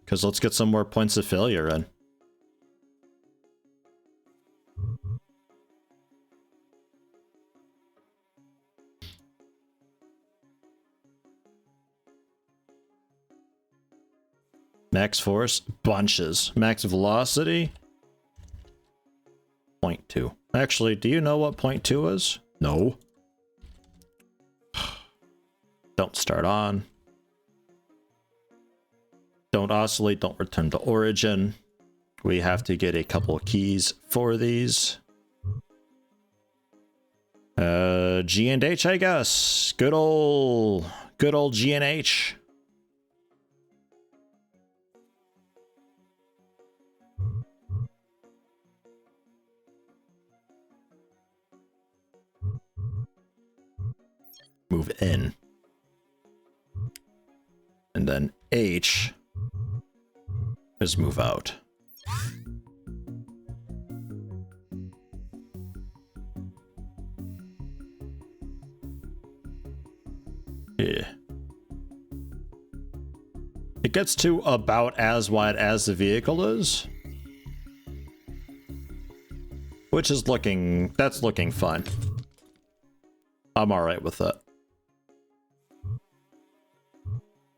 because let's get some more points of failure in. Max force, bunches. Max velocity, 0.2. Actually, do you know what 0.2 is? No. Don't start on. Don't oscillate, don't return to origin. We have to get a couple of keys for these. G and H, I guess. Good old G and H. Move in. And then H is move out. Yeah. It gets to about as wide as the vehicle is. Which is that's looking fine. I'm alright with that.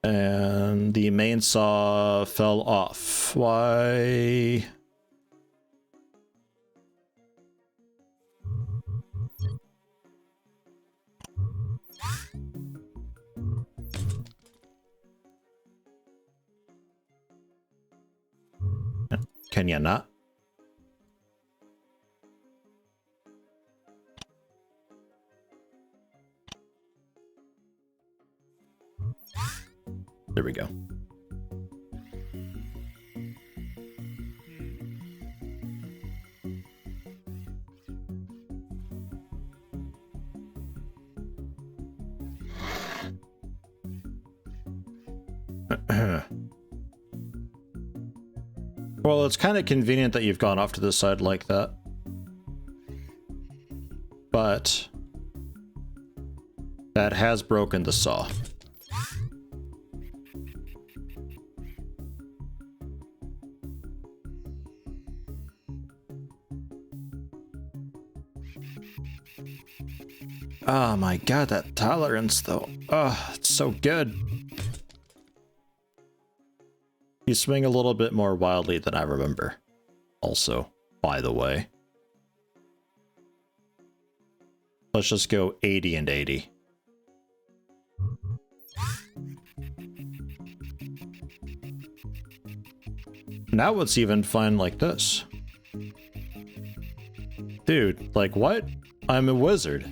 And the main saw fell off. Why? Can you not? There we go. Well, it's kind of convenient that you've gone off to the side like that. But That has broken the saw. Oh my god, that tolerance though. Oh, it's so good. You swing a little bit more wildly than I remember. Also, by the way. Let's just go 80 and 80. Now it's even fun like this. Dude, like what? I'm a wizard.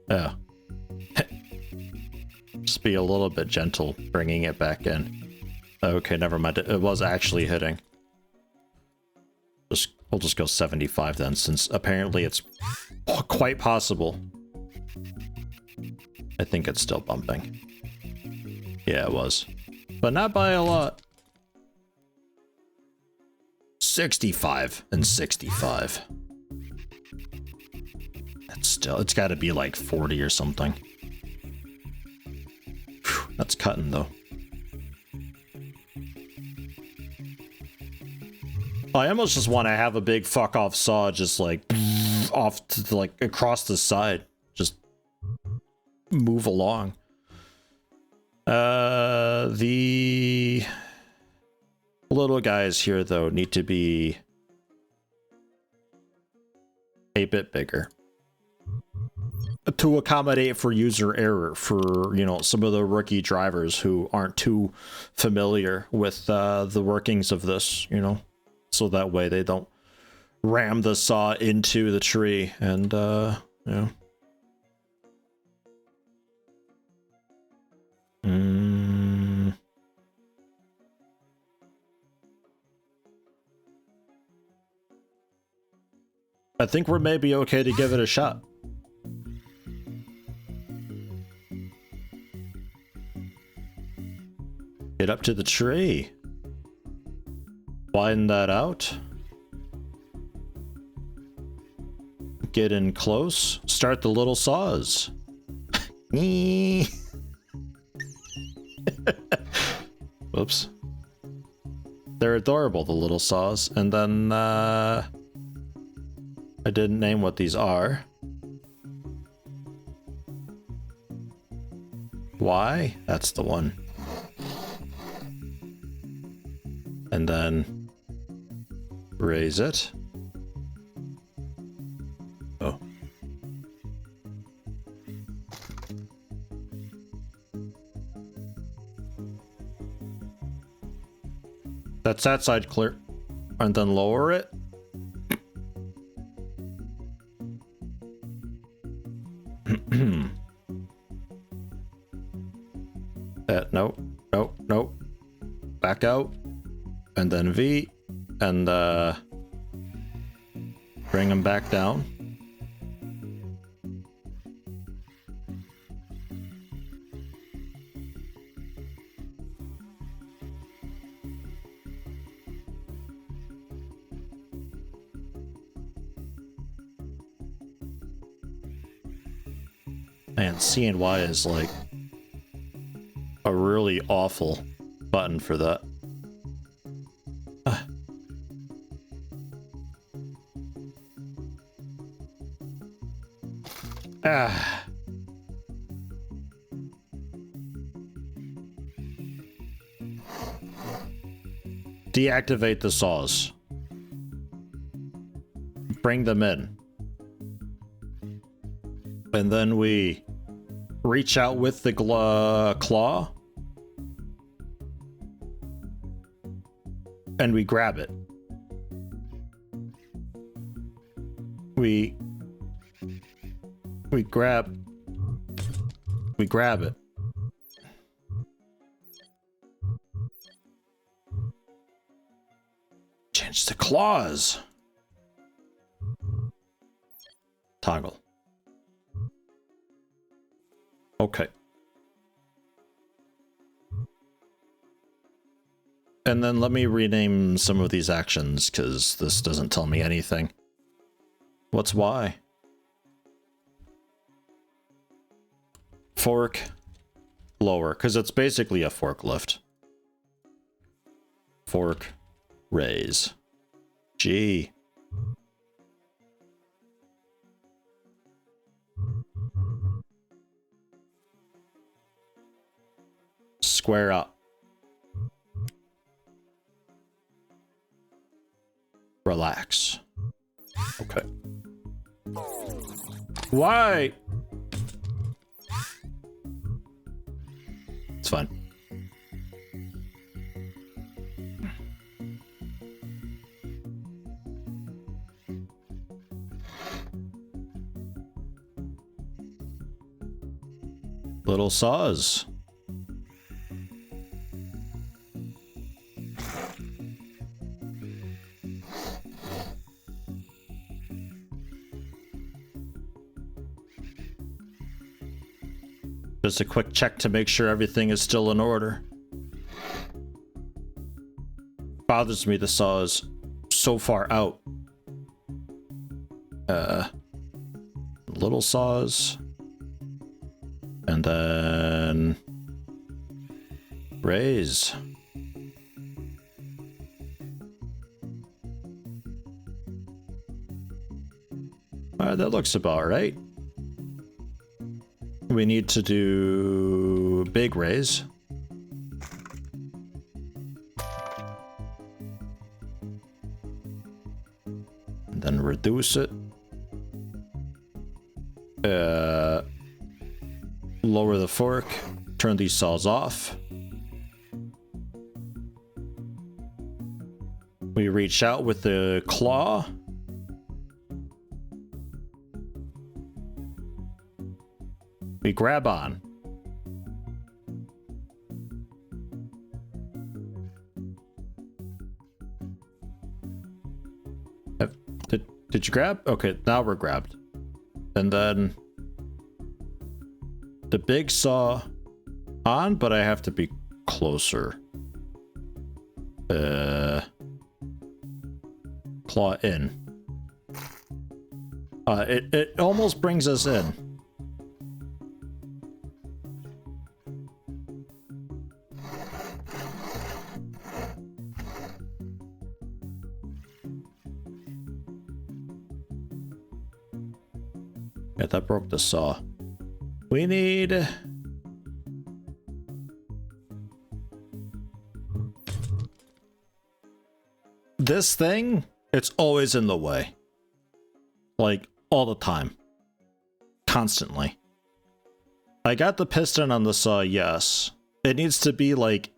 Yeah. Just be a little bit gentle bringing it back in. Okay, never mind. It was actually hitting. We'll just go 75 then, since apparently it's quite possible. I think it's still bumping. Yeah, it was. But not by a lot. 65 and 65. That's still, it's got to be like 40 or something. Whew, that's cutting though. I almost just want to have a big fuck off saw just like off to like across the side. Just move along. The little guys here though need to be a bit bigger to accommodate for user error for, you know, some of the rookie drivers who aren't too familiar with the workings of this, you know, so that way they don't ram the saw into the tree and you know. I think we're maybe okay to give it a shot. Get up to the tree. Widen that out. Get in close. Start the little saws. Whoops. They're adorable, the little saws. And then, I didn't name what these are. Why? That's the one. And then raise it. Oh. That's that side clear. And then lower it. Nope, nope, nope. Back out. And then V. And bring them back down. Man, C and Y is like a really awful button for that. Deactivate the saws. Bring them in. And then we reach out with the claw. And we grab it. We grab it. Change the claws. Toggle. Okay. And then let me rename some of these actions, because this doesn't tell me anything. What's Y? Fork lower, because it's basically a forklift. Fork, raise. G. Square up. Relax. Okay. Why? It's fine. Little saws. Just a quick check to make sure everything is still in order. Bothers me the saw is so far out. Little saws. And then raise. That looks about right. We need to do big raise. And then reduce it. Lower the fork. Turn these saws off. We reach out with the claw. We grab on. Did you grab? Okay, now we're grabbed. And then the big saw on, but I have to be closer. Claw in. It almost brings us in. Yeah, that broke the saw. We need... This thing, it's always in the way. Like, all the time. Constantly. I got the piston on the saw, yes. It needs to be, like,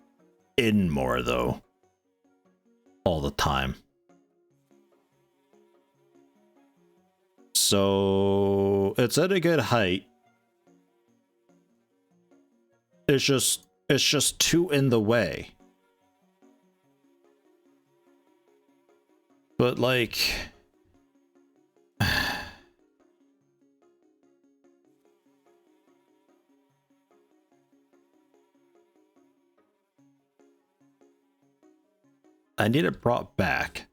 in more, though. All the time. So it's at a good height. It's just too in the way. But like I need it brought back.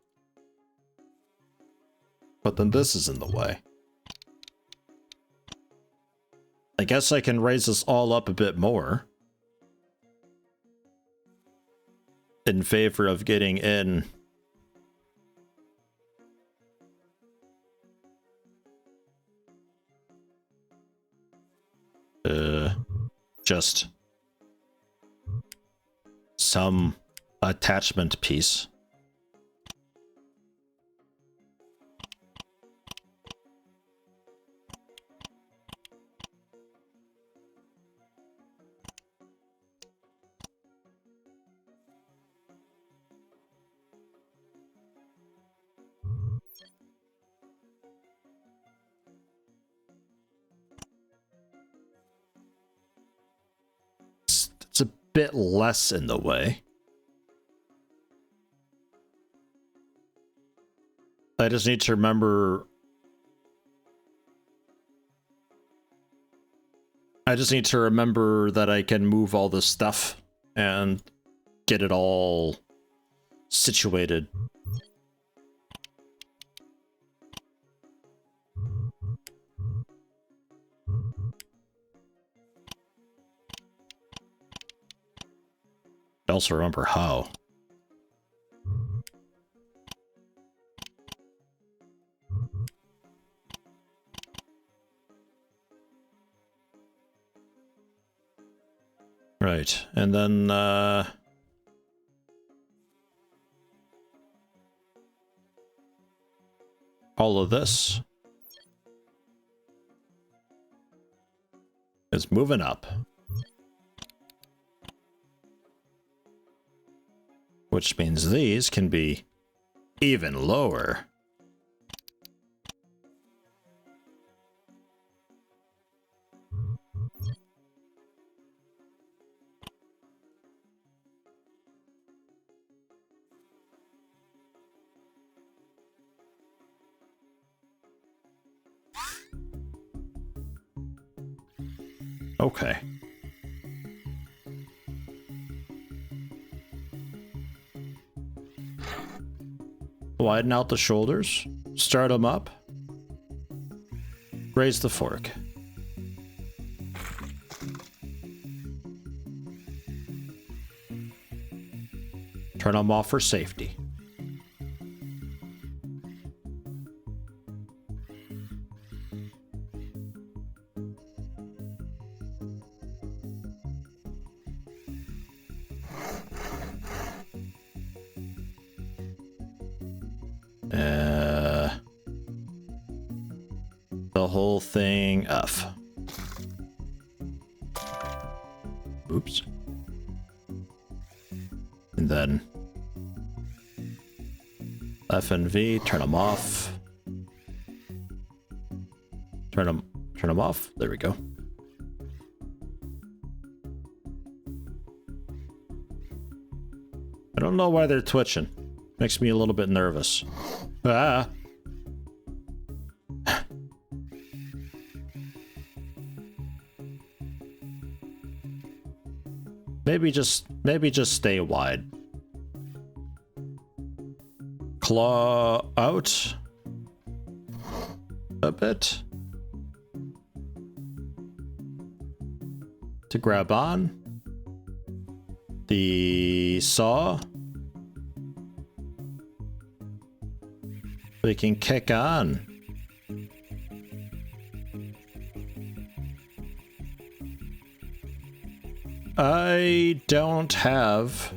But then this is in the way. I guess I can raise this all up a bit more. In favor of getting in. Just some attachment piece. It's a bit less in the way. I just need to remember... that I can move all this stuff and get it all situated. I also remember how. Right, and then, all of this is moving up. Which means these can be even lower. Okay. Widen out the shoulders, start them up, raise the fork. Turn them off for safety. The whole thing off. Oops. And then F and V, turn them off. Turn them off. There we go. I don't know why they're twitching. Makes me a little bit nervous. Ah. Maybe just stay wide. Claw out a bit to grab on the saw. We can kick on. I don't have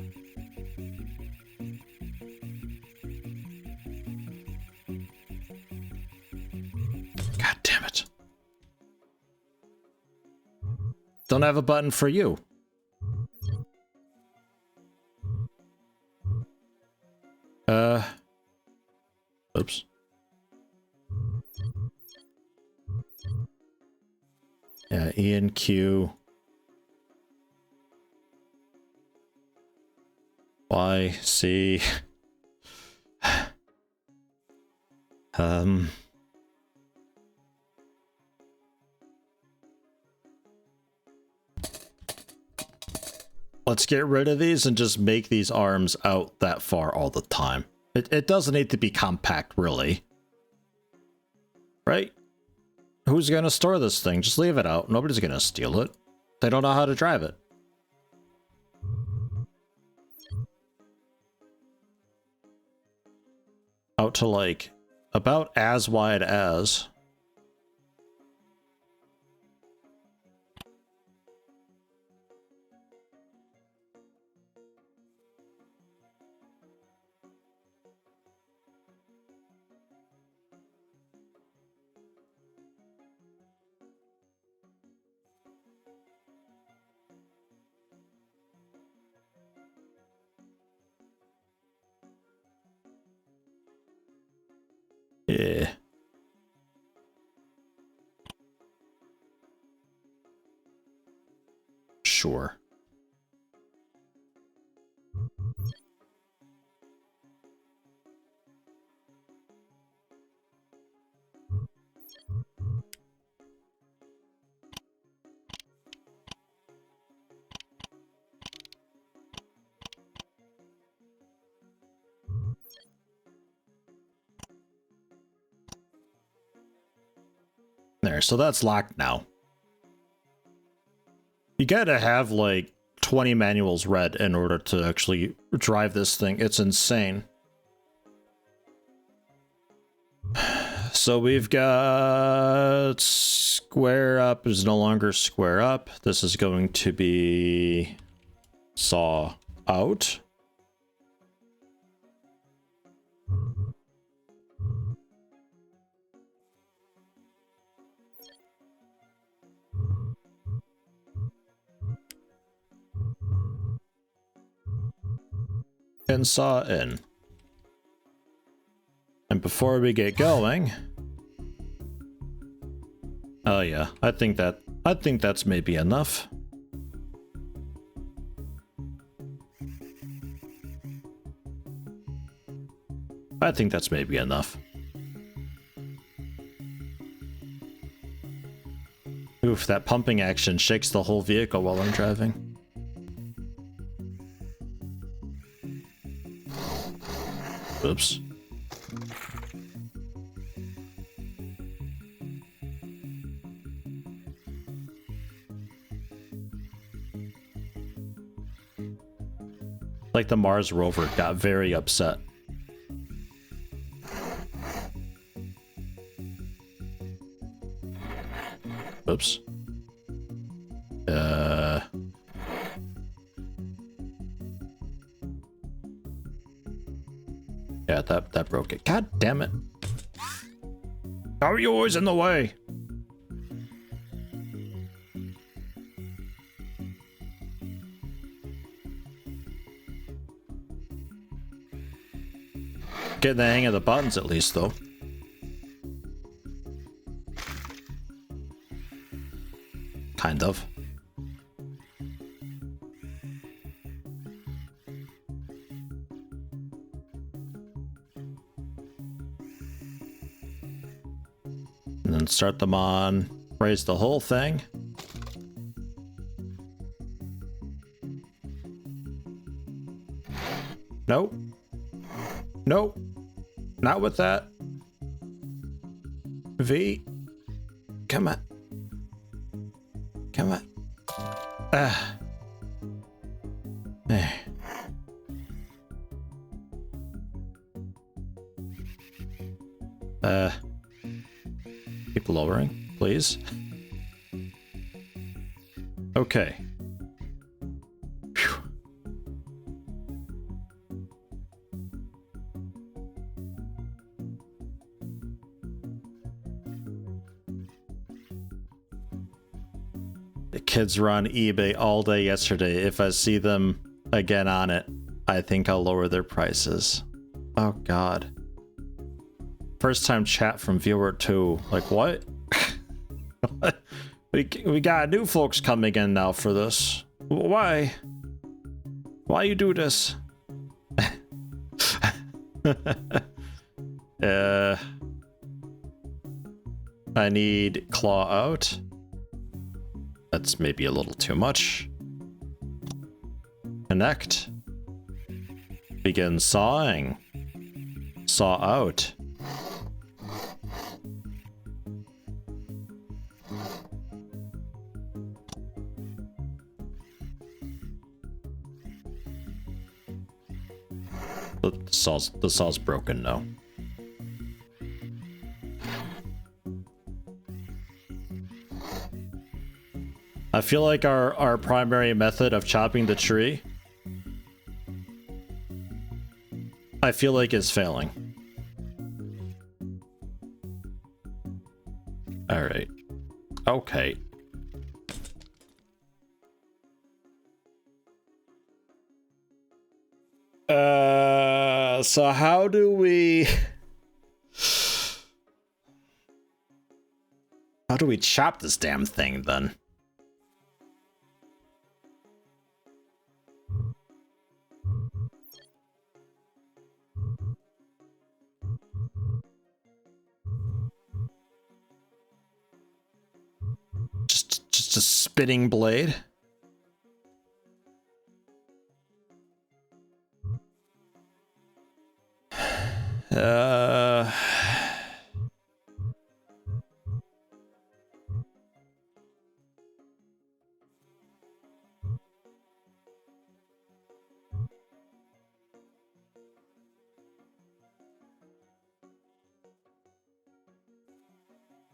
God damn it. Don't have a button for you. Oops. Yeah, E and Q. Y, C. Let's get rid of these and just make these arms out that far all the time. It doesn't need to be compact, really. Right? Who's going to store this thing? Just leave it out. Nobody's going to steal it. They don't know how to drive it. Out to, like, about as wide as. Yeah. Sure. There, so that's locked now. You gotta have, like, 20 manuals read in order to actually drive this thing. It's insane. So we've got square up is no longer square up. This is going to be saw out. And saw in. And before we get going, oh yeah, I think that's maybe enough. I think that's maybe enough. Oof, that pumping action shakes the whole vehicle while I'm driving. Oops. Like the Mars rover got very upset. Oops. Yeah, that broke it. God damn it. How are you always in the way? Getting the hang of the buttons at least, though. Kind of. And then start them on. Raise the whole thing. Nope. Nope. Not with that. V. Come on. Come on. Ah. Eh. Keep lowering, please. Okay. Phew. The kids were on eBay all day yesterday. If I see them again on it, I think I'll lower their prices. Oh God. First time chat from viewer 2. Like, what? we got new folks coming in now for this. Why? Why you do this? I need claw out. That's maybe a little too much. Connect. Begin sawing. Saw out. The saw's broken now. I feel like our primary method of chopping the tree, I feel like is failing. All right. Okay. So how do we chop this damn thing then? Just a spinning blade.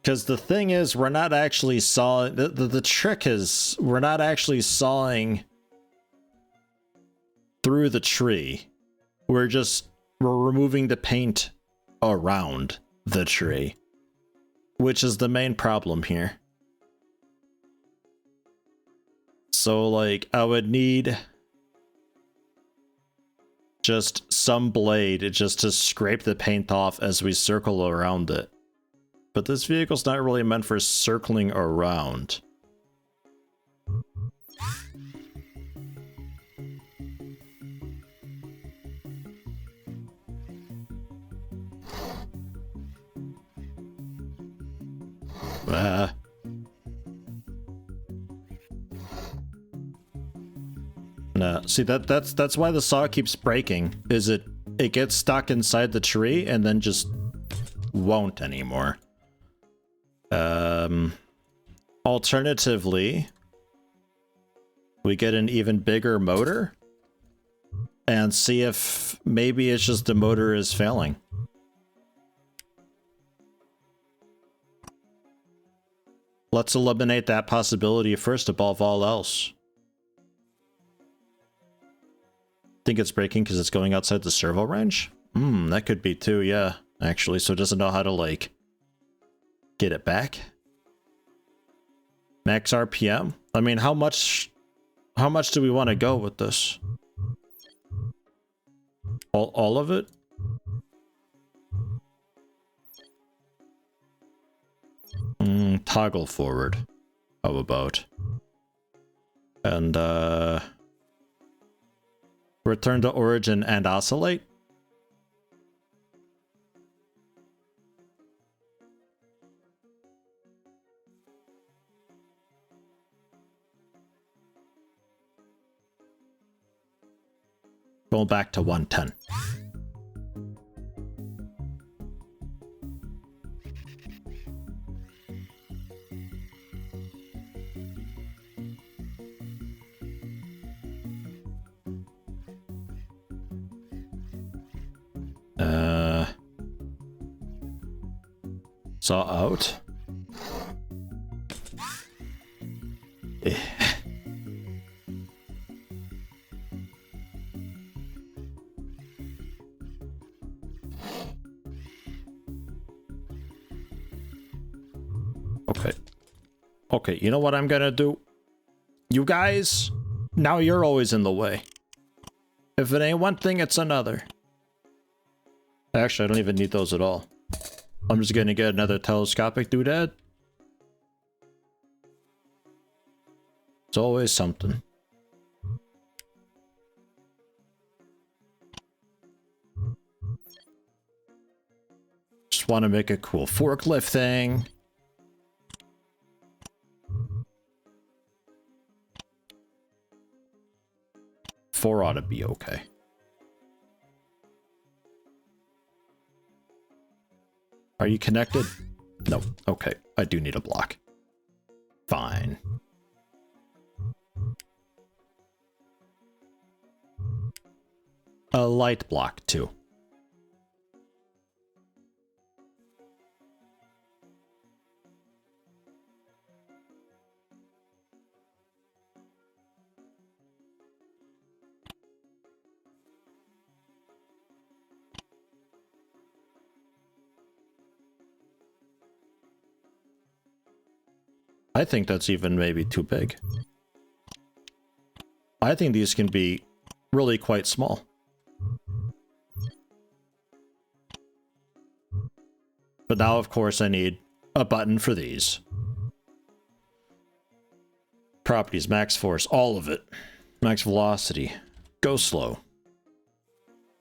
Because the thing is, we're not actually sawing... The trick is, we're not actually sawing through the tree. We're removing the paint around the tree, which is the main problem here. So, like, I would need just some blade just to scrape the paint off as we circle around it. But this vehicle's not really meant for circling around. Nah, see that's why the saw keeps breaking. Is it gets stuck inside the tree and then just won't anymore. Alternatively, we get an even bigger motor and see if maybe it's just the motor is failing. Let's eliminate that possibility first above all else. Think it's breaking because it's going outside the servo range? That could be too, yeah, actually. So it doesn't know how to, like, get it back. Max RPM? I mean, how much do we want to go with this? All of it? Toggle forward. How about? And, return to origin and oscillate? Going back to 110. Saw out. Okay. Okay, you know what I'm gonna do? You guys, now you're always in the way. If it ain't one thing, it's another. Actually, I don't even need those at all. I'm just gonna get another telescopic doodad. It's always something. Just want to make a cool forklift thing. Four ought to be okay. Are you connected? No. Okay. I do need a block. Fine. A light block, too. I think that's even maybe too big. I think these can be really quite small. But now, of course, I need a button for these. Properties, max force, all of it. Max velocity. Go slow.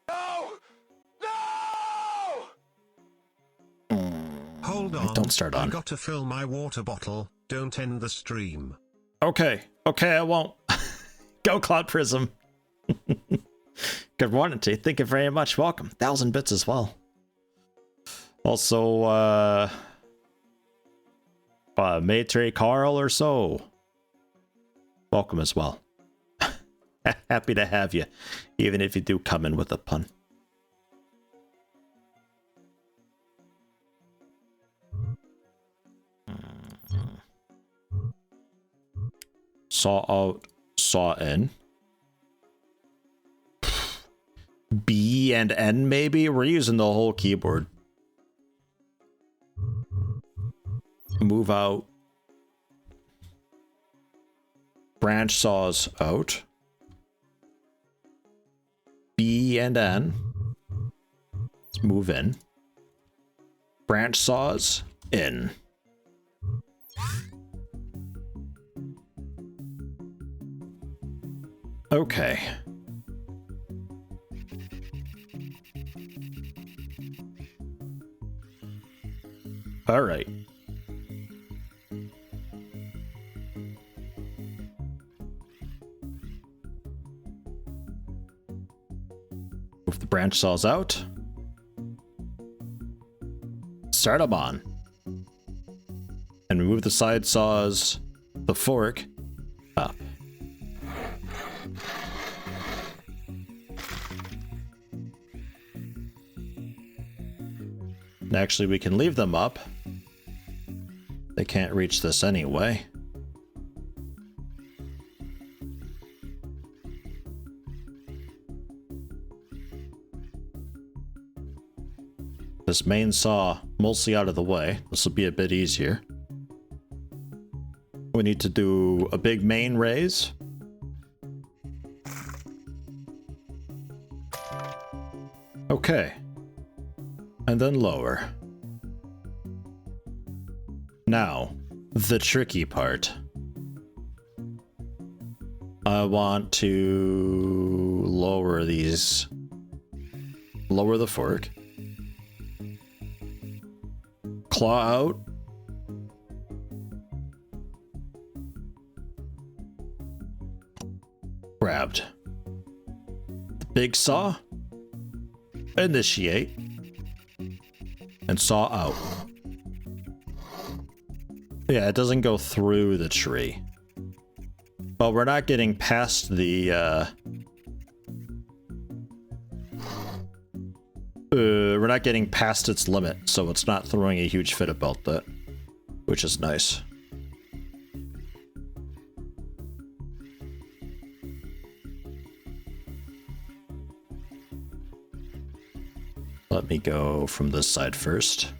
No! No! Hold on. Don't start on. I got to fill my water bottle. Don't end the stream. Okay. Okay, I won't. Go, Cloud Prism. Good morning to you. Thank you very much. Welcome. 1,000 bits as well. Also, Maitre Carl or so. Welcome as well. Happy to have you, even if you do come in with a pun. Saw out, saw in. B and N maybe? We're using the whole keyboard. Move out. Branch saws out. B and N. Let's move in. Branch saws in. Okay. All right. Move the branch saws out. Start them on. And we move the side saws, the fork, up. And actually, we can leave them up. They can't reach this anyway. This main saw mostly out of the way. This will be a bit easier. We need to do a big main raise. Okay. And then lower. Now, the tricky part. I want to lower these. Lower the fork. Claw out. Grabbed. The big saw. Initiate. And saw out. Yeah, it doesn't go through the tree. But we're not getting past the, we're not getting past its limit, so it's not throwing a huge fit about that, which is nice. Let me go from this side first.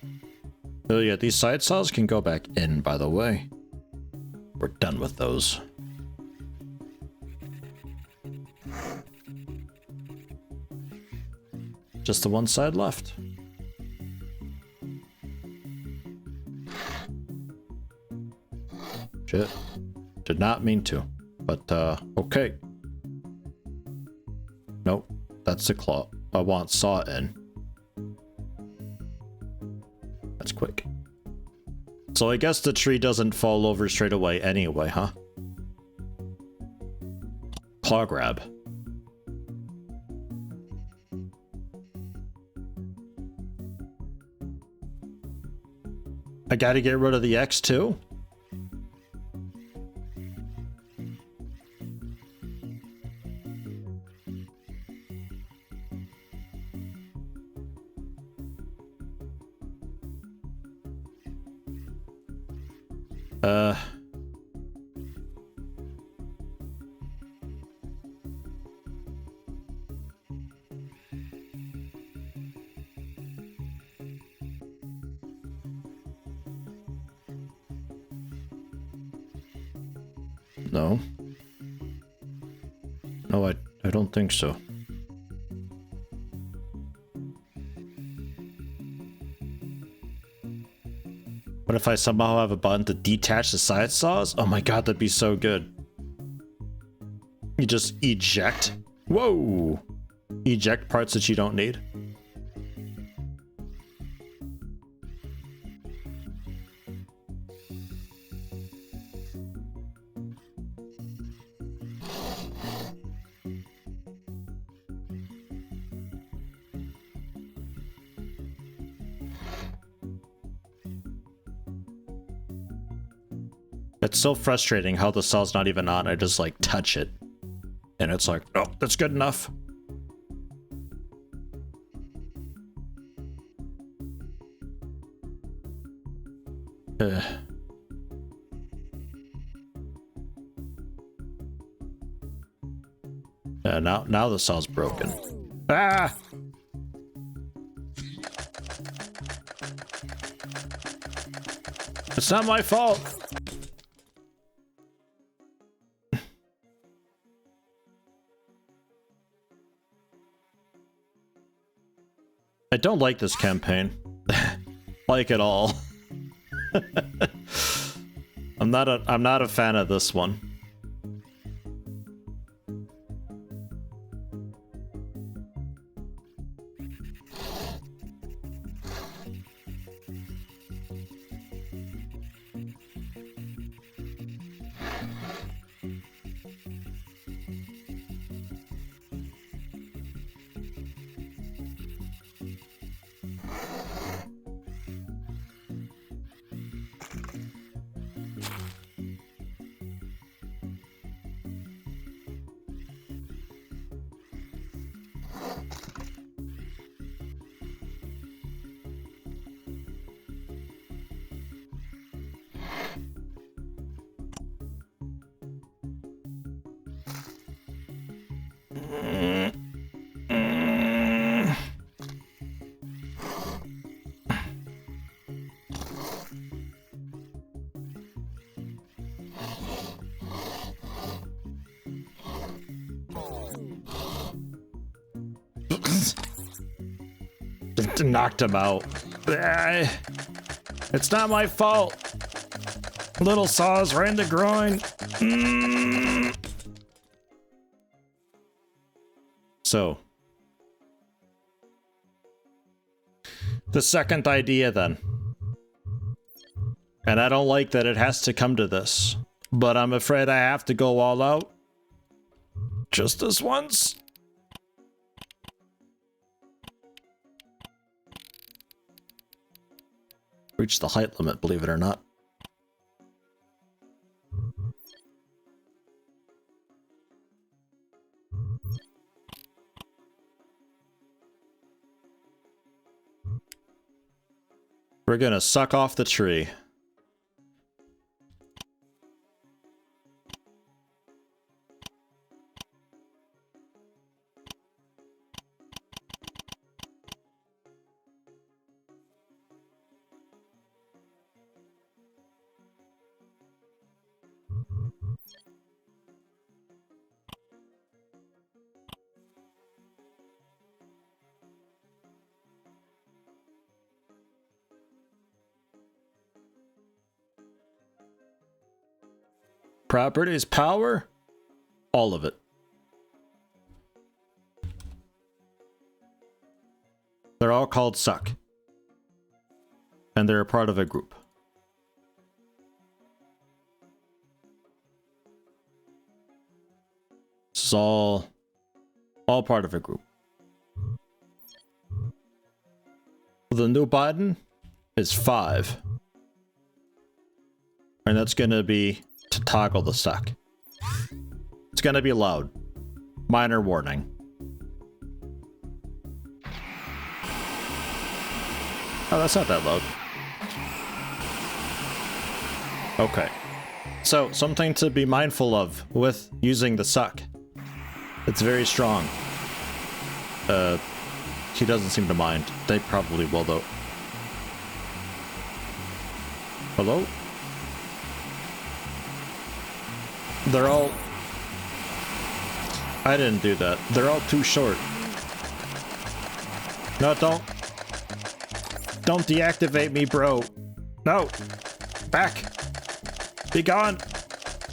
Oh yeah, these side saws can go back in, by the way. We're done with those. Just the one side left. Shit. Did not mean to, but okay. Nope, that's the claw. I want saw in. That's quick. So I guess the tree doesn't fall over straight away anyway, huh? Claw grab. I gotta get rid of the X too? No. No, I don't think so. What if I somehow have a button to detach the side saws? Oh my god, that'd be so good. You just eject. Whoa! Eject parts that you don't need. It's so frustrating how the saw's not even on. I just like touch it. And it's like, oh, that's good enough. Now the saw's broken. Ah! It's not my fault. I don't like this campaign. Like at all. I'm not a fan of this one. Knocked him out. It's not my fault. Little saws right in the groin. So, the second idea then. And I don't like that it has to come to this, but I'm afraid I have to go all out. Just this once. Reach the height limit, believe it or not. We're gonna suck off the tree. Properties, power, all of it. They're all called suck. And they're a part of a group. This is all part of a group. The new button is 5. And that's gonna be to toggle the suck. It's gonna be loud. Minor warning. Oh, that's not that loud. Okay. So, something to be mindful of with using the suck. It's very strong. He doesn't seem to mind. They probably will, though. Hello? They're all... I didn't do that. They're all too short. No, don't deactivate me, bro. No. Back. Be gone.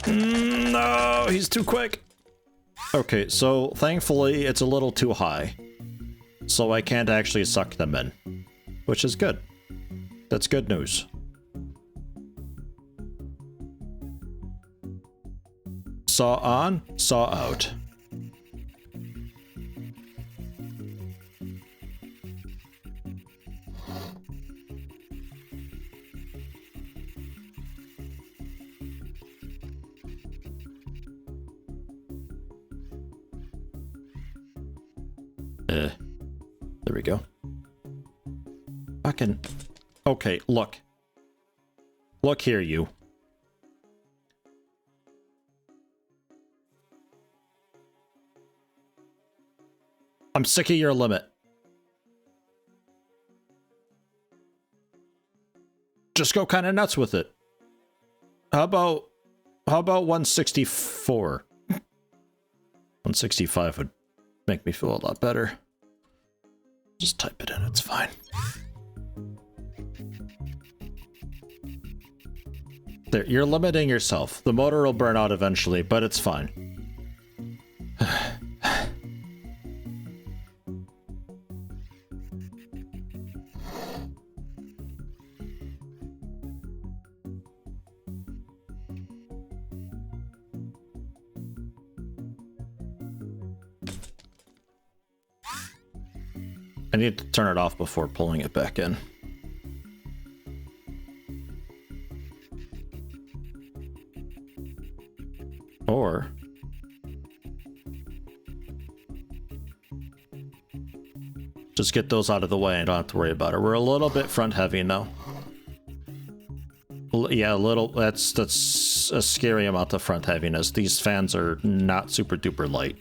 No, he's too quick. Okay, so thankfully it's a little too high. So I can't actually suck them in. Which is good. That's good news. Saw on, saw out. There we go. Fucking... Okay, look. Look here, you. I'm sick of your limit. Just go kind of nuts with it. How about 164? 165 would make me feel a lot better. Just type it in, it's fine. There, you're limiting yourself. The motor will burn out eventually, but it's fine. I need to turn it off before pulling it back in. Or just get those out of the way and don't have to worry about it. We're a little bit front heavy now. Yeah, a little. That's a scary amount of front heaviness. These fans are not super duper light.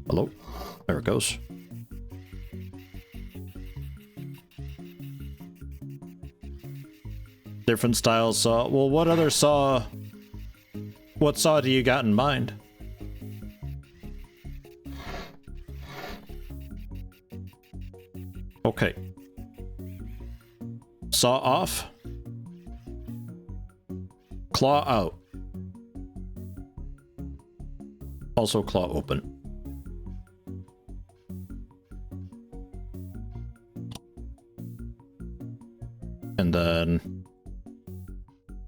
Hello? There it goes. Different styles saw. Well, what other saw? What saw do you got in mind? Okay. Saw off. Claw out. Also claw open. And then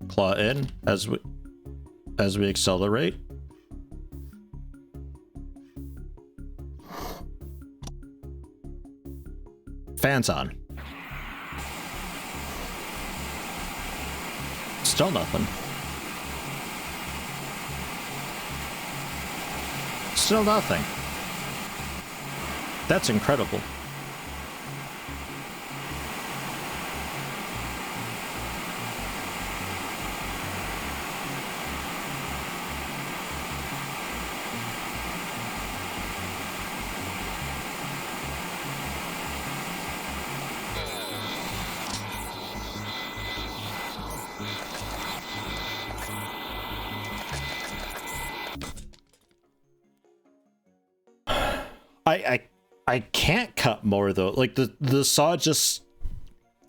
claw in as we accelerate. Fans on. Still nothing. Still nothing. That's incredible. I can't cut more though. Like the saw just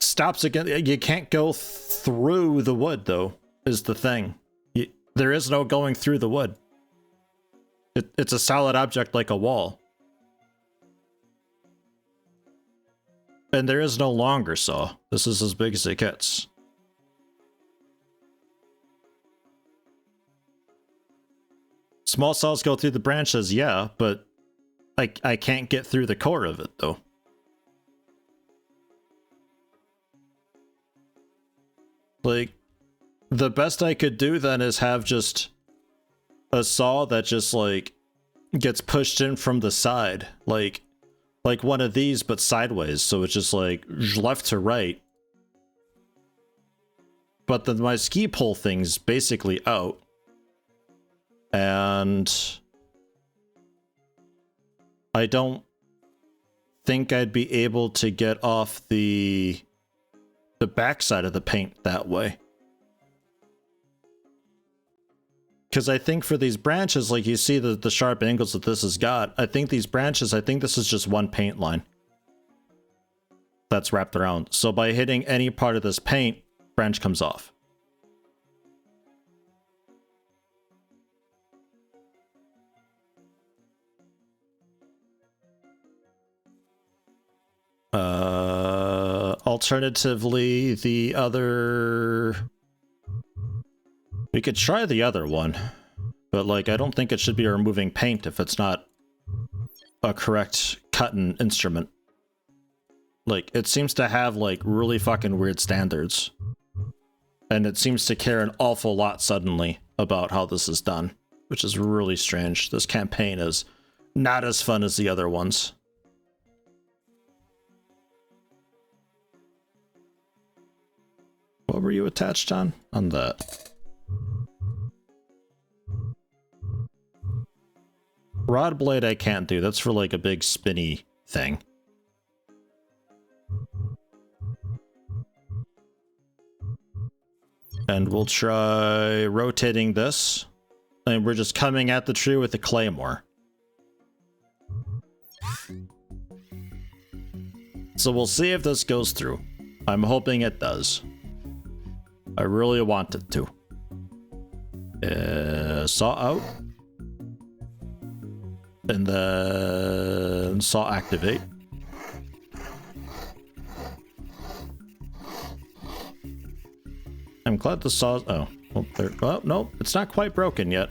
stops again. You can't go through the wood though, is the thing. There is no going through the wood. It's a solid object like a wall. And there is no longer saw. This is as big as it gets. Small saws go through the branches, yeah, but I can't get through the core of it, though. Like, the best I could do then is have just a saw that just, like, gets pushed in from the side. Like one of these, but sideways, so it's just, like, left to right. But then my ski pole thing's basically out. And I don't think I'd be able to get off the backside of the paint that way. Because I think for these branches, like you see the sharp angles that this has got, I think these branches, I think this is just one paint line that's wrapped around. So by hitting any part of this paint, branch comes off. Alternatively, the other... We could try the other one, but, like, I don't think it should be removing paint if it's not a correct cutting instrument. Like, it seems to have, like, really fucking weird standards. And it seems to care an awful lot suddenly about how this is done, which is really strange. This campaign is not as fun as the other ones. What were you attached on? On that. Rod blade I can't do. That's for like a big spinny thing. And we'll try rotating this. And we're just coming at the tree with the claymore. So we'll see if this goes through. I'm hoping it does. I really want it to. Saw out. And then saw activate. I'm glad the saw. Oh, well, there. Oh, no, it's not quite broken yet.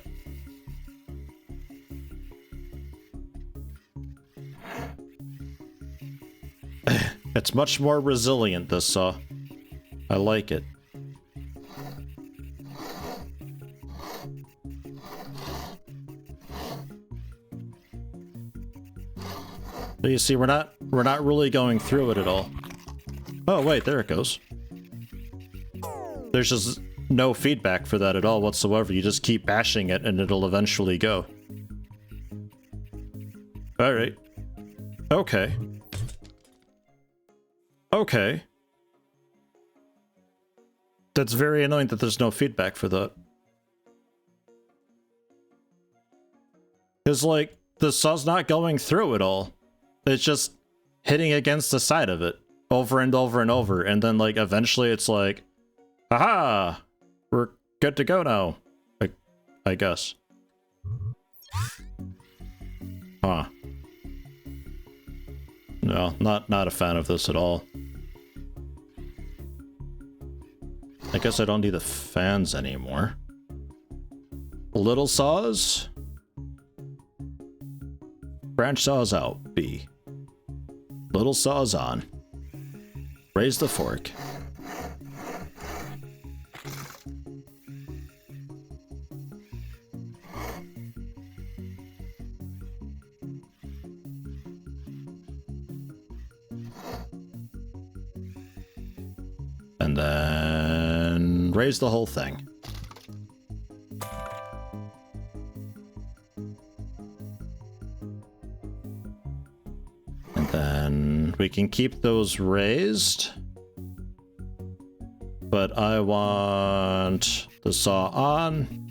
It's much more resilient, this saw. I like it. But you see, we're not really going through it at all. Oh wait, there it goes. There's just no feedback for that at all whatsoever. You just keep bashing it and it'll eventually go. Alright. Okay. Okay. That's very annoying that there's no feedback for that. Because, like, the saw's not going through at all. It's just hitting against the side of it over and over and over. And then, like, eventually it's like, aha! We're good to go now. I guess. Huh. No, not a fan of this at all. I guess I don't need the fans anymore. Little saws. Branch saws out. B. Little saws on. Raise the fork. And then raise the whole thing. And then we can keep those raised. But I want the saw on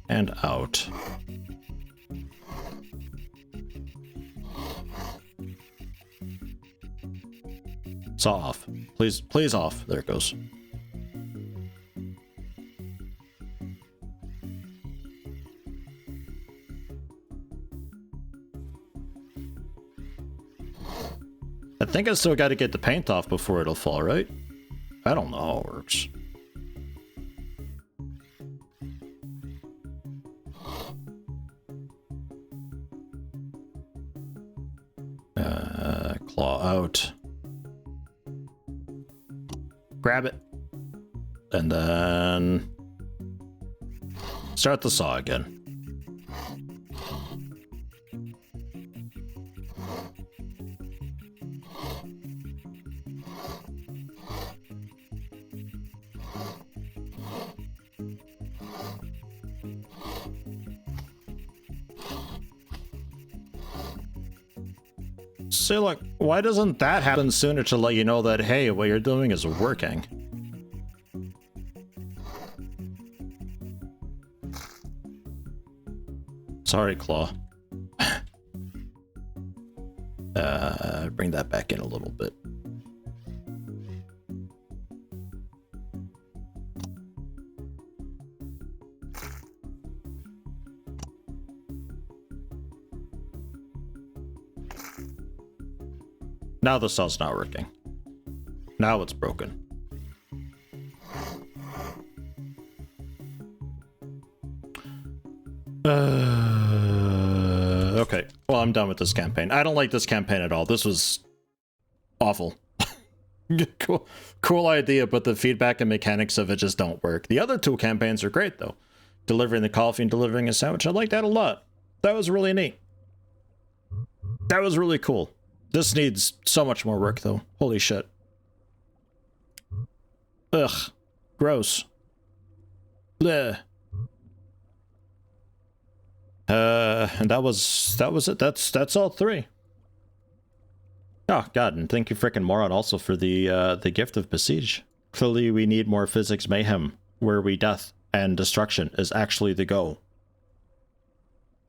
and out. Saw off. Please off. There it goes. I think I still got to get the paint off before it'll fall, right? I don't know how it works. Claw out. Grab it. And then start the saw again. So look, why doesn't that happen sooner to let you know that, hey, what you're doing is working? Sorry, Claw. Bring that back in a little bit. Now the saw's not working. Now it's broken. Okay. Well, I'm done with this campaign. I don't like this campaign at all. This was awful. Cool idea, but the feedback and mechanics of it just don't work. The other two campaigns are great, though. Delivering the coffee and delivering a sandwich. I like that a lot. That was really neat. That was really cool. This needs so much more work, though. Holy shit. Ugh. Gross. Bleh. And that was it. That's all three. Oh god, and thank you frickin' moron also for the gift of Besiege. Clearly we need more physics mayhem, where death and destruction is actually the go.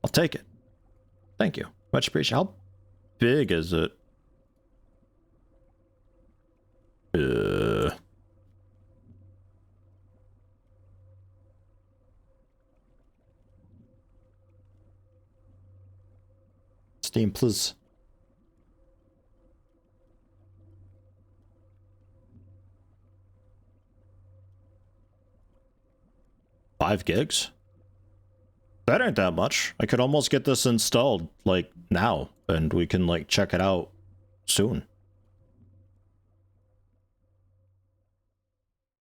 I'll take it. Thank you. Much appreciated. How big is it? Steam, please. $5 gigs? That ain't that much. I could almost get this installed, like, now, and we can, like, check it out soon.